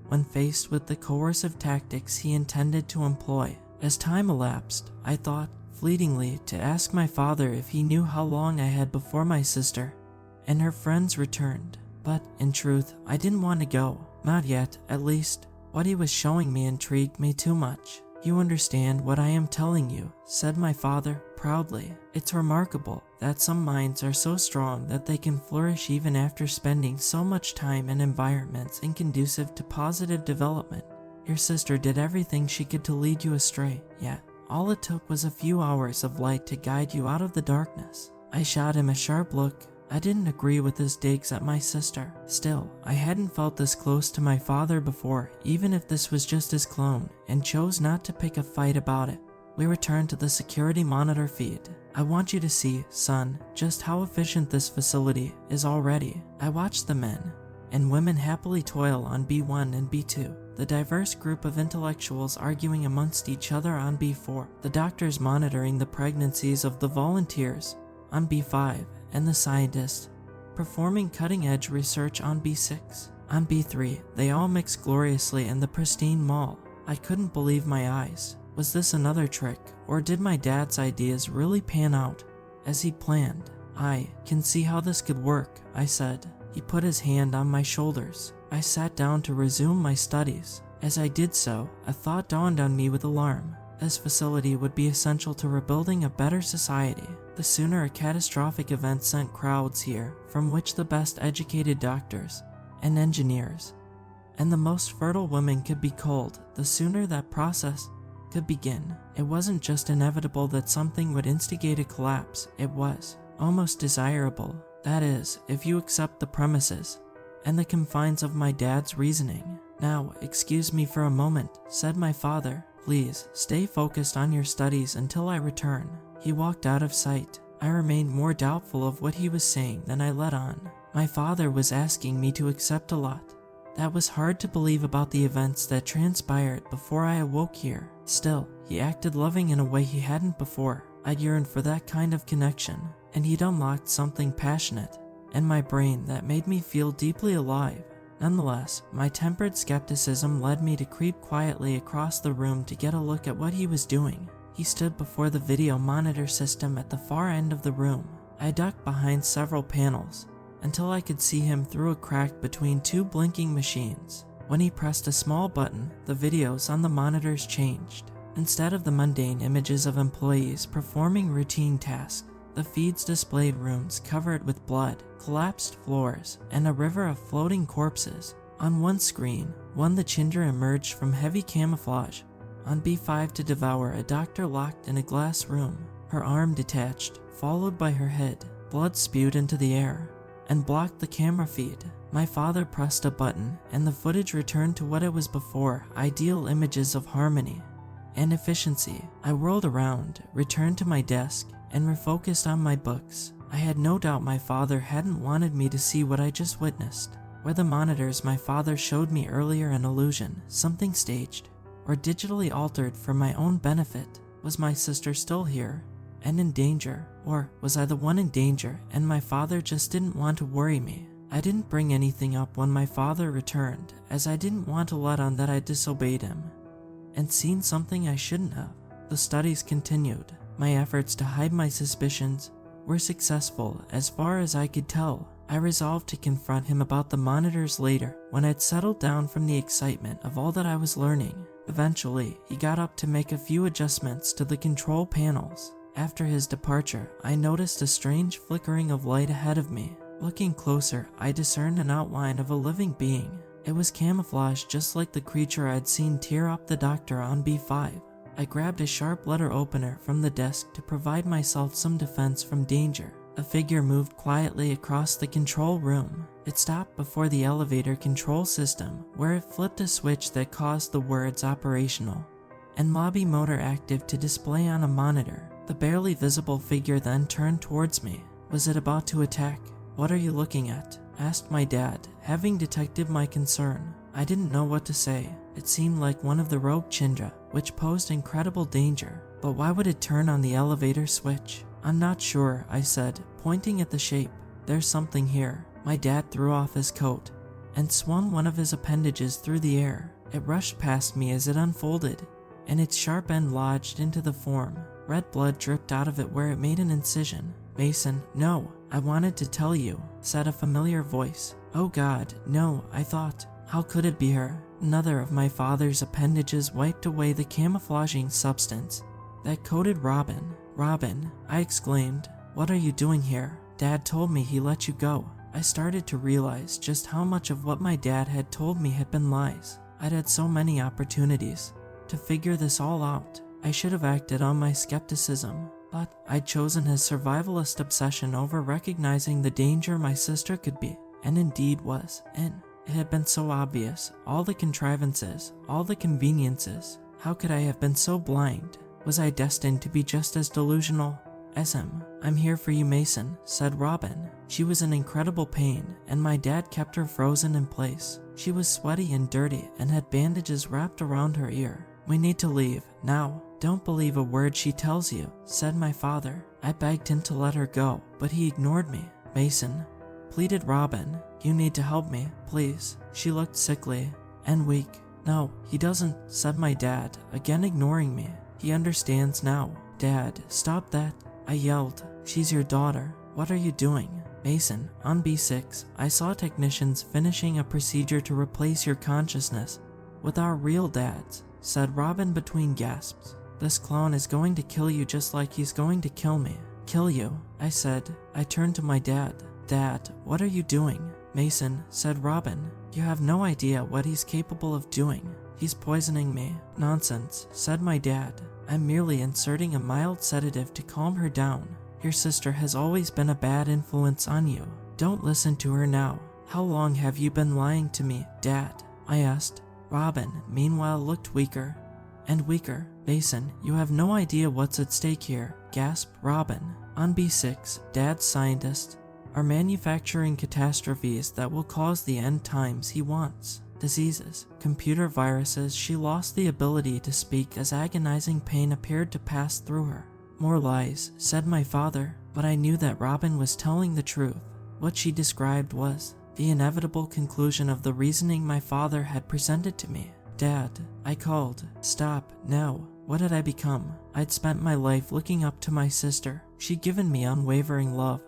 when faced with the coercive tactics he intended to employ. As time elapsed, I thought, fleetingly, to ask my father if he knew how long I had before my sister and her friends returned. But, in truth, I didn't want to go. Not yet, at least. What he was showing me intrigued me too much. "You understand what I am telling you," said my father, proudly. "It's remarkable that some minds are so strong that they can flourish even after spending so much time in environments inconducive to positive development. Your sister did everything she could to lead you astray, yet all it took was a few hours of light to guide you out of the darkness." I shot him a sharp look. I didn't agree with his digs at my sister. Still, I hadn't felt this close to my father before, even if this was just his clone, and chose not to pick a fight about it. We returned to the security monitor feed. "I want you to see, son, just how efficient this facility is already." I watched the men and women happily toil on B1 and B2, the diverse group of intellectuals arguing amongst each other on B4, the doctors monitoring the pregnancies of the volunteers on B5, and the scientists performing cutting-edge research on B6. On B3, they all mixed gloriously in the pristine mall. I couldn't believe my eyes. Was this another trick, or did my dad's ideas really pan out as he planned? "I can see how this could work," I said. He put his hand on my shoulders. I sat down to resume my studies. As I did so, a thought dawned on me with alarm. This facility would be essential to rebuilding a better society. The sooner a catastrophic event sent crowds here, from which the best educated doctors and engineers and the most fertile women could be culled, the sooner that process could begin. It wasn't just inevitable that something would instigate a collapse, it was almost desirable. That is, if you accept the premises and the confines of my dad's reasoning. "Now, excuse me for a moment," said my father. "Please, stay focused on your studies until I return." He walked out of sight. I remained more doubtful of what he was saying than I let on. My father was asking me to accept a lot that was hard to believe about the events that transpired before I awoke here. Still, he acted loving in a way he hadn't before. I'd yearned for that kind of connection, and he'd unlocked something passionate in my brain that made me feel deeply alive. Nonetheless, my tempered skepticism led me to creep quietly across the room to get a look at what he was doing. He stood before the video monitor system at the far end of the room. I ducked behind several panels until I could see him through a crack between two blinking machines. When he pressed a small button, the videos on the monitors changed. Instead of the mundane images of employees performing routine tasks, the feeds displayed rooms covered with blood, collapsed floors, and a river of floating corpses. On one screen, the Chinder emerged from heavy camouflage on B5 to devour a doctor locked in a glass room. Her arm detached, followed by her head. Blood spewed into the air and blocked the camera feed. My father pressed a button, and the footage returned to what it was before, ideal images of harmony and efficiency. I whirled around, returned to my desk, and refocused on my books. I had no doubt my father hadn't wanted me to see what I just witnessed. Were the monitors my father showed me earlier an illusion, something staged, or digitally altered for my own benefit? Was my sister still here and in danger, or was I the one in danger and my father just didn't want to worry me? I didn't bring anything up when my father returned, as I didn't want to let on that I disobeyed him and seen something I shouldn't have. The studies continued. My efforts to hide my suspicions were successful as far as I could tell. I resolved to confront him about the monitors later, when I'd settled down from the excitement of all that I was learning. Eventually, he got up to make a few adjustments to the control panels. After his departure, I noticed a strange flickering of light ahead of me. Looking closer, I discerned an outline of a living being. It was camouflaged just like the creature I'd seen tear up the doctor on B5. I grabbed a sharp letter opener from the desk to provide myself some defense from danger. A figure moved quietly across the control room. It stopped before the elevator control system, where it flipped a switch that caused the words operational and lobby motor active to display on a monitor. The barely visible figure then turned towards me. Was it about to attack? "What are you looking at?" asked my dad, having detected my concern. I didn't know what to say. It seemed like one of the rogue Chindra, which posed incredible danger. But why would it turn on the elevator switch? "I'm not sure," I said, pointing at the shape. "There's something here." My dad threw off his coat and swung one of his appendages through the air. It rushed past me as it unfolded, and its sharp end lodged into the form. Red blood dripped out of it where it made an incision. "Mason, no, I wanted to tell you," said a familiar voice. "Oh God, no," I thought. How could it be her? Another of my father's appendages wiped away the camouflaging substance that coated Robin. "Robin," I exclaimed, "what are you doing here? Dad told me he let you go." I started to realize just how much of what my dad had told me had been lies. I'd had so many opportunities to figure this all out. I should have acted on my skepticism, but I'd chosen his survivalist obsession over recognizing the danger my sister could be, and indeed was, in. It had been so obvious, all the contrivances, all the conveniences. How could I have been so blind? Was I destined to be just as delusional as him? "I'm here for you, Mason," said Robin. She was in incredible pain, and my dad kept her frozen in place. She was sweaty and dirty and had bandages wrapped around her ear. "We need to leave, now. Don't believe a word she tells you," said my father. I begged him to let her go, but he ignored me. "Mason," pleaded Robin, "you need to help me, please." She looked sickly and weak. "No, he doesn't," said my dad, again ignoring me. "He understands now." "Dad, stop that," I yelled. "She's your daughter. What are you doing?" "Mason, on B6, I saw technicians finishing a procedure to replace your consciousness with our real dad's," said Robin between gasps. "This clown is going to kill you just like he's going to kill me." "Kill you?" I said. I turned to my dad. "Dad, what are you doing?" "Mason," said Robin, "you have no idea what he's capable of doing. He's poisoning me." "Nonsense," said my dad. "I'm merely inserting a mild sedative to calm her down. Your sister has always been a bad influence on you. Don't listen to her now." "How long have you been lying to me, Dad?" I asked. Robin, meanwhile, looked weaker and weaker. "Mason, you have no idea what's at stake here," gasped Robin. "On B6, Dad's scientists are manufacturing catastrophes that will cause the end times he wants. Diseases, computer viruses." She lost the ability to speak as agonizing pain appeared to pass through her. "More lies," said my father, but I knew that Robin was telling the truth. What she described was the inevitable conclusion of the reasoning my father had presented to me. "Dad," I called. "Stop, now." What had I become? I'd spent my life looking up to my sister. She'd given me unwavering love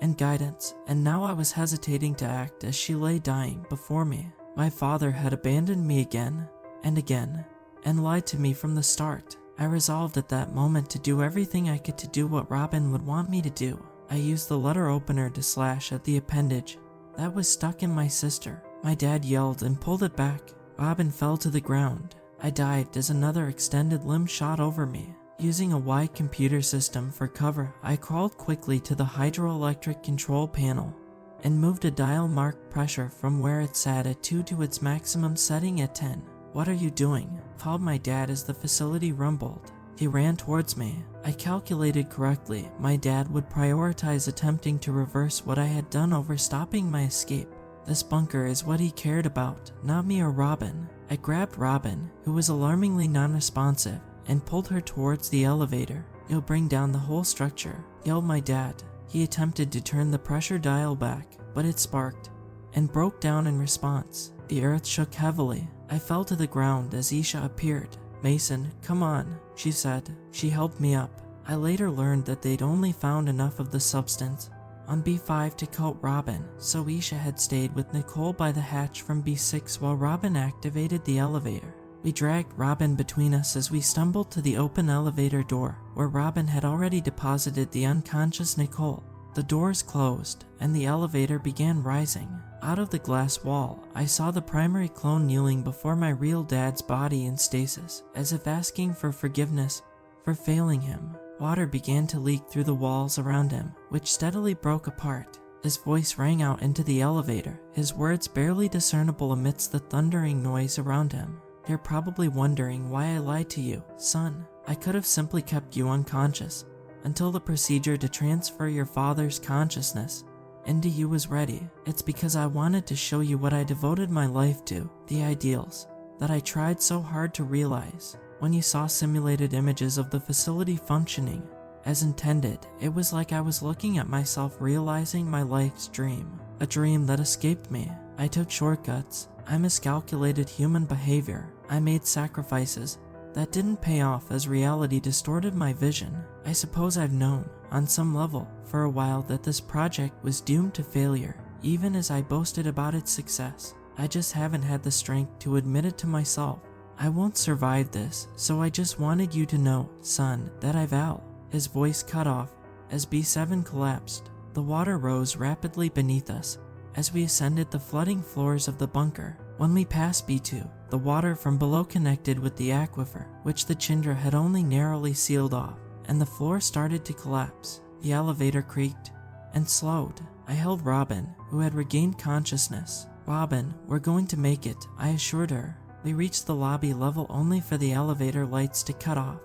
and guidance, and now I was hesitating to act as she lay dying before me. My father had abandoned me again and lied to me from the start. I resolved at that moment to do everything I could to do what Robin would want me to do. I used the letter opener to slash at the appendage that was stuck in my sister. My dad yelled and pulled it back. Robin fell to the ground. I dived as another extended limb shot over me. Using a wide computer system for cover, I crawled quickly to the hydroelectric control panel and moved a dial marked pressure from where it sat at 2 to its maximum setting at 10. "What are you doing?" called my dad as the facility rumbled. He ran towards me. I calculated correctly. My dad would prioritize attempting to reverse what I had done over stopping my escape. This bunker is what he cared about, not me or Robin. I grabbed Robin, who was alarmingly non-responsive, and pulled her towards the elevator. "It'll bring down the whole structure," yelled my dad. He attempted to turn the pressure dial back, but it sparked and broke down in response. The earth shook heavily. I fell to the ground as Isha appeared. "Mason, come on," she said. She helped me up. I later learned that they'd only found enough of the substance on B5 to coat Robin, so Isha had stayed with Nicole by the hatch from B6 while Robin activated the elevator. We dragged Robin between us as we stumbled to the open elevator door, where Robin had already deposited the unconscious Nicole. The doors closed, and the elevator began rising. Out of the glass wall, I saw the primary clone kneeling before my real dad's body in stasis, as if asking for forgiveness for failing him. Water began to leak through the walls around him, which steadily broke apart. His voice rang out into the elevator, his words barely discernible amidst the thundering noise around him. "You're probably wondering why I lied to you, son. I could have simply kept you unconscious until the procedure to transfer your father's consciousness into you was ready. It's because I wanted to show you what I devoted my life to, the ideals that I tried so hard to realize. When you saw simulated images of the facility functioning as intended, it was like I was looking at myself realizing my life's dream, a dream that escaped me. I took shortcuts. I miscalculated human behavior. I made sacrifices that didn't pay off as reality distorted my vision. I suppose I've known, on some level, for a while that this project was doomed to failure, even as I boasted about its success. I just haven't had the strength to admit it to myself. I won't survive this, so I just wanted you to know, son, that I vow." His voice cut off as B7 collapsed. The water rose rapidly beneath us as we ascended the flooding floors of the bunker. When we passed B2, the water from below connected with the aquifer, which the Chindra had only narrowly sealed off, and the floor started to collapse. The elevator creaked and slowed. I held Robin, who had regained consciousness. "Robin, we're going to make it," I assured her. We reached the lobby level only for the elevator lights to cut off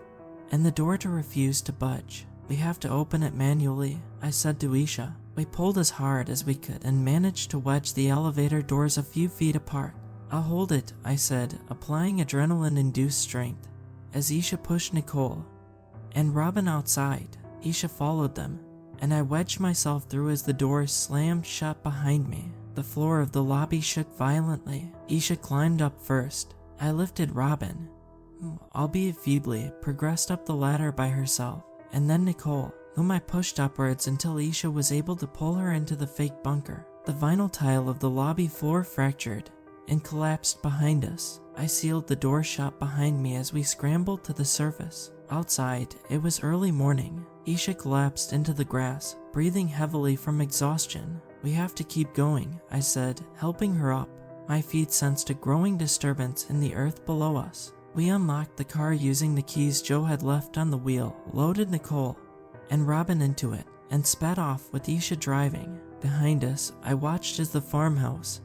and the door to refuse to budge. "We have to open it manually," I said to Isha. We pulled as hard as we could and managed to wedge the elevator doors a few feet apart. "I'll hold it," I said, applying adrenaline-induced strength, as Isha pushed Nicole and Robin outside. Isha followed them, and I wedged myself through as the doors slammed shut behind me. The floor of the lobby shook violently. Isha climbed up first. I lifted Robin, who, albeit feebly, progressed up the ladder by herself, and then Nicole, whom I pushed upwards until Isha was able to pull her into the fake bunker. The vinyl tile of the lobby floor fractured and collapsed behind us. I sealed the door shut behind me as we scrambled to the surface. Outside, it was early morning. Isha collapsed into the grass, breathing heavily from exhaustion. "We have to keep going," I said, helping her up. My feet sensed a growing disturbance in the earth below us. We unlocked the car using the keys Joe had left on the wheel, loaded Nicole and Robin into it, and sped off with Isha driving. Behind us, I watched as the farmhouse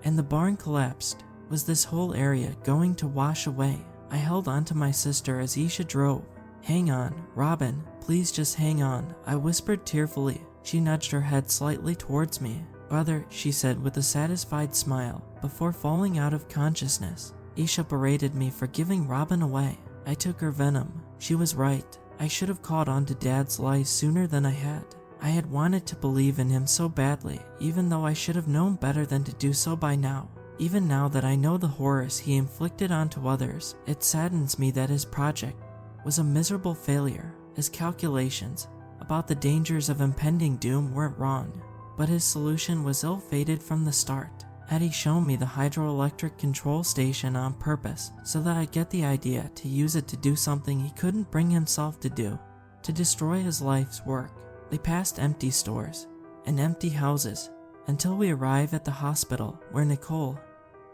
and the barn collapsed. Was this whole area going to wash away? I held onto my sister as Isha drove. "Hang on, Robin, please just hang on," I whispered tearfully. She nudged her head slightly towards me. "Brother," she said with a satisfied smile, before falling out of consciousness. Isha berated me for giving Robin away. I took her venom. She was right. I should have caught on to Dad's lies sooner than I had. I had wanted to believe in him so badly, even though I should have known better than to do so by now. Even now that I know the horrors he inflicted onto others, it saddens me that his project was a miserable failure. His calculations about the dangers of impending doom weren't wrong, but his solution was ill-fated from the start. Had he shown me the hydroelectric control station on purpose so that I'd get the idea to use it to do something he couldn't bring himself to do, to destroy his life's work? We passed empty stores and empty houses until we arrived at the hospital, where Nicole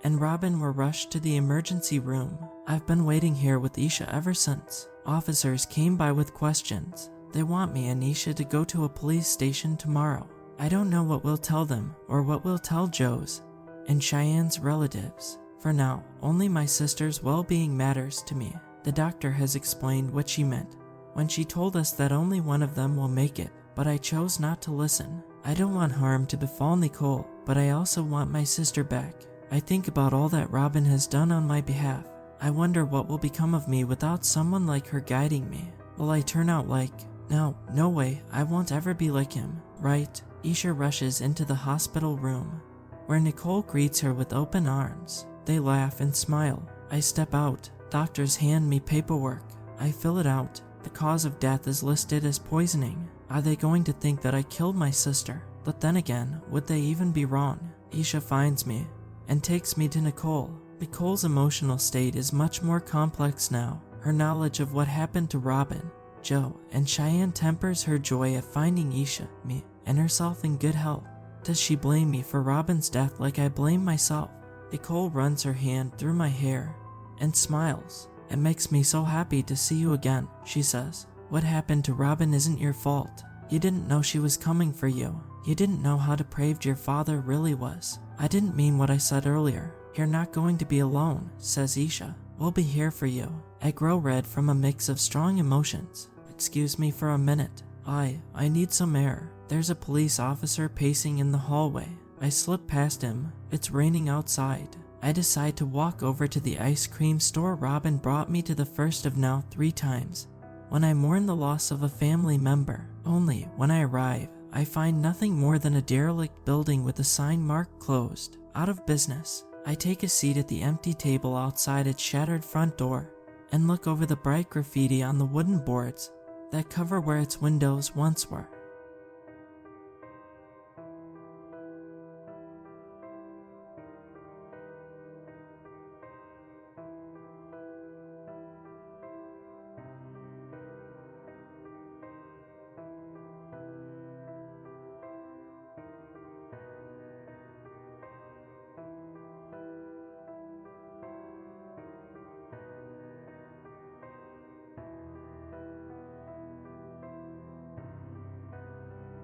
and Robin were rushed to the emergency room. I've been waiting here with Isha ever since. Officers came by with questions. They want me and Isha to go to a police station tomorrow. I don't know what we'll tell them or what we'll tell Joe's and Cheyenne's relatives. For now, only my sister's well-being matters to me. The doctor has explained what she meant when she told us that only one of them will make it, but I chose not to listen. I don't want harm to befall Nicole, but I also want my sister back. I think about all that Robin has done on my behalf. I wonder what will become of me without someone like her guiding me. Will I turn out like... No way, I won't ever be like him, right? Isha rushes into the hospital room, where Nicole greets her with open arms. They laugh and smile. I step out. Doctors hand me paperwork. I fill it out. The cause of death is listed as poisoning. Are they going to think that I killed my sister? But then again, would they even be wrong? Isha finds me and takes me to Nicole. Nicole's emotional state is much more complex now. Her knowledge of what happened to Robin, Joe, and Cheyenne tempers her joy at finding Isha, me, and herself in good health. Does she blame me for Robin's death like I blame myself? Nicole runs her hand through my hair and smiles. It makes me so happy to see you again, she says. What happened to Robin isn't your fault. You didn't know she was coming for you. You didn't know how depraved your father really was. I didn't mean what I said earlier. You're not going to be alone, says Isha. We'll be here for you. I grow red from a mix of strong emotions. Excuse me for a minute. I need some air. There's a police officer pacing in the hallway. I slip past him. It's raining outside. I decide to walk over to the ice cream store Robin brought me to the first of now 3 times, when I mourn the loss of a family member. Only, when I arrive, I find nothing more than a derelict building with a sign marked closed, out of business. I take a seat at the empty table outside its shattered front door, and look over the bright graffiti on the wooden boards that cover where its windows once were.